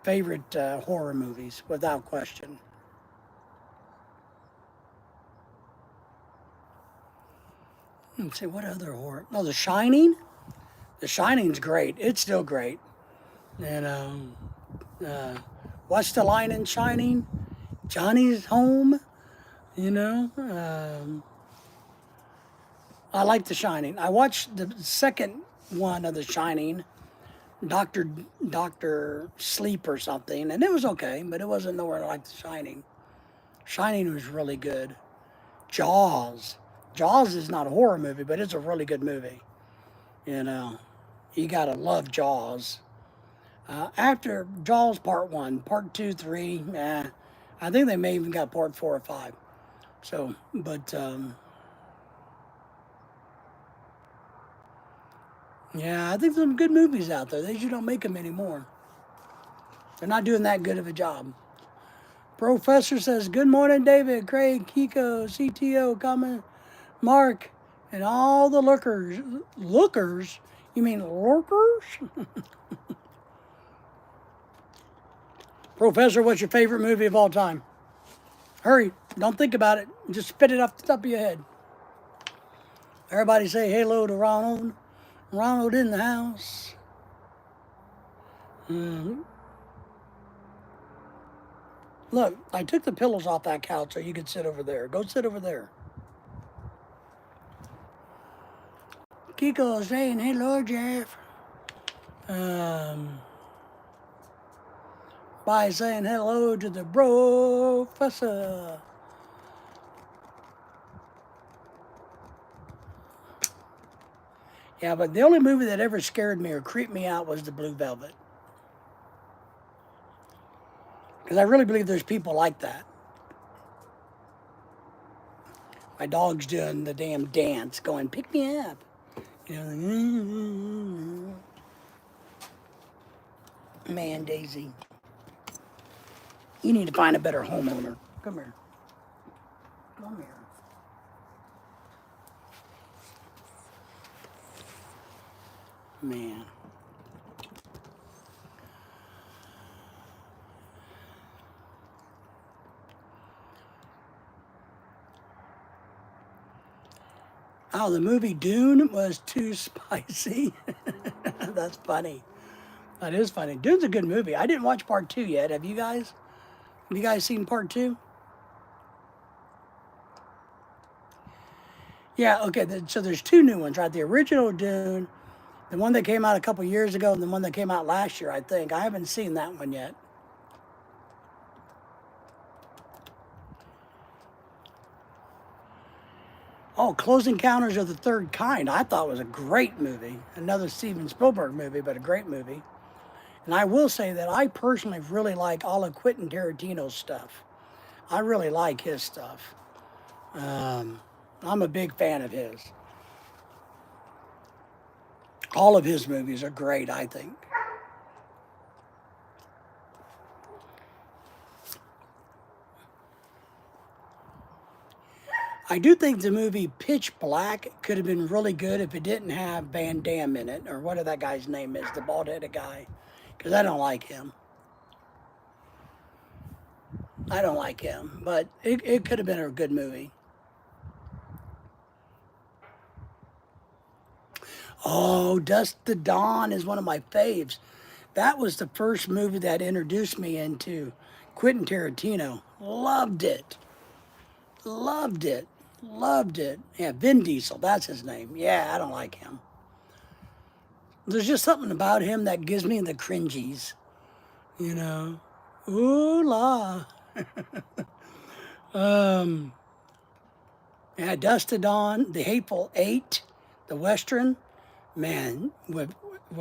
favorite horror movies, without question. Let's see, what other horror? Oh, The Shining. The Shining's great. It's still great. And what's the line in Shining? Johnny's home. You know. I like The Shining. I watched the second one of The Shining, Doctor Sleep or something, and it was okay, but it wasn't nowhere like The Shining. Shining was really good. Jaws. Jaws is not a horror movie, but it's a really good movie. You know, you gotta love Jaws. After Jaws Part 1, Part 2, 3, I think they may even got Part 4 or 5. So, but, yeah, I think there's some good movies out there. They just don't make them anymore. They're not doing that good of a job. Professor says, good morning, David, Craig, Kiko, CTO, comment, Mark, and all the lookers. Lookers? You mean lurkers? Professor, what's your favorite movie of all time? Hurry, don't think about it. Just spit it off the top of your head. Everybody say hello to Ronald. Ronald in the house. Look, I took the pillows off that couch so you could sit over there. Go sit over there. Kiko saying hello, Jeff. By saying hello to the professor. Yeah, but the only movie that ever scared me or creeped me out was The Blue Velvet. Because I really believe there's people like that. My dog's doing the damn dance, going, pick me up. You know, man, Daisy. You need to find a better homeowner. Come here. Come here. Man. Oh, the movie Dune was too spicy. That's funny. That is funny. Dune's a good movie. I didn't watch part 2 yet. Have you guys? Have you guys seen part 2? Yeah, okay. So there's 2 new ones, right? The original Dune, the one that came out a couple years ago, and the one that came out last year, I think. I haven't seen that one yet. Oh, Close Encounters of the Third Kind, I thought was a great movie. Another Steven Spielberg movie, but a great movie. And I will say that I personally really like all of Quentin Tarantino's stuff. I really like his stuff. I'm a big fan of his. All of his movies are great, I think. I do think the movie Pitch Black could have been really good if it didn't have Van Damme in it, or whatever that guy's name is, the bald-headed guy, because I don't like him. I don't like him, but it could have been a good movie. Oh, Dust to Dawn is one of my faves. That was the first movie that introduced me into Quentin Tarantino. Loved it. Loved it. Loved it. Yeah, Vin Diesel, that's his name. Yeah, I don't like him. There's just something about him that gives me the cringies, you know. Ooh la. Yeah, Dust to Dawn, The Hateful Eight, the Western. Man, with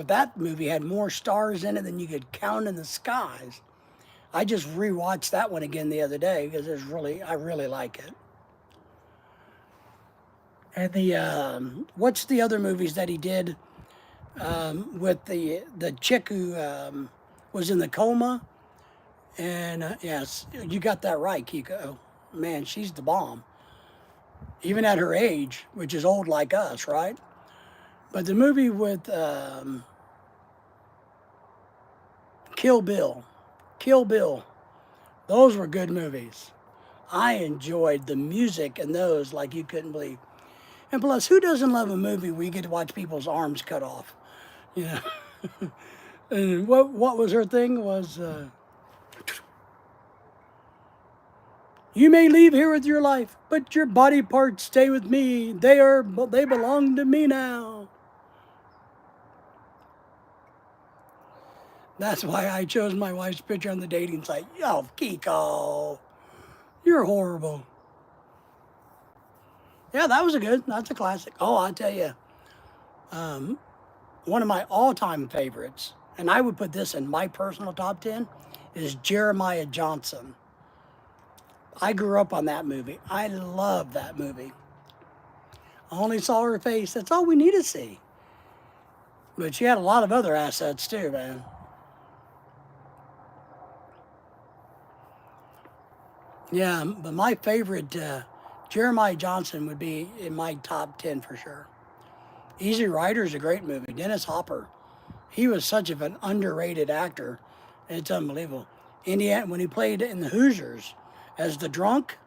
that movie had more stars in it than you could count in the skies. I just rewatched that one again the other day because I really like it. And what's the other movies that he did with the chick who was in the coma? And yes, you got that right, Kiko. Man, she's the bomb. Even at her age, which is old like us, right? But the movie with Kill Bill, Kill Bill, those were good movies. I enjoyed the music in those like you couldn't believe. And plus, who doesn't love a movie where you get to watch people's arms cut off? You know. And what was her thing was, you may leave here with your life, but your body parts stay with me. They belong to me now. That's why I chose my wife's picture on the dating site. Oh, Kiko, you're horrible. Yeah, that's a classic. Oh, I tell you, one of my all-time favorites, and I would put this in my personal top 10, is Jeremiah Johnson. I grew up on that movie. I love that movie. I only saw her face. That's all we need to see. But she had a lot of other assets too, man. Yeah, but my favorite, Jeremiah Johnson, would be in my top 10 for sure. Easy Rider is a great movie. Dennis Hopper, he was such of an underrated actor. It's unbelievable. Indiana, when he played in the Hoosiers as the drunk,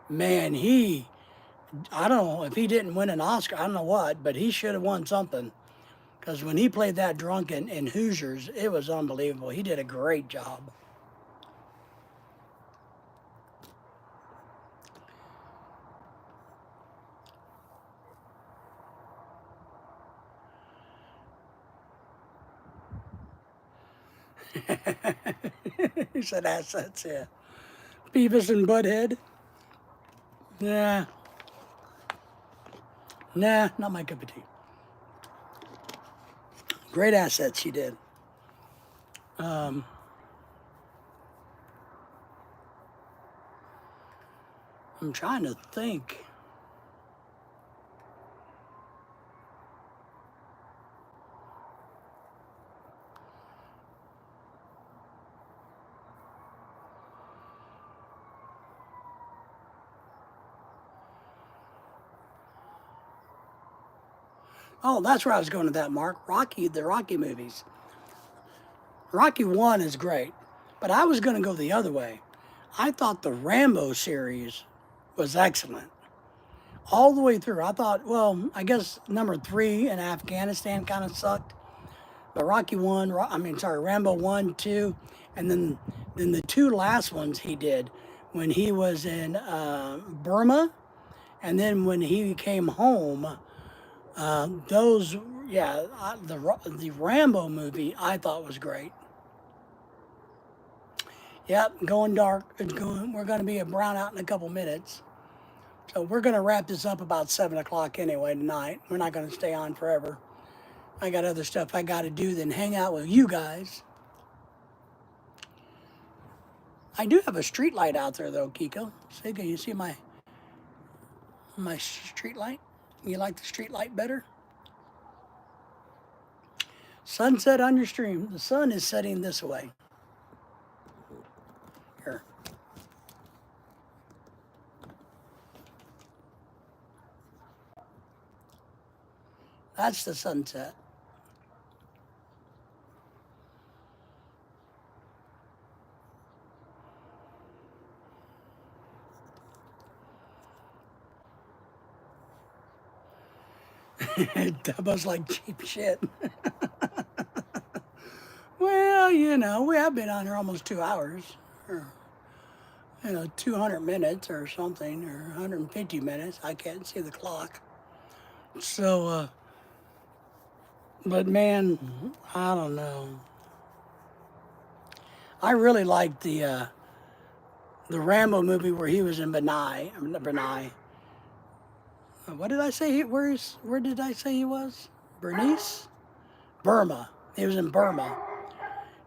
man, I don't know if he didn't win an Oscar, I don't know what, but he should have won something. Because when he played that drunk in Hoosiers, it was unbelievable. He did a great job. He said assets, yeah. Beavis and Butthead. Yeah. Nah, not my cup of tea. Great assets he did. I'm trying to think. Oh, that's where I was going with that, Mark. The Rocky movies. Rocky 1 is great, but I was going to go the other way. I thought the Rambo series was excellent. All the way through. I thought, well, I guess number 3 in Afghanistan kind of sucked. But Rambo 1, 2, and then the two last ones he did when he was in Burma, and then when he came home. Those, yeah, the Rambo movie I thought was great. Yep, going dark. We're going to be a brownout in a couple minutes. So we're going to wrap this up about 7 o'clock anyway tonight. We're not going to stay on forever. I got other stuff I got to do than hang out with you guys. I do have a street light out there though, Kiko. See, can you see my street light? You like the street light better? Sunset on your stream. The sun is setting this way. Here. That's the sunset. Dumbo's like cheap shit. Well, we have been on here almost 2 hours, or 200 minutes or something, or 150 minutes. I can't see the clock. So, but man, I don't know. I really liked the Rambo movie where he was in Benai. Benai. What did I say? Where did I say he was? Bernice? Burma. He was in Burma.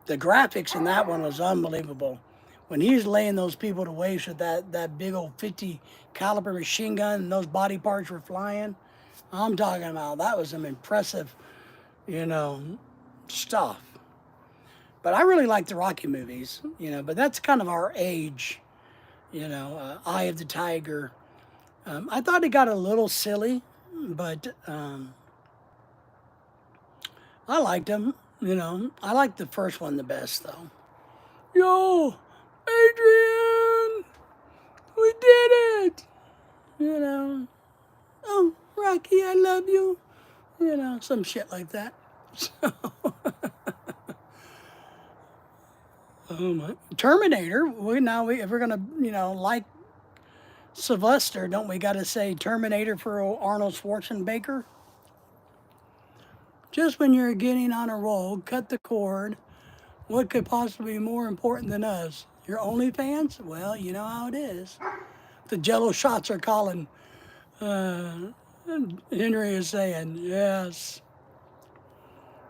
The graphics in that one was unbelievable. When he was laying those people to waste with that big old 50 caliber machine gun and those body parts were flying, I'm talking about that was some impressive, you know, stuff. But I really like the Rocky movies, but that's kind of our age, Eye of the Tiger. I thought it got a little silly, but I liked them, I liked the first one the best, though. Yo, Adrian, we did it! Oh, Rocky, I love you. Some shit like that. So, oh my, Terminator. If we're gonna, like Sylvester, don't we got to say Terminator for Arnold Schwarzenegger? Just when you're getting on a roll, cut the cord. What could possibly be more important than us? Your OnlyFans? Well, you know how it is. The jello shots are calling. Henry is saying, yes.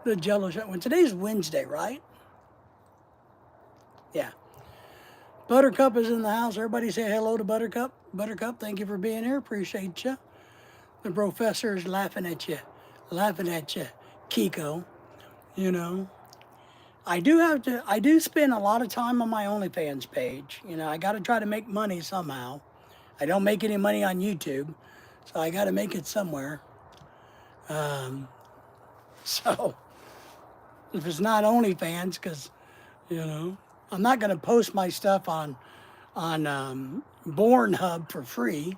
The jello shot. Well, today's Wednesday, right? Yeah. Buttercup is in the house. Everybody say hello to Buttercup. Buttercup, thank you for being here. Appreciate you. The professor is laughing at you. Kiko. I do spend a lot of time on my OnlyFans page. I got to try to make money somehow. I don't make any money on YouTube, so I got to make it somewhere. So, if it's not OnlyFans, because, I'm not going to post my stuff on Pornhub for free.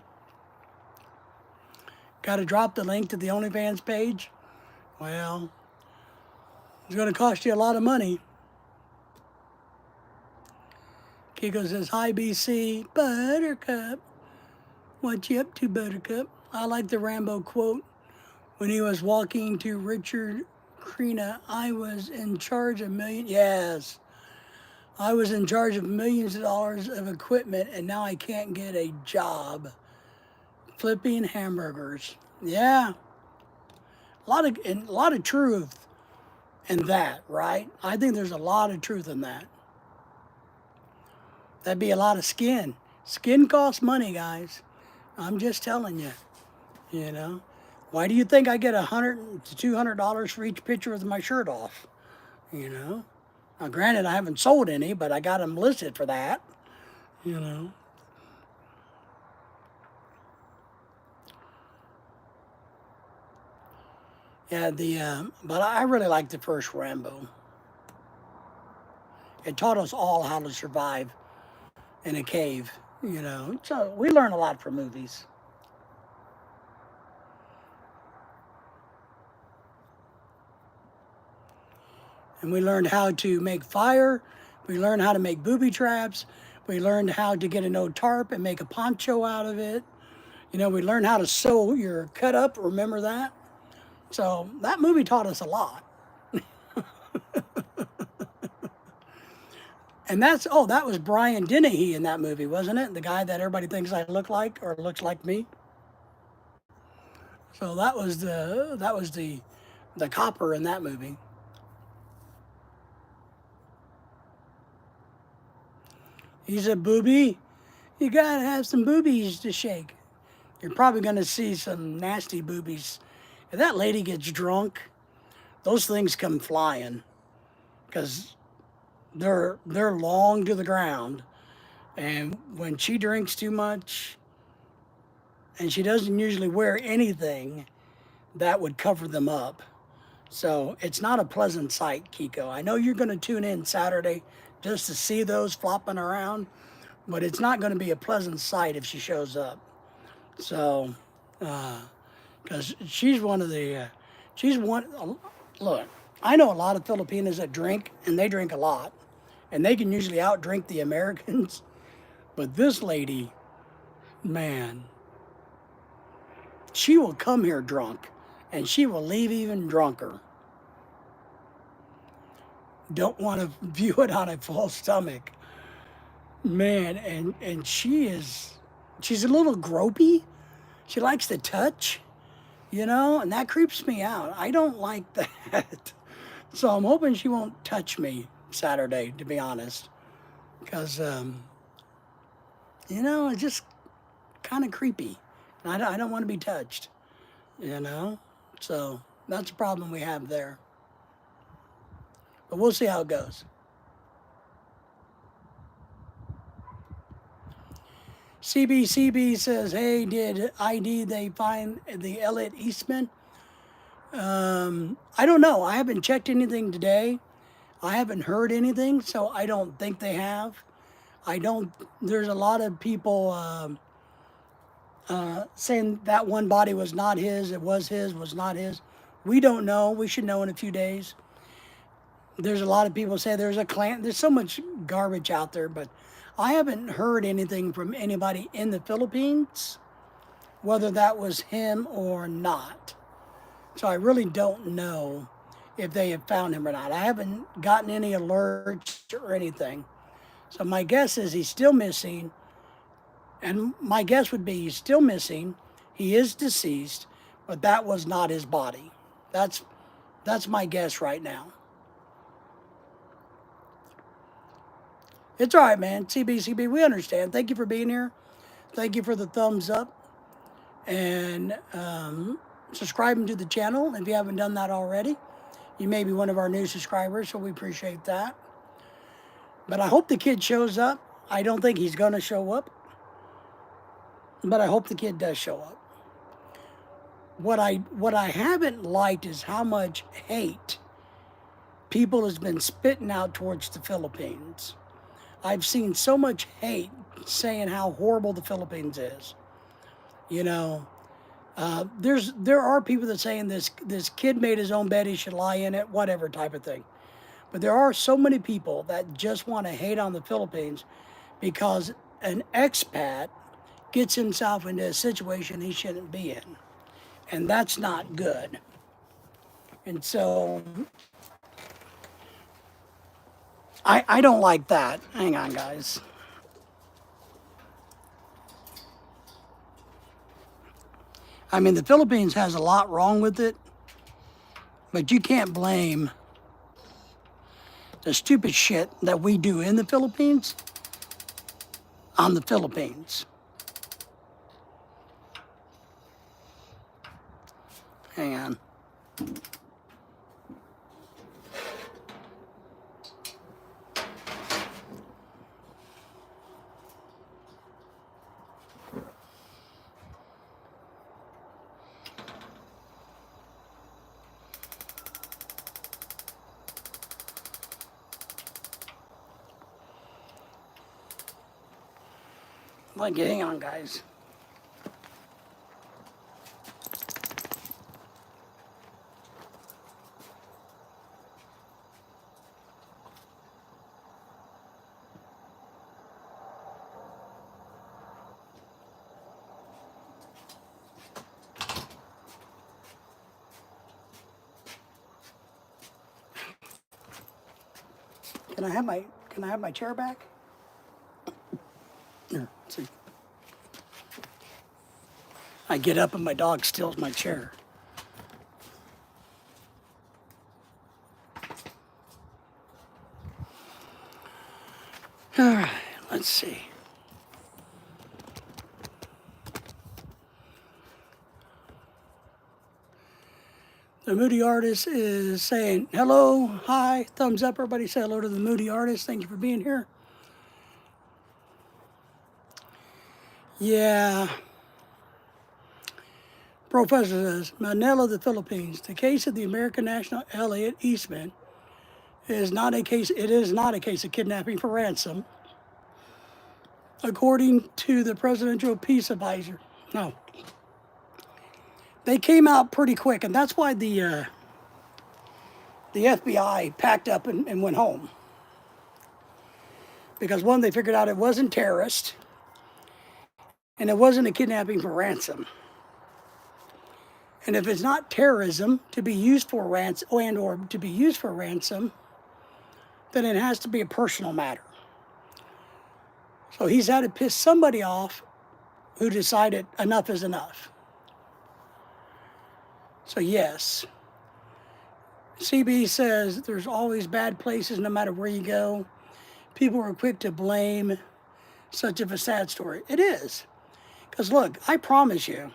Got to drop the link to the OnlyFans page. Well, it's going to cost you a lot of money. Kiko says, hi, BC. Buttercup. What you up to, Buttercup? I like the Rambo quote when he was walking to Richard Krina. I was in charge of millions. Yes. I was in charge of millions of dollars of equipment, and now I can't get a job flipping hamburgers. Yeah. A lot of truth in that, right? I think there's a lot of truth in that. That'd be a lot of skin. Skin costs money, guys. I'm just telling you. Why do you think I get $100 to $200 for each picture with my shirt off? Now, granted, I haven't sold any, but I got them listed for that. Yeah, but I really like the first Rambo. It taught us all how to survive in a cave, So we learn a lot from movies. And we learned how to make fire. We learned how to make booby traps. We learned how to get an old tarp and make a poncho out of it. We learned how to sew your cut up. Remember that? So that movie taught us a lot. And that was Brian Dennehy in that movie, wasn't it? The guy that everybody thinks I look like or looks like me. So that was the copper in that movie. He said, "Booby, you gotta have some boobies to shake." You're probably gonna see some nasty boobies. If that lady gets drunk, those things come flying, because they're long to the ground, and when she drinks too much, and she doesn't usually wear anything that would cover them up. So it's not a pleasant sight, Kiko. I know you're going to tune in Saturday just to see those flopping around, but it's not going to be a pleasant sight if she shows up. So because she's one of the, she's one, look, I know a lot of Filipinos that drink, and they drink a lot, and they can usually outdrink the Americans, but this lady, man, she will come here drunk, and she will leave even drunker. Don't want to view it on a full stomach. Man, and she's a little gropey. She likes to touch, and that creeps me out. I don't like that. So I'm hoping she won't touch me Saturday, to be honest. Because, it's just kind of creepy. I don't want to be touched, So that's a problem we have there. But we'll see how it goes. CBCB says, hey, did ID they find the Elliot Eastman? I don't know. I haven't checked anything today. I haven't heard anything, so I don't think they have. There's a lot of people saying that one body was not his, it was his, was not his. We don't know. We should know in a few days. There's a lot of people say there's a clan. There's so much garbage out there, but I haven't heard anything from anybody in the Philippines, whether that was him or not. So I really don't know if they have found him or not. I haven't gotten any alerts or anything. So my guess is he's still missing. And my guess would be he's still missing. He is deceased, but that was not his body. That's my guess right now. It's all right, man. CBCB, we understand. Thank you for being here. Thank you for the thumbs up. And subscribing to the channel if you haven't done that already. You may be one of our new subscribers, so we appreciate that. But I hope the kid shows up. I don't think he's going to show up. But I hope the kid does show up. What I haven't liked is how much hate people has been spitting out towards the Philippines. I've seen so much hate saying how horrible the Philippines is. There are people that saying this kid made his own bed, he should lie in it, whatever type of thing. But there are so many people that just want to hate on the Philippines because an expat gets himself into a situation he shouldn't be in. And that's not good. And so I don't like that. Hang on, guys. I mean, the Philippines has a lot wrong with it, but you can't blame the stupid shit that we do in the Philippines on the Philippines. Hang on. Like, hang on, guys. Can I have my chair back? Here, let's see. I get up and my dog steals my chair. All right, let's see. The Moody Artist is saying hello, hi, thumbs up. Everybody say hello to the Moody Artist. Thank you for being here. Yeah. Professor says, Manila, the Philippines. The case of the American national Elliot Eastman is not a case. It is not a case of kidnapping for ransom, according to the presidential peace advisor. No. They came out pretty quick, and that's why the FBI packed up and went home. Because one, they figured out it wasn't terrorist, and it wasn't a kidnapping for ransom. And if it's not terrorism to be used for ransom and or to be used for ransom, then it has to be a personal matter. So he's had to piss somebody off who decided enough is enough. So yes, CB says there's always bad places no matter where you go. People are quick to blame such of a sad story. It is. Because look, I promise you,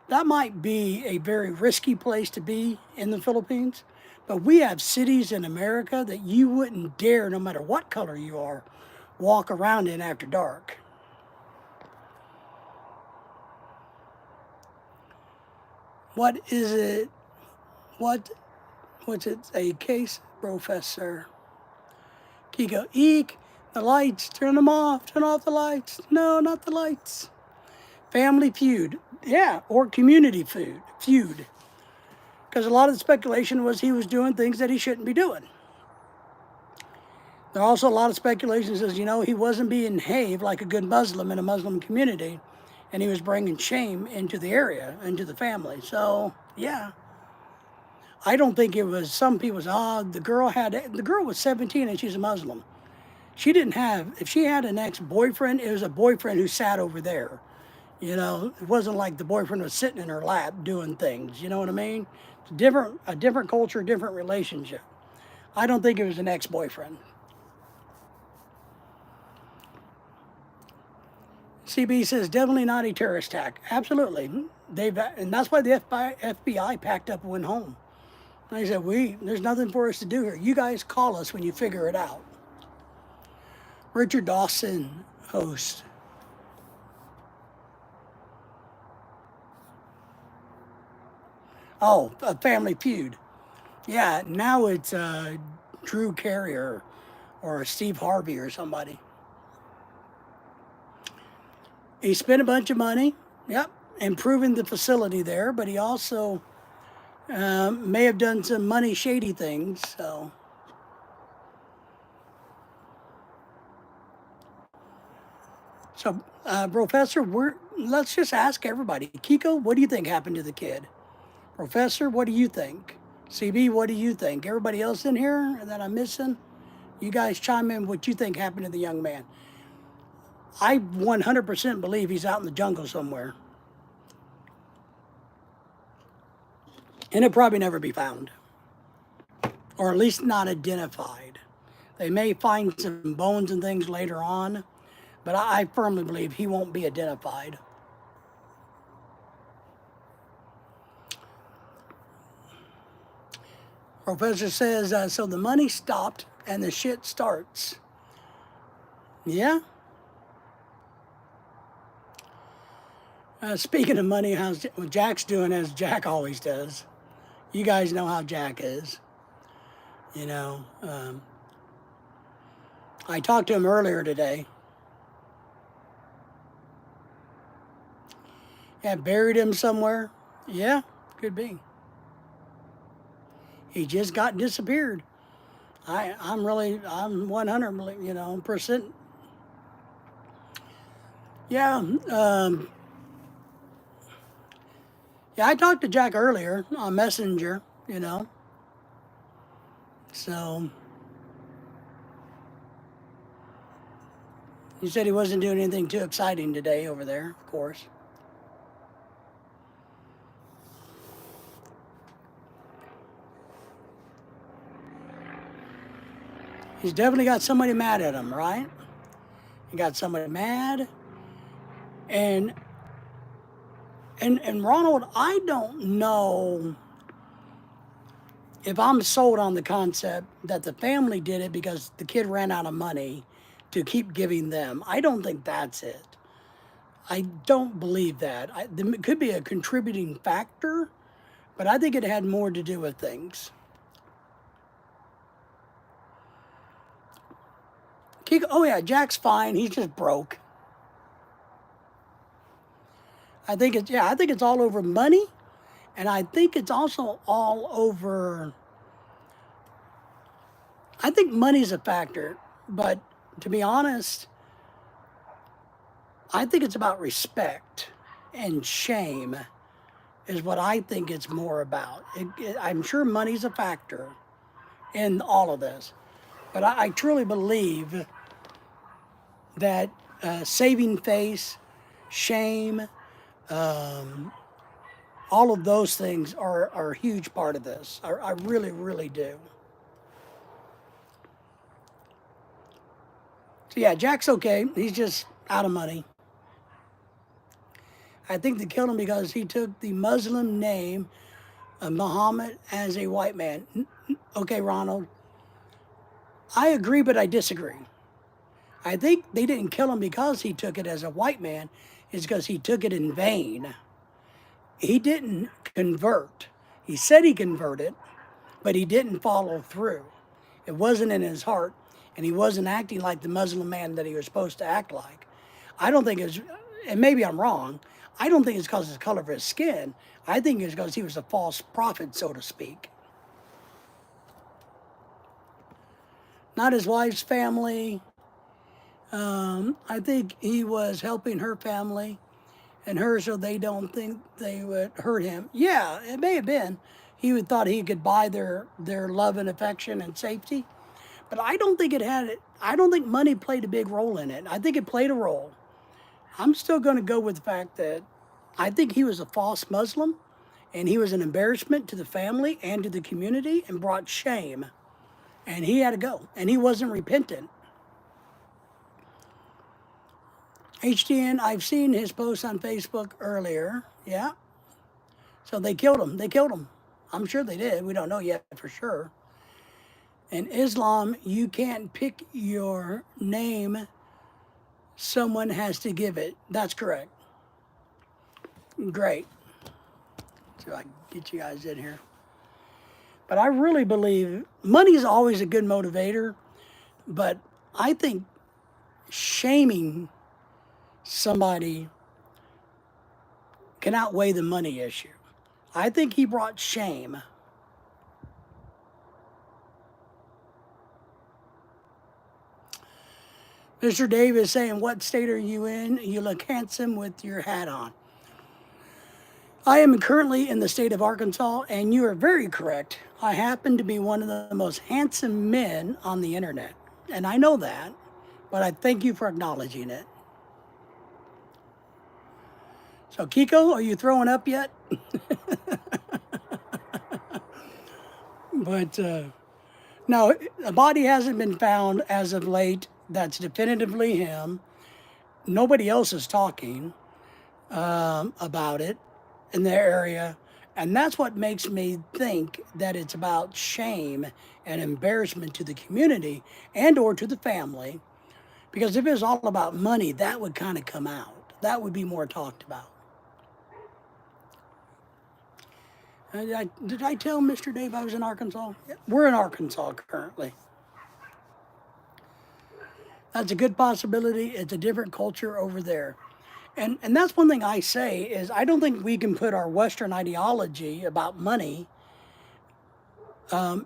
that might be a very risky place to be in the Philippines, but we have cities in America that you wouldn't dare, no matter what color you are, walk around in after dark. What is it? What's it? A case, Professor Kiko? Eek! The lights. Turn them off. Turn off the lights. No, not the lights. Family feud. Yeah, or community feud. Because a lot of the speculation was he was doing things that he shouldn't be doing. There are also a lot of speculation that says, he wasn't being behaved like a good Muslim in a Muslim community, and he was bringing shame into the area, into the family. So, yeah. I don't think it was, some people say, the girl was 17 and she's a Muslim. She didn't have, if she had an ex-boyfriend, it was a boyfriend who sat over there. It wasn't like the boyfriend was sitting in her lap doing things. You know what I mean? It's a different culture, different relationship. I don't think it was an ex-boyfriend. CB says, definitely not a terrorist attack. Absolutely. And that's why the FBI packed up and went home. And they said, there's nothing for us to do here. You guys call us when you figure it out. Richard Dawson, host. Oh, a Family Feud. Yeah, now it's Drew Carey or Steve Harvey or somebody. He spent a bunch of money, improving the facility there, but he also may have done some money shady things, so. So, Professor, let's just ask everybody. Kiko, what do you think happened to the kid? Professor, what do you think? CB, what do you think? Everybody else in here that I'm missing, you guys chime in what you think happened to the young man. I 100% believe he's out in the jungle somewhere. And he'll probably never be found. Or at least not identified. They may find some bones and things later on, but I firmly believe he won't be identified. Professor says, so the money stopped and the shit starts. Yeah. Speaking of money, how's Jack's doing as Jack always does. You guys know how Jack is. I talked to him earlier today. Yeah, buried him somewhere. Yeah, could be. He just got disappeared. I'm 100, percent. Yeah, yeah, I talked to Jack earlier on Messenger, So, he said he wasn't doing anything too exciting today over there, of course. He's definitely got somebody mad at him, right? He got somebody mad. And Ronald, I don't know if I'm sold on the concept that the family did it because the kid ran out of money to keep giving them. I don't think that's it. I don't believe that. It could be a contributing factor, but I think it had more to do with things. Oh yeah, Jack's fine. He's just broke. I think it's all over money And I think it's also all over. I think money's a factor, but to be honest, I think it's about respect and shame is what I think it's more about. I'm sure money's a factor in all of this, but I truly believe that saving face, shame, all of those things are a huge part of this. I really, really do. So yeah, Jack's okay. He's just out of money. I think they killed him because he took the Muslim name of Muhammad as a white man. Okay, Ronald, I agree, but I disagree. I think they didn't kill him because he took it as a white man. It's because he took it in vain. He didn't convert. He said he converted, but he didn't follow through. It wasn't in his heart, and he wasn't acting like the Muslim man that he was supposed to act like. I don't think it's, and maybe I'm wrong, I don't think it's because of the color of his skin. I think it's because he was a false prophet, so to speak. Not his wife's family. I think he was helping her family and her so they don't think they would hurt him. Yeah, it may have been. He would thought he could buy their love and affection and safety. But I don't think it had it. I don't think money played a big role in it. I think it played a role. I'm still going to go with the fact that I think he was a false Muslim and he was an embarrassment to the family and to the community and brought shame. And he had to go. And he wasn't repentant. HDN, I've seen his post on Facebook earlier. Yeah. So they killed him. They killed him. I'm sure they did. We don't know yet for sure. In Islam, you can't pick your name. Someone has to give it. That's correct. Great. So I can get you guys in here. But I really believe money is always a good motivator. But I think shaming somebody can outweigh the money issue. I think he brought shame. Mr. Dave is saying, what state are you in? You look handsome with your hat on. I am currently in the state of Arkansas, and you are very correct. I happen to be one of the most handsome men on the internet, and I know that, but I thank you for acknowledging it. So, Kiko, are you throwing up yet? But no, a body hasn't been found as of late that's definitively him. Nobody else is talking about it in their area. And that's what makes me think that it's about shame and embarrassment to the community and or to the family. Because if it was all about money, that would kind of come out. That would be more talked about. Did I tell Mr. Dave I was in Arkansas? We're in Arkansas currently. That's a good possibility. It's a different culture over there. And that's one thing I say is I don't think we can put our Western ideology about money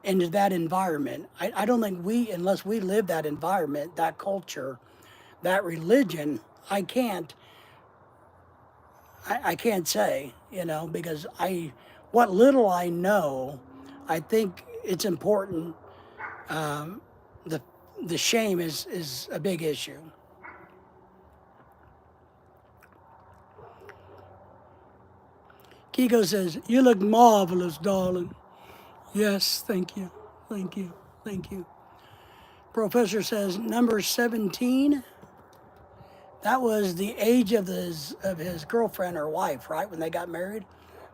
into that environment. I don't think unless we live that environment, that culture, that religion, I can't say, because what little I know, I think it's important. The shame is a big issue. Kiko says, you look marvelous, darling. Yes, thank you. Thank you. Thank you. Professor says, number 17. That was the age of his girlfriend or wife, right? When they got married,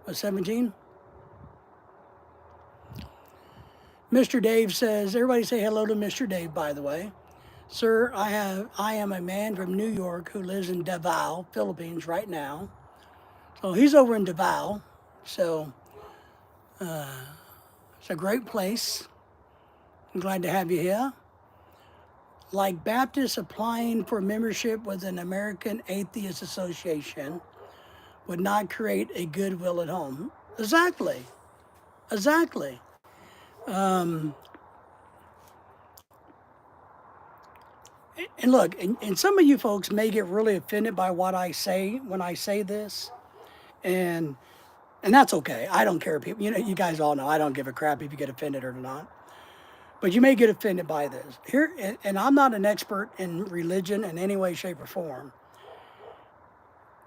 was 17. Mr. Dave says, everybody say hello to Mr. Dave, by the way. Sir, I am a man from New York who lives in Davao, Philippines right now. So he's over in Davao. So it's a great place. I'm glad to have you here. Like Baptists applying for membership with an American Atheist Association would not create a goodwill at home. Exactly. Exactly. Um, and look, and some of you folks may get really offended by what I say when I say this, and and that's okay. I don't care. People, you guys all know I don't give a crap if you get offended or not. But you may get offended by this here, and I'm not an expert in religion in any way, shape, or form.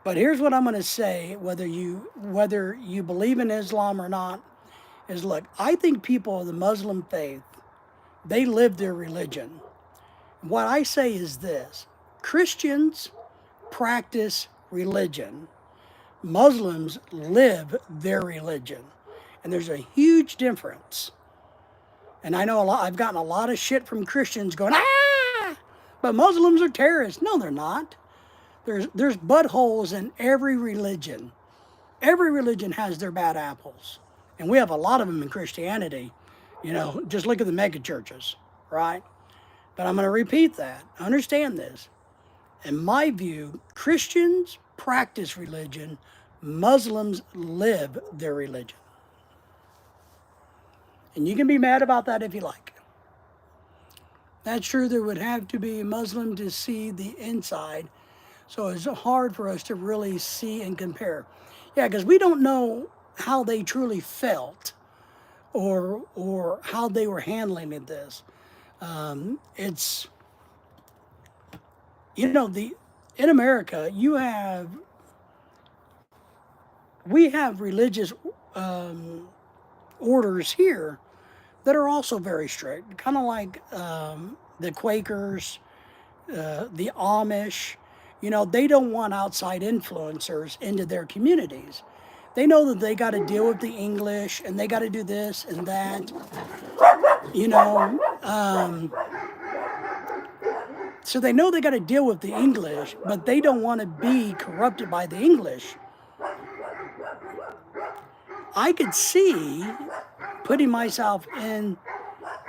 But here's what I'm going to say: whether you believe in Islam or not, is look. I think people of the Muslim faith, they live their religion. What I say is this: Christians practice religion. Muslims live their religion. And there's a huge difference. And I know I've gotten a lot of shit from Christians going, but Muslims are terrorists. No, they're not. There's buttholes in every religion. Every religion has their bad apples. And we have a lot of them in Christianity. Just look at the mega churches, right? But I'm going to repeat that. Understand this. In my view, Christians practice religion, Muslims live their religion. And you can be mad about that if you like. That's true, there would have to be a Muslim to see the inside. So it's hard for us to really see and compare. Yeah, because we don't know how they truly felt or how they were handling this. It's, in America, we have religious orders here that are also very strict, kind of like the Quakers, the Amish. They don't want outside influencers into their communities. They know that they got to deal with the English and they got to do this and that. You know, um, so they know they got to deal with the English, but they don't want to be corrupted by the English. I could see putting myself in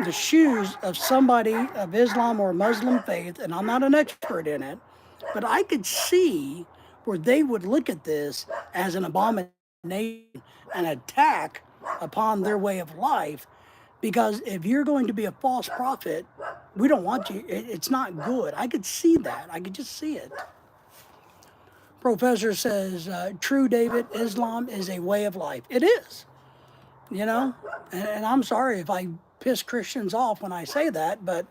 the shoes of somebody of Islam or Muslim faith, and I'm not an expert in it, but I could see where they would look at this as an abomination, an attack upon their way of life. Because if you're going to be a false prophet, we don't want you. It's not good. I could see that. I could just see it. Professor says, true, David, Islam is a way of life. It is, and I'm sorry if I piss Christians off when I say that, but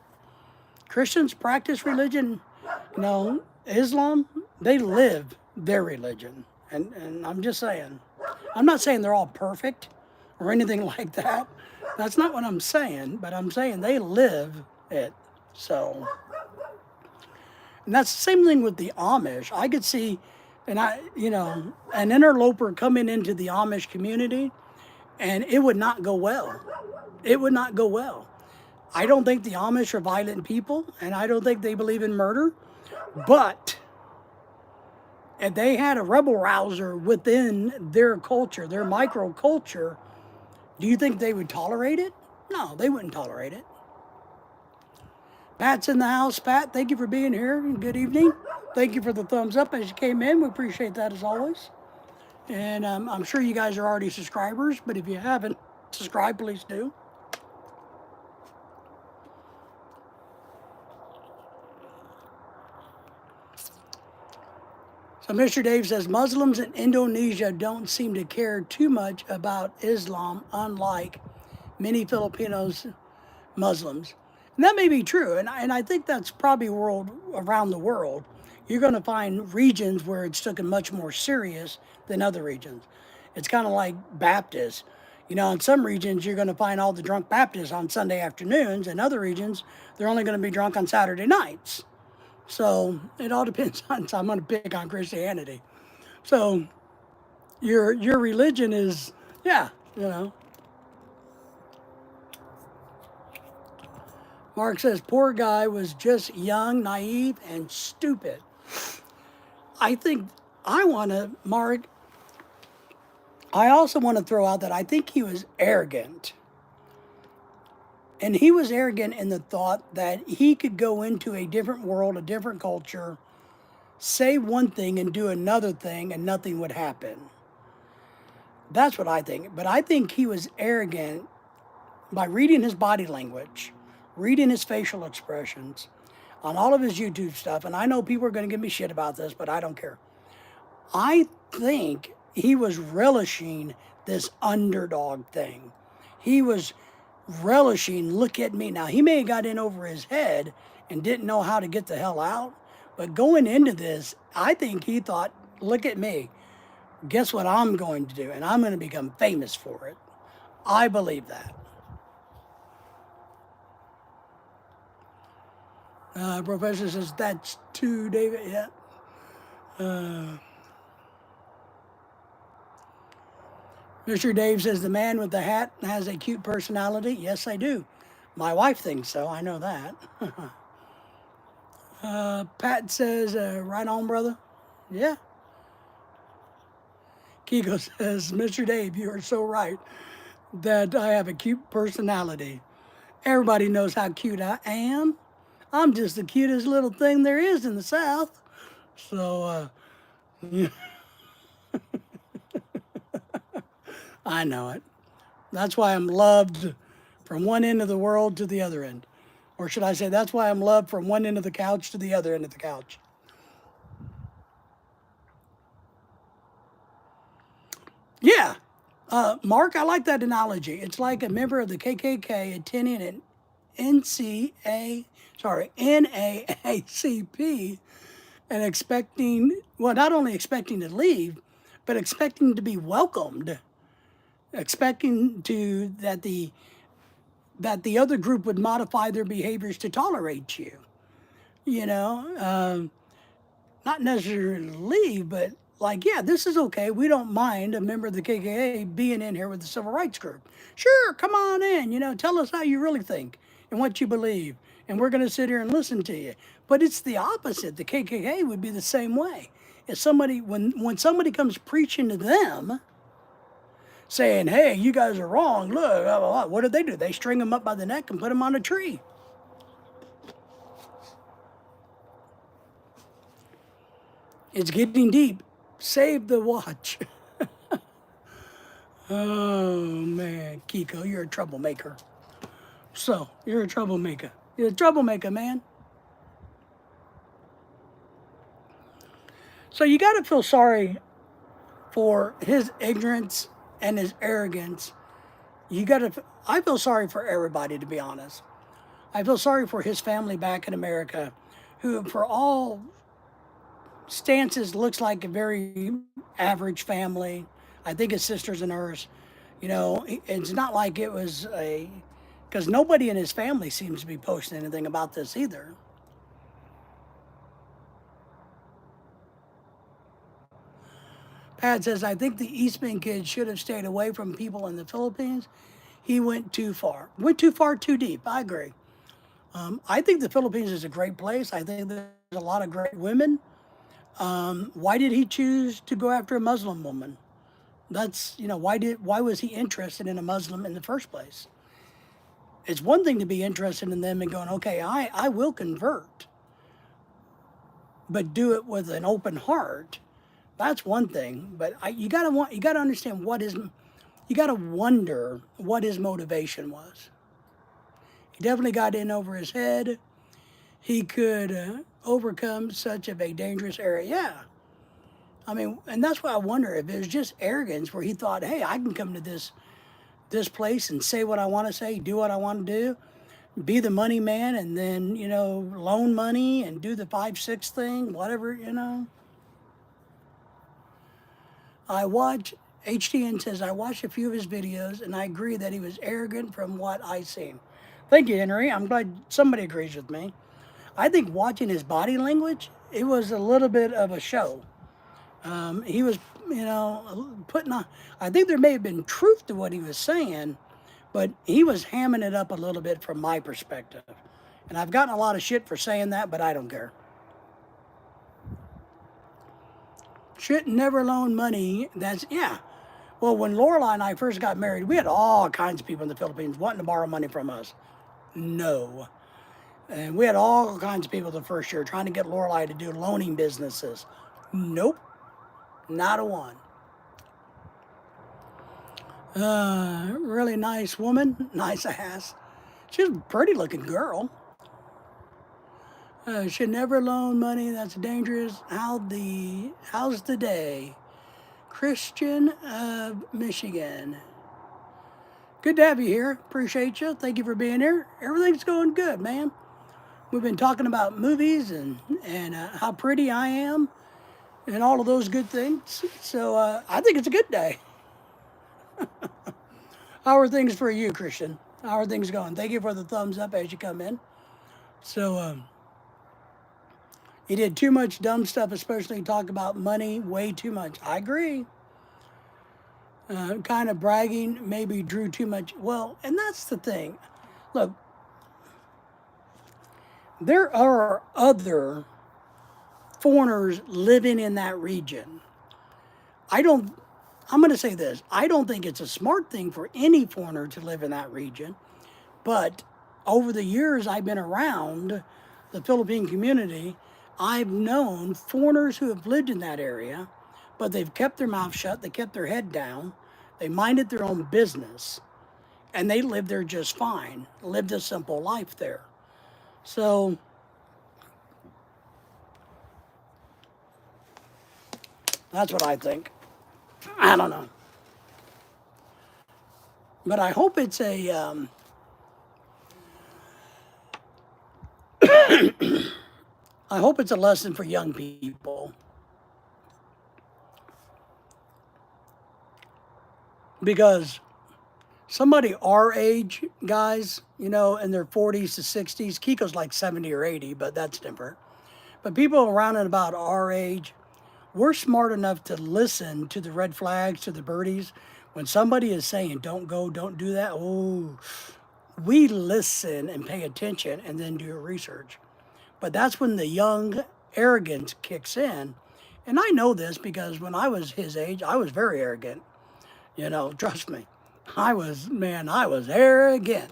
Christians practice religion. Islam, they live their religion. And I'm just saying, I'm not saying they're all perfect or anything like that. That's not what I'm saying, but I'm saying they live it. So, and that's the same thing with the Amish. I could see, an interloper coming into the Amish community, and it would not go well. It would not go well. I don't think the Amish are violent people, and I don't think they believe in murder. But if they had a rebel rouser within their culture, their microculture, do you think they would tolerate it? No, they wouldn't tolerate it. Pat's in the house. Pat, thank you for being here. Good evening. Thank you for the thumbs up as you came in. We appreciate that as always. And I'm sure you guys are already subscribers, but if you haven't subscribed, please do. So Mr. Dave says, Muslims in Indonesia don't seem to care too much about Islam, unlike many Filipinos Muslims. And that may be true, and I think that's probably around the world. You're going to find regions where it's taken much more serious than other regions. It's kind of like Baptists. In some regions, you're going to find all the drunk Baptists on Sunday afternoons. In other regions, they're only going to be drunk on Saturday nights. So it all depends on, so I'm going to pick on Christianity. So your religion is, Mark says, poor guy was just young, naive, and stupid. I think Mark, I also want to throw out that I think he was arrogant. And he was arrogant in the thought that he could go into a different world, a different culture, say one thing and do another thing, and nothing would happen. That's what I think. But I think he was arrogant by reading his body language, reading his facial expressions on all of his YouTube stuff. And I know people are going to give me shit about this, but I don't care. I think he was relishing this underdog thing. He was relishing, look at me. Now, he may have got in over his head and didn't know how to get the hell out, but going into this, I think he thought, look at me. Guess what I'm going to do? And I'm going to become famous for it. I believe that. Professor says, that's too, David. Yeah. Mr. Dave says, the man with the hat has a cute personality. Yes, I do. My wife thinks so. I know that. Pat says, right on, brother. Yeah. Kiko says, Mr. Dave, you are so right that I have a cute personality. Everybody knows how cute I am. I'm just the cutest little thing there is in the South. So, yeah. I know it. That's why I'm loved from one end of the world to the other end. Or should I say, that's why I'm loved from one end of the couch to the other end of the couch. Yeah. Mark, I like that analogy. It's like a member of the KKK attending an NAACP and expecting, well, not only expecting to leave, but expecting to be welcomed, expecting to that the other group would modify their behaviors to tolerate you. You know, not necessarily leave, but like, yeah, this is okay. We don't mind a member of the KKK being in here with the civil rights group. Sure, come on in. You know, tell us how you really think and what you believe, and we're going to sit here and listen to you. But it's the opposite. The KKK would be the same way. If somebody, when somebody comes preaching to them, saying, "Hey, you guys are wrong. Look, blah, blah, blah," what do? They string them up by the neck and put them on a tree. It's getting deep. Save the watch. Oh, man. Kiko, you're a troublemaker. So, you're a troublemaker. You're a troublemaker, man. So, you got to feel sorry for his ignorance and his arrogance. I feel sorry for everybody, to be honest. I feel sorry for his family back in America, who, for all stances, looks like a very average family. I think his sister's a nurse. You know, it's not like it was because nobody in his family seems to be posting anything about this either. Pat says, I think the Eastman kid should have stayed away from people in the Philippines. He went too far. Went too far, too deep. I agree. I think the Philippines is a great place. I think there's a lot of great women. Why did he choose to go after a Muslim woman? That's, you know, why was he interested in a Muslim in the first place? It's one thing to be interested in them and going, okay, I will convert, but do it with an open heart. That's one thing. But you gotta understand you gotta wonder what his motivation was. He definitely got in over his head. He could overcome such of a dangerous area. Yeah. I mean, and that's why I wonder if it was just arrogance where he thought, hey, I can come to this place and say what I want to say, do what I want to do, be the money man, and then, you know, loan money and do the 5-6 thing, whatever, you know. HTN says, I watched a few of his videos and I agree that he was arrogant from what I seen. Thank you, Henry. I'm glad somebody agrees with me. I think watching his body language, it was a little bit of a show. He was, you know, putting on, I think there may have been truth to what he was saying, but he was hamming it up a little bit from my perspective. And I've gotten a lot of shit for saying that, but I don't care. Should never loan money. That's, yeah. Well, when Lorelai and I first got married, we had all kinds of people in the Philippines wanting to borrow money from us. No. And we had all kinds of people the first year trying to get Lorelai to do loaning businesses. Nope. Not a one. Really nice woman, nice ass. She's a pretty looking girl. Should never loan money. That's dangerous. How's the day? Christian of Michigan. Good to have you here. Appreciate you. Thank you for being here. Everything's going good, man. We've been talking about movies and how pretty I am and all of those good things. So I think it's a good day. How are things for you, Christian? How are things going? Thank you for the thumbs up as you come in. So he did too much dumb stuff, especially talk about money way too much. I agree. Kind of bragging, maybe drew too much. Well, and that's the thing. Look, there are other foreigners living in that region. I don't, I'm going to say this. I don't think it's a smart thing for any foreigner to live in that region. But over the years I've been around the Philippine community, I've known foreigners who have lived in that area, but they've kept their mouth shut, they kept their head down, they minded their own business, and they lived there just fine, lived a simple life there. So that's what I think. I don't know. But I hope it's I hope it's a lesson for young people. Because somebody our age, guys, in their 40s to 60s, Kiko's like 70 or 80, but that's different. But people around and about our age, we're smart enough to listen to the red flags, to the birdies. When somebody is saying, don't go, don't do that, oh, we listen and pay attention and then do research. But that's when the young arrogance kicks in. And I know this because when I was his age, I was very arrogant. Trust me. I was arrogant.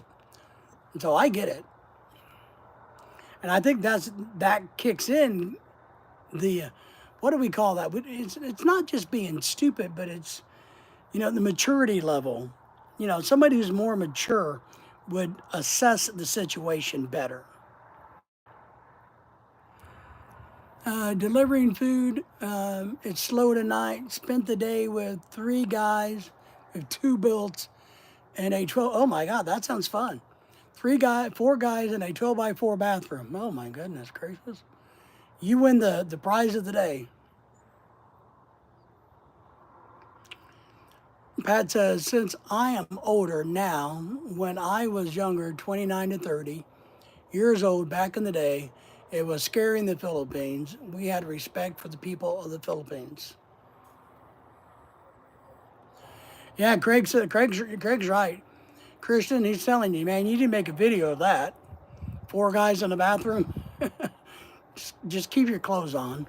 And so I get it. And I think that kicks in the, what do we call that? It's not just being stupid, but it's, the maturity level. Somebody who's more mature would assess the situation better. Delivering food, it's slow tonight. Spent the day with 3 guys with 2 builds and a 12. Oh my God, that sounds fun. 4 guys in a 12 by 4 bathroom. Oh my goodness gracious. You win the prize of the day. Pat says, since I am older now, when I was younger, 29 to 30 years old back in the day, it was scary in the Philippines. We had respect for the people of the Philippines. Yeah, Craig's right. Christian, he's telling you, man, you need to make a video of that. 4 guys in the bathroom. Just keep your clothes on.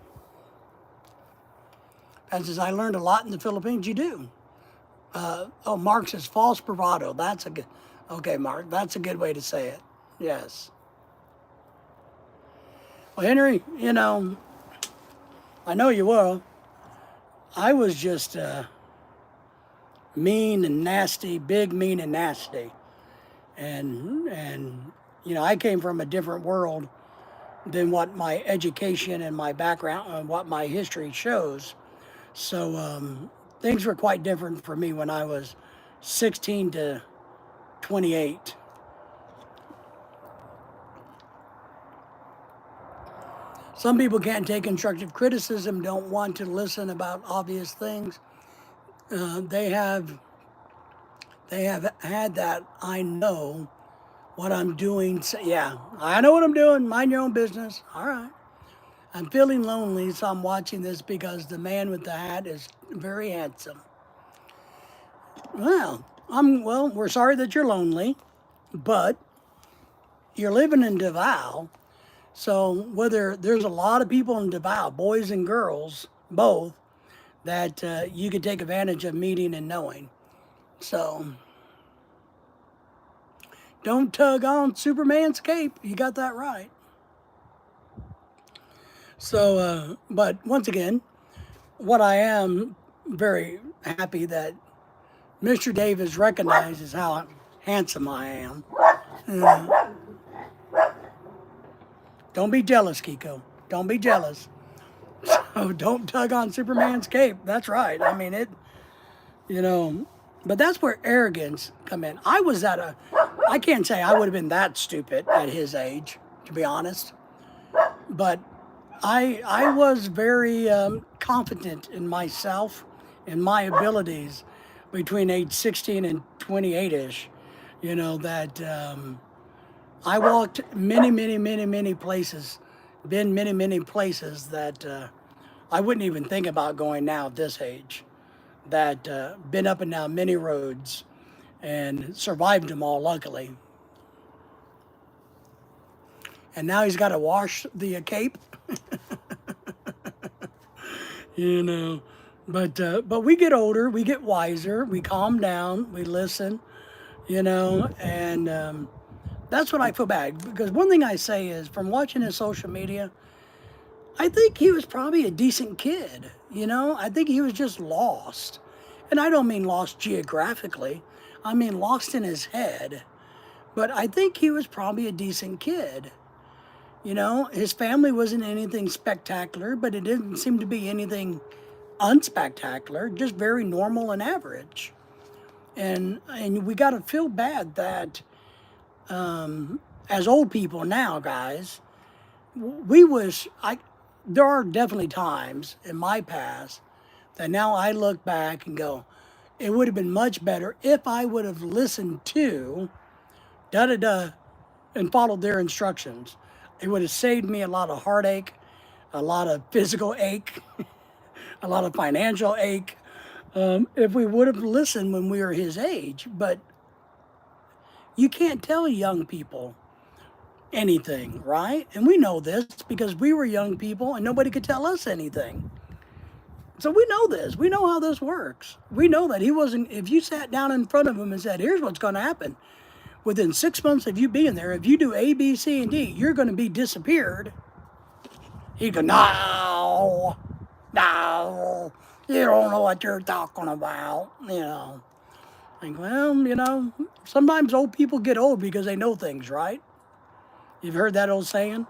As I learned a lot in the Philippines, you do. Mark says false bravado. That's a good. Okay, Mark, that's a good way to say it. Yes. Well, Henry, I know you will. I was just mean and nasty, big, mean and nasty, and I came from a different world than what my education and my background and what my history shows. So things were quite different for me when I was 16 to 28. Some people can't take constructive criticism, don't want to listen about obvious things. They have had that. I know what I'm doing. Yeah, I know what I'm doing. Mind your own business. All right. I'm feeling lonely, so I'm watching this because the man with the hat is very handsome. Well, we're sorry that you're lonely, but you're living in Davao. So whether there's a lot of people in Davao, boys and girls, both, that you could take advantage of meeting and knowing. So don't tug on Superman's cape. You got that right. So, but once again, what I am very happy that Mr. Davis recognizes how handsome I am. Uh, don't be jealous, Kiko. Don't be jealous. Oh, don't tug on Superman's cape. That's right. I mean, you know, but that's where arrogance come in. I can't say I would have been that stupid at his age, to be honest. But I was very confident in myself and my abilities between age 16 and 28-ish. You know, that I walked many places, been many places that I wouldn't even think about going now at this age. That been up and down many roads and survived them all, luckily. And now he's got to wash the cape, you know. But we get older, we get wiser, we calm down, we listen, you know, and that's what I feel bad. Because one thing I say is, from watching his social media, I think he was probably a decent kid, you know. I think he was just lost. And I don't mean lost geographically, I mean lost in his head. But I think he was probably a decent kid. You know, his family wasn't anything spectacular, but it didn't seem to be anything unspectacular, just very normal and average. And we got to feel bad that as old people now, guys, we wish there are definitely times in my past that now I look back and go, it would have been much better if I would have listened to da da da and followed their instructions. It would have saved me a lot of heartache, a lot of physical ache, a lot of financial ache, if we would have listened when we were his age. But you can't tell young people anything, right? And we know this because we were young people and nobody could tell us anything. So we know this. We know how this works. We know that he wasn't, if you sat down in front of him and said, here's what's going to happen. Within 6 months of you being there, if you do A, B, C, and D, you're going to be disappeared. He'd go, no, no, you don't know what you're talking about, you know. Like, well, you know, sometimes old people get old because they know things, right? You've heard that old saying?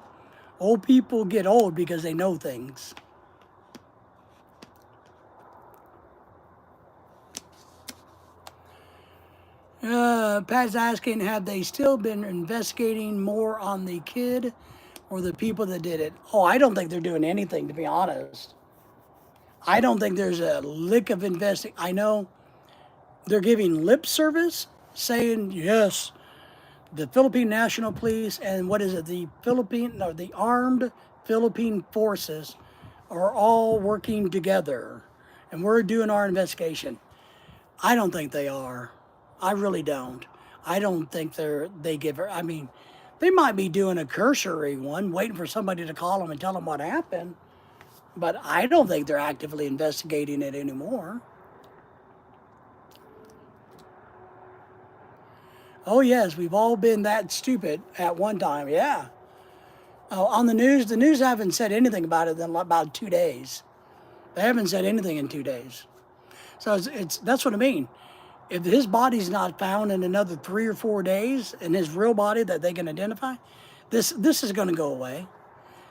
Old people get old because they know things. Pat's asking, have they still been investigating more on the kid or the people that did it? Oh, I don't think they're doing anything, to be honest. I don't think there's a lick of investing. I know they're giving lip service, saying, yes, the Philippine National Police and what is it, the Armed Philippine Forces are all working together and we're doing our investigation. I don't think they are. I really don't. I don't think they give her, I mean, they might be doing a cursory one, waiting for somebody to call them and tell them what happened, but I don't think they're actively investigating it anymore. Oh yes, we've all been that stupid at one time, yeah. Oh, on the news haven't said anything about it in about 2 days. They haven't said anything in 2 days. So that's what I mean. If his body's not found in another 3 or 4 days, and his real body that they can identify, this is going to go away.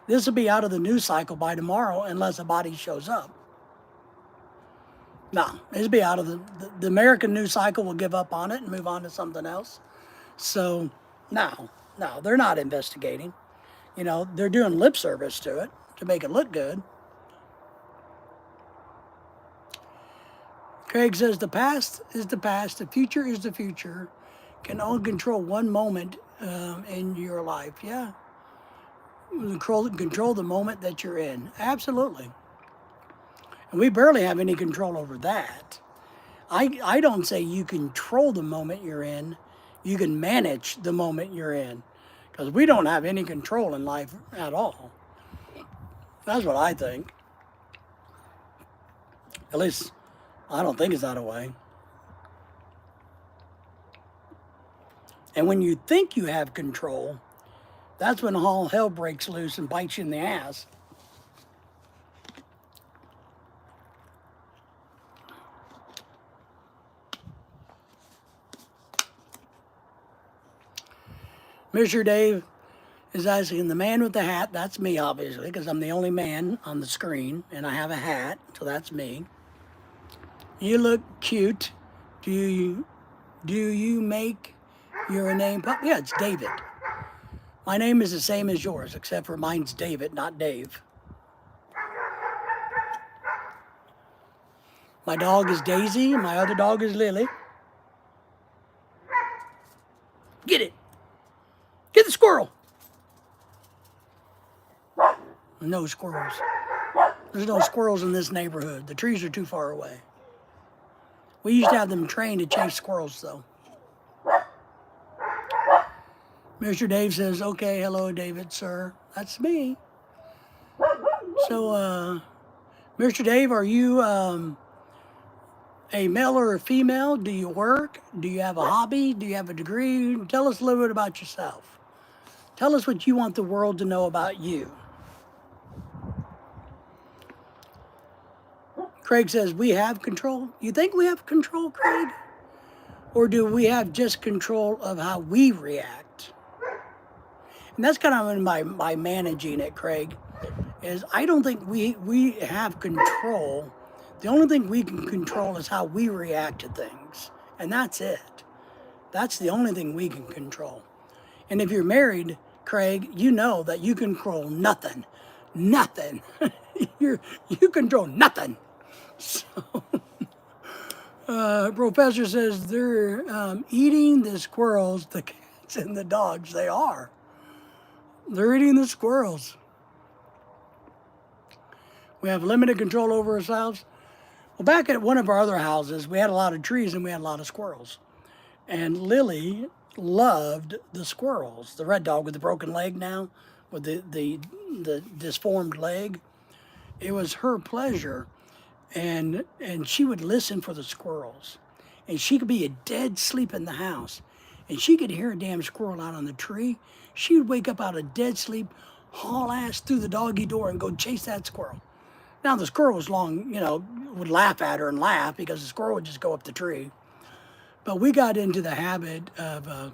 This will be out of the news cycle by tomorrow unless a body shows up. No, it'll be out of the American news cycle will give up on it and move on to something else. So, no, they're not investigating. You know, they're doing lip service to it to make it look good. Craig says, the past is the past, the future is the future. Can only control one moment in your life. Yeah. Control the moment that you're in. Absolutely. And we barely have any control over that. I don't say you control the moment you're in. You can manage the moment you're in. Because we don't have any control in life at all. That's what I think. At least, I don't think it's that way. And when you think you have control, that's when all hell breaks loose and bites you in the ass. Mr. Dave is asking the man with the hat. That's me, obviously, because I'm the only man on the screen, and I have a hat, so that's me. You look cute. Do you make your name? Yeah, it's David. My name is the same as yours, except for mine's David, not Dave. My dog is Daisy, and my other dog is Lily. Get it. Get the squirrel. No squirrels. There's no squirrels in this neighborhood. The trees are too far away. We used to have them trained to chase squirrels, though. Mr. Dave says, okay, hello, David, sir. That's me. So, Mr. Dave, are you a male or a female? Do you work? Do you have a hobby? Do you have a degree? Tell us a little bit about yourself. Tell us what you want the world to know about you. Craig says, we have control. You think we have control, Craig? Or do we have just control of how we react? And that's kind of by managing it, Craig, is I don't think we have control. The only thing we can control is how we react to things. And that's it. That's the only thing we can control. And if you're married, Craig, you know that you control nothing. Nothing. You control nothing. So, Professor says they're eating the squirrels, the cats and the dogs. They are. They're eating the squirrels. We have limited control over ourselves. Well, back at one of our other houses, we had a lot of trees and we had a lot of squirrels. And Lily loved the squirrels. The red dog with the broken leg now, with the disformed leg. It was her pleasure. And she would listen for the squirrels. And she could be a dead sleep in the house. And she could hear a damn squirrel out on the tree. She would wake up out of dead sleep, haul ass through the doggy door and go chase that squirrel. Now the squirrel was would laugh at her and laugh because the squirrel would just go up the tree. But we got into the habit of,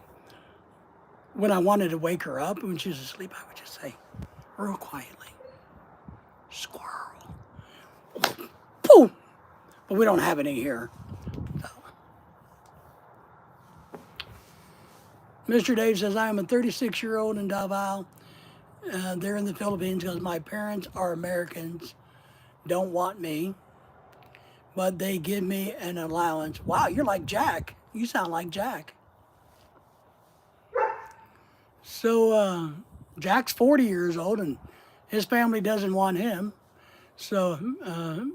when I wanted to wake her up, when she was asleep, I would just say, real quietly, squirrel. Boom! But we don't have any here. So. Mr. Dave says, I am a 36-year-old in Davao. They're in the Philippines because my parents are Americans, don't want me, but they give me an allowance. Wow, you're like Jack. You sound like Jack. So Jack's 40 years old and his family doesn't want him. So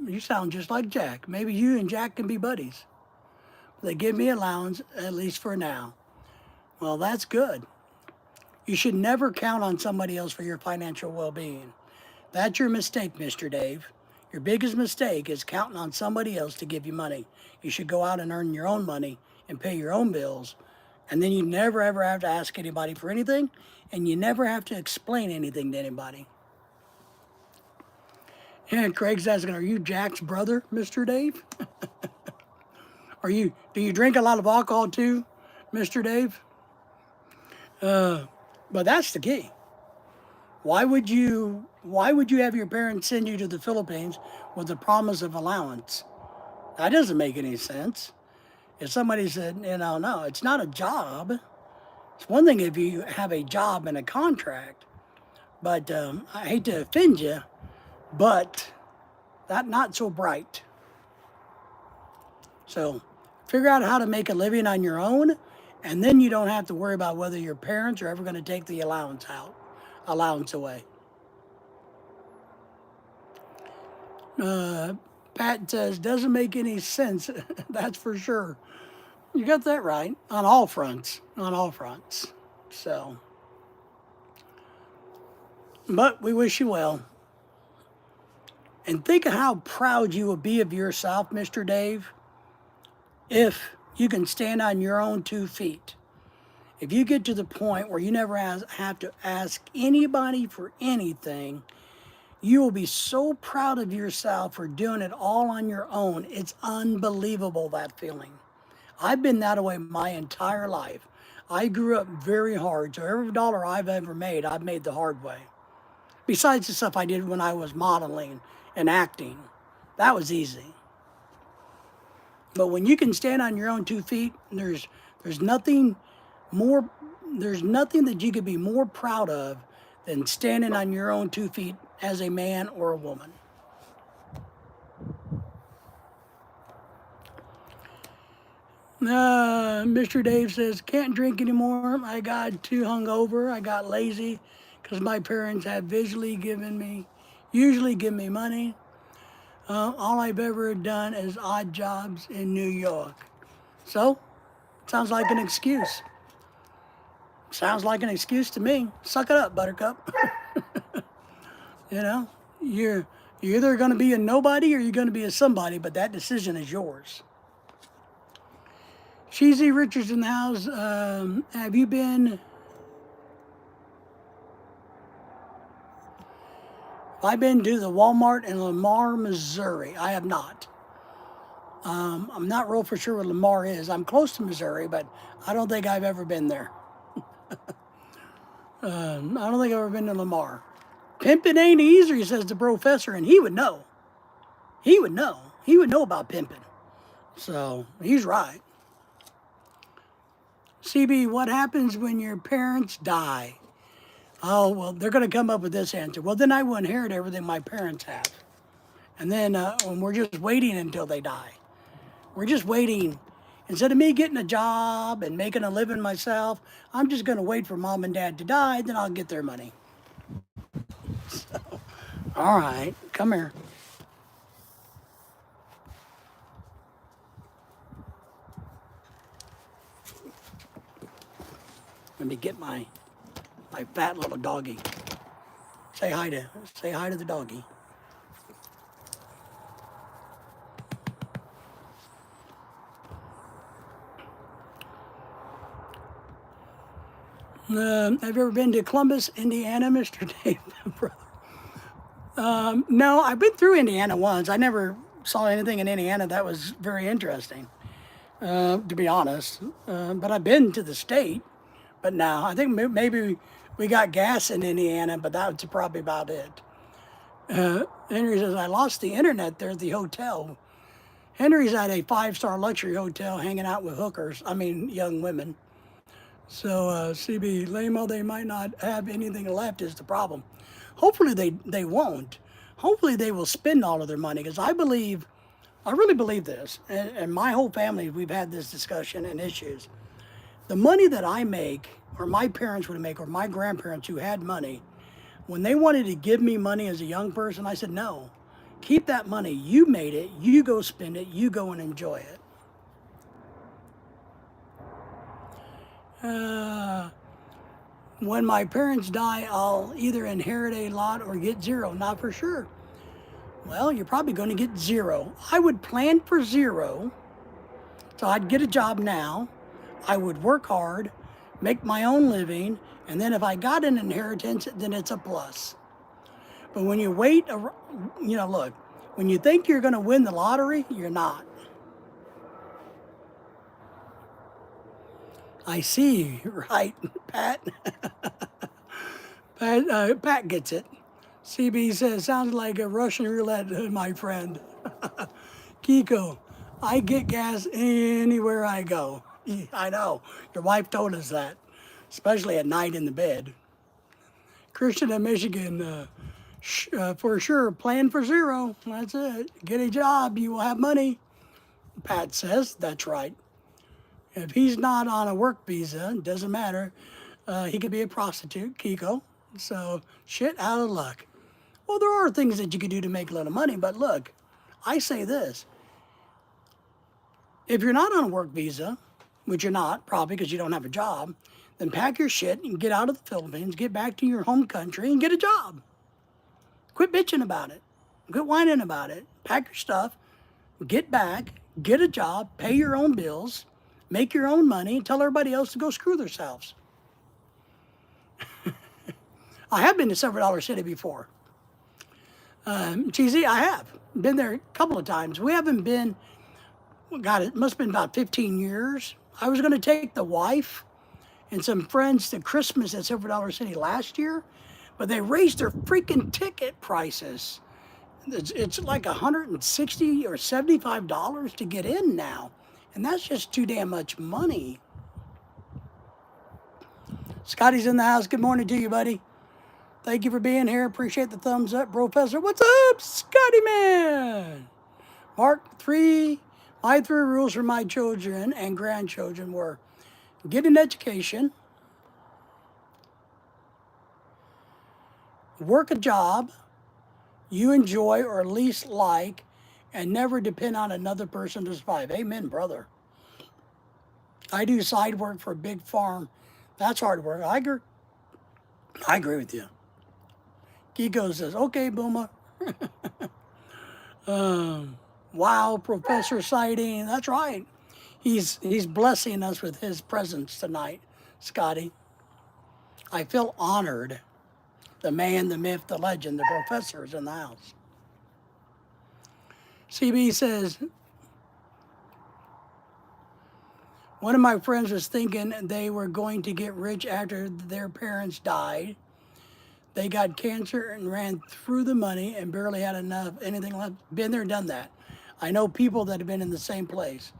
you sound just like Jack. Maybe you and Jack can be buddies. They give me allowance, at least for now. Well, that's good. You should never count on somebody else for your financial well-being. That's your mistake, Mr. Dave. Your biggest mistake is counting on somebody else to give you money. You should go out and earn your own money and pay your own bills. And then you never, ever have to ask anybody for anything. And you never have to explain anything to anybody. And Craig's asking, are you Jack's brother, Mr. Dave? Do you drink a lot of alcohol too, Mr. Dave? But that's the key. Why would you have your parents send you to the Philippines with the promise of allowance? That doesn't make any sense. If somebody said, no, it's not a job. It's one thing if you have a job and a contract, but I hate to offend you, but that not so bright. So figure out how to make a living on your own, and then you don't have to worry about whether your parents are ever going to take the allowance away. Pat says, doesn't make any sense. That's for sure. You got that right. On all fronts. So, but we wish you well. And think of how proud you would be of yourself, Mr. Dave, if you can stand on your own 2 feet. If you get to the point where you never have to ask anybody for anything, you will be so proud of yourself for doing it all on your own. It's unbelievable, that feeling. I've been that way my entire life. I grew up very hard, so every dollar I've ever made, I've made the hard way. Besides the stuff I did when I was modeling and acting, that was easy. But when you can stand on your own 2 feet, there's nothing more, there's nothing that you could be more proud of than standing on your own 2 feet as a man or a woman. Mr. Dave says, can't drink anymore. I got too hungover. I got lazy because my parents have usually given me money. All I've ever done is odd jobs in New York. So, sounds like an excuse. Sounds like an excuse to me. Suck it up, Buttercup. You know, you're either going to be a nobody or you're going to be a somebody, but that decision is yours. Cheesy Richards in the house. Have you been? I've been to the Walmart in Lamar, Missouri. I have not. I'm not real for sure what Lamar is. I'm close to Missouri, but I don't think I've ever been there. I don't think I've ever been to Lamar. Pimping ain't easy, says the professor, and he would know. He would know. He would know about pimping. So he's right. CB, what happens when your parents die? Oh, well, they're going to come up with this answer. Well, then I will inherit everything my parents have. And then when we're just waiting until they die. We're just waiting. Instead of me getting a job and making a living myself, I'm just going to wait for mom and dad to die, then I'll get their money. So, all right, come here. Let me get my fat little doggy. Say hi to the doggy. Have you ever been to Columbus, Indiana, Mr. Dave? No, I've been through Indiana once. I never saw anything in Indiana that was very interesting, to be honest. But I've been to the state. But no, I think maybe we got gas in Indiana, but that's probably about it. Henry says, I lost the internet there at the hotel. Henry's at a 5-star luxury hotel hanging out with hookers, young women. So, CB, lame-o, they might not have anything left is the problem. Hopefully they won't. Hopefully they will spend all of their money, because I really believe this, and my whole family, we've had this discussion and issues. The money that I make, or my parents would make, or my grandparents who had money, when they wanted to give me money as a young person, I said, no, keep that money. You made it. You go spend it. You go and enjoy it. When my parents die, I'll either inherit a lot or get zero. Not for sure. Well, you're probably going to get zero. I would plan for zero. So I'd get a job now. I would work hard, make my own living, and then if I got an inheritance, then it's a plus. But when you wait, look, when you think you're going to win the lottery, you're not. I see, right, Pat? Pat gets it. CB says, sounds like a Russian roulette, my friend. Kiko, I get gas anywhere I go. I know, your wife told us that, especially at night in the bed. Christian in Michigan, for sure, plan for zero. That's it. Get a job, you will have money. Pat says, that's right. If he's not on a work visa, it doesn't matter. He could be a prostitute, Kiko. So, shit out of luck. Well, there are things that you could do to make a little money, but look, I say this. If you're not on a work visa, which you're not, probably because you don't have a job, then pack your shit and get out of the Philippines, get back to your home country and get a job. Quit bitching about it. Quit whining about it. Pack your stuff, get back, get a job, pay your own bills, make your own money, and tell everybody else to go screw themselves. I have been to Several Dollar City before. Cheesy, I have. Been there a couple of times. We haven't been, God, it must have been about 15 years. I was going to take the wife and some friends to Christmas at Silver Dollar City last year, but they raised their freaking ticket prices. It's like $160 or $75 to get in now, and that's just too damn much money. Scotty's in the house. Good morning to you, buddy. Thank you for being here. Appreciate the thumbs up, Professor. What's up, Scotty man? Mark, my three rules for my children and grandchildren were get an education, work a job you enjoy or at least like, and never depend on another person to survive. Amen, brother. I do side work for a big farm. That's hard work. I agree with you. Kiko says, okay, Boomer. Wow, Professor Sighting. That's right. He's blessing us with his presence tonight, Scotty. I feel honored. The man, the myth, the legend, the professor is in the house. CB says, one of my friends was thinking they were going to get rich after their parents died. They got cancer and ran through the money and barely had anything left. Been there, done that. I know people that have been in the same place.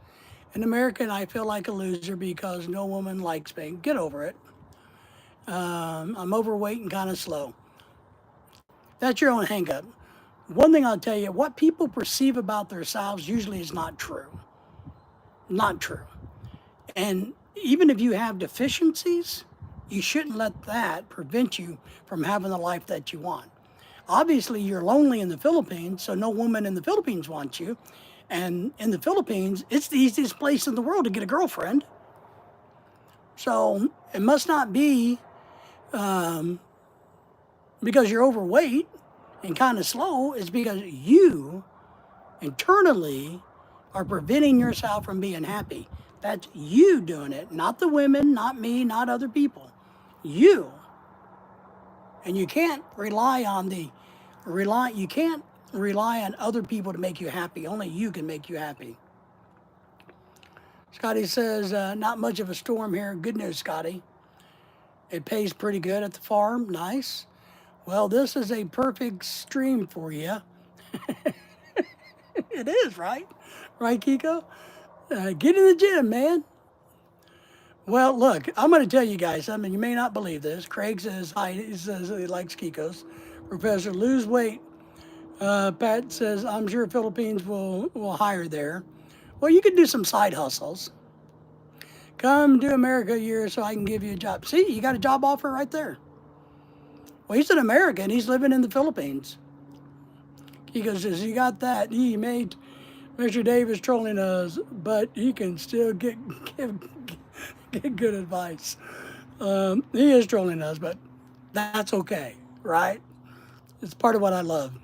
In America, I feel like a loser because no woman likes me. Get over it. I'm overweight and kind of slow. That's your own hang-up. One thing I'll tell you, what people perceive about themselves usually is not true. Not true. And even if you have deficiencies, you shouldn't let that prevent you from having the life that you want. Obviously, you're lonely in the Philippines, so no woman in the Philippines wants you. And in the Philippines, it's the easiest place in the world to get a girlfriend. So it must not be because you're overweight and kind of slow. It's because you internally are preventing yourself from being happy. That's you doing it, not the women, not me, not other people. You. And you can't rely on other people to make you happy. Only you can make you happy. Scotty says, not much of a storm here. Good news, Scotty. It pays pretty good at the farm. Nice. Well, this is a perfect stream for you. It is, right? Right, Kiko? Get in the gym, man. Well, look, I'm going to tell you guys something. You may not believe this. Craig says hi. He says he likes Kiko's. Professor, lose weight. Pat says, I'm sure Philippines will hire there. Well, you could do some side hustles. Come to America a year so I can give you a job. See, you got a job offer right there. Well, he's an American. He's living in the Philippines. Kiko says, you got that. He made Mr. Davis trolling us, but he can still get good advice. He is trolling us, but that's okay, right? It's part of what I love.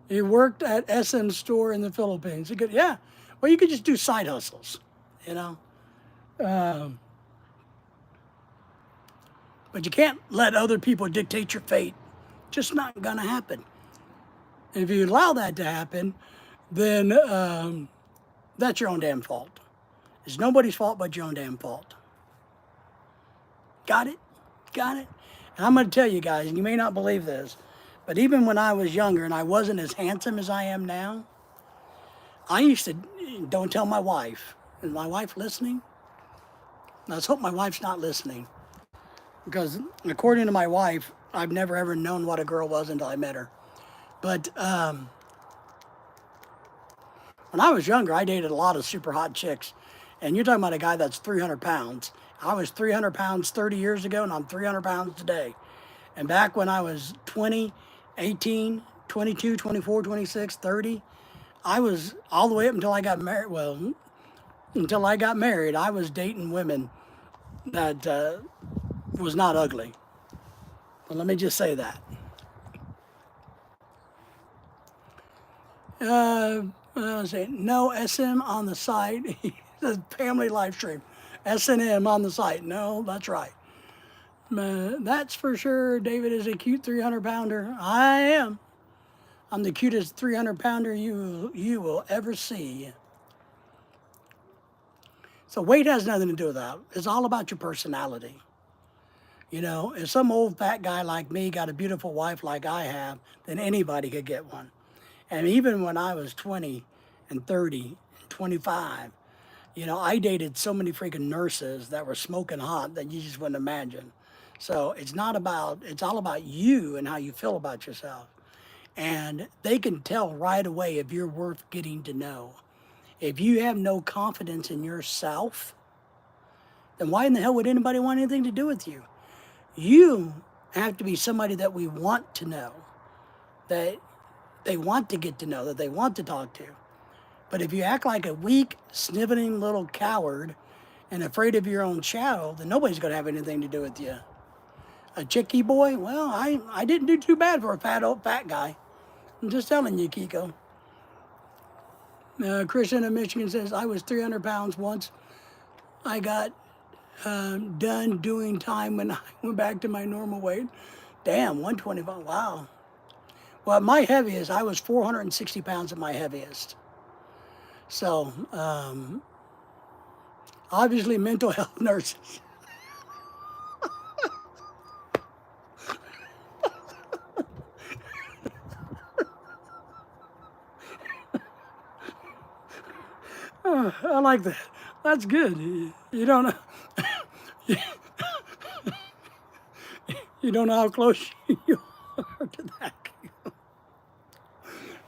He worked at SM's store in the Philippines. He could, yeah. Well, you could just do side hustles, you know. But you can't let other people dictate your fate. Just not going to happen. If you allow that to happen, then that's your own damn fault. It's nobody's fault but your own damn fault. Got it? Got it? And I'm going to tell you guys, and you may not believe this, but even when I was younger and I wasn't as handsome as I am now, I used to, don't tell my wife. Is my wife listening? Let's hope my wife's not listening. Because according to my wife, I've never ever known what a girl was until I met her. But when I was younger, I dated a lot of super hot chicks. And you're talking about a guy that's 300 pounds. I was 300 pounds 30 years ago, and I'm 300 pounds today. And back when I was 20, 18, 22, 24, 26, 30, I was all the way up until I got married. Well, until I got married, I was dating women that was not ugly. But let me just say that. Let's see. No SM on the site. Says family live stream. S&M on the site. No, that's right. That's for sure. David is a cute 300-pounder. I am. I'm the cutest 300-pounder you will ever see. So weight has nothing to do with that. It's all about your personality. You know, if some old fat guy like me got a beautiful wife like I have, then anybody could get one. And even when I was 20 and 30 and 25, you know, I dated so many freaking nurses that were smoking hot that you just wouldn't imagine. So it's all about you and how you feel about yourself. And they can tell right away if you're worth getting to know. If you have no confidence in yourself, then why in the hell would anybody want anything to do with you? You have to be somebody that we want to know, that they want to get to know, that they want to talk to. But if you act like a weak, sniveling little coward and afraid of your own shadow, then nobody's going to have anything to do with you. A chickie boy? Well, I didn't do too bad for a fat old fat guy. I'm just telling you, Kiko. Christian in Michigan says, I was 300 pounds once. I got done doing time when I went back to my normal weight. Damn, 125, wow. Well, at my heaviest, I was 460 pounds at my heaviest. So, obviously mental health nurses. I like that. That's good. You don't know. You don't know how close you are to that.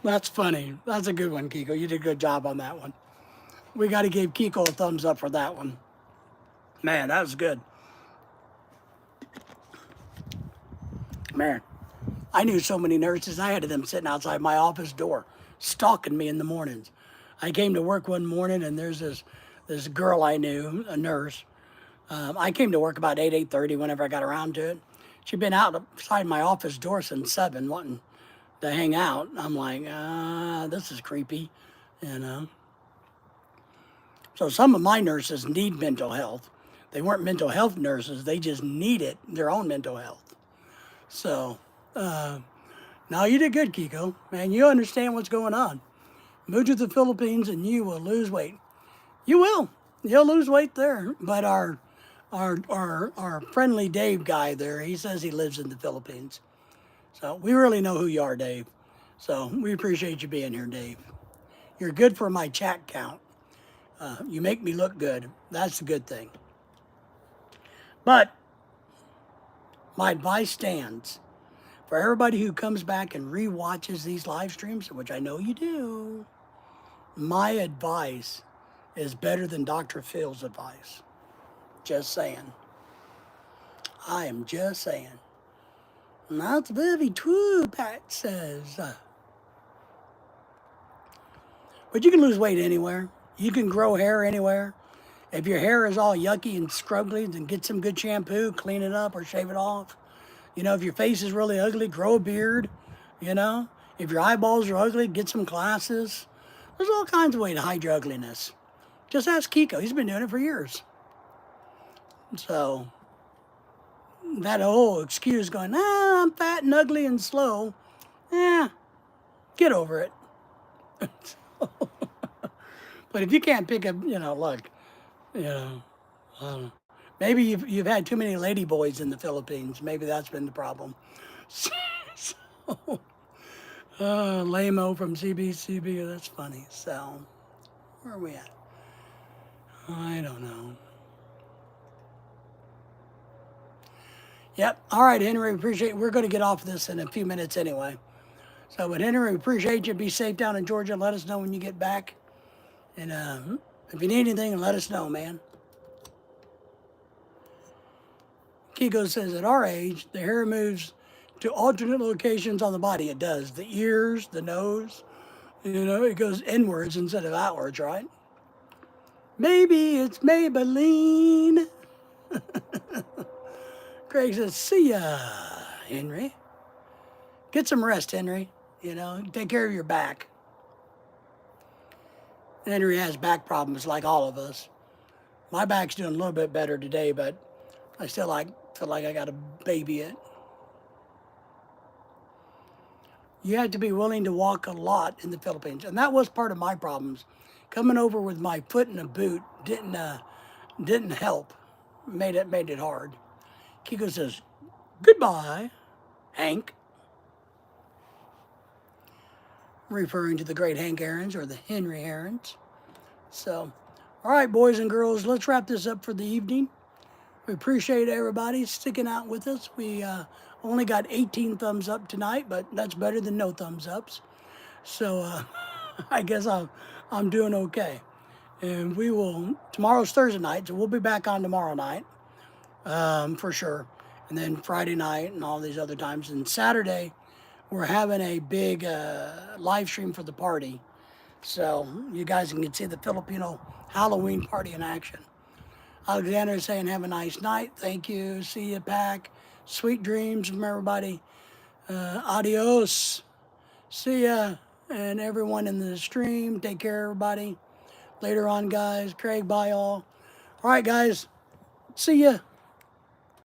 That's funny. That's a good one, Kiko. You did a good job on that one. We got to give Kiko a thumbs up for that one. Man, that was good. Man, I knew so many nurses. I had them sitting outside my office door, stalking me in the mornings. I came to work one morning, and there's this girl I knew, a nurse. I came to work about 8:30 whenever I got around to it. She'd been outside my office door since 7, wanting to hang out. I'm like, this is creepy, you know. So some of my nurses need mental health. They weren't mental health nurses. They just needed their own mental health. So, no, you did good, Kiko. Man, you understand what's going on. Move to the Philippines and you will lose weight. You will. You'll lose weight there. But our friendly Dave guy there, he says he lives in the Philippines. So we really know who you are, Dave. So we appreciate you being here, Dave. You're good for my chat count. You make me look good. That's a good thing. But my advice stands for everybody who comes back and re-watches these live streams, which I know you do. My advice is better than Dr. Phil's advice. Just saying. I am just saying. That's very true, Pat says. But you can lose weight anywhere. You can grow hair anywhere. If your hair is all yucky and scrubbly, then get some good shampoo, clean it up or shave it off. You know, if your face is really ugly, grow a beard. You know, if your eyeballs are ugly, get some glasses. There's all kinds of ways to hide your ugliness. Just ask Kiko. He's been doing it for years. So, that whole excuse going, I'm fat and ugly and slow. Get over it. But if you can't pick up, look, maybe you've had too many lady boys in the Philippines. Maybe that's been the problem. So, Lame-o from CBCB, that's funny. So, where are we at? I don't know. Yep. All right, Henry, we're going to get off this in a few minutes anyway. So, but Henry, we appreciate you. Be safe down in Georgia. Let us know when you get back. And if you need anything, let us know, man. Kiko says, at our age, the hair moves to alternate locations on the body. It does. The ears, the nose, it goes inwards instead of outwards, right? Maybe it's Maybelline. Craig says, see ya, Henry. Get some rest, Henry. Take care of your back. Henry has back problems like all of us. My back's doing a little bit better today, but I still feel like I got to baby it. You had to be willing to walk a lot in the Philippines. And that was part of my problems. Coming over with my foot in a boot didn't help. Made it hard. Kiko says, goodbye, Hank, referring to the great Hank Aaron's or the Henry Aaron's. So, all right, boys and girls, let's wrap this up for the evening. We appreciate everybody sticking out with us. We only got 18 thumbs up tonight, but that's better than no thumbs ups. So I guess I'm doing okay. And we will, tomorrow's Thursday night, so we'll be back on tomorrow night for sure. And then Friday night and all these other times. And Saturday, we're having a big live stream for the party. So you guys can see the Filipino Halloween party in action. Alexander is saying, have a nice night. Thank you. See you, Pack. Sweet dreams from everybody. Adios. See ya. And everyone in the stream, take care, everybody. Later on, guys. Craig, bye, all. All right, guys. See ya.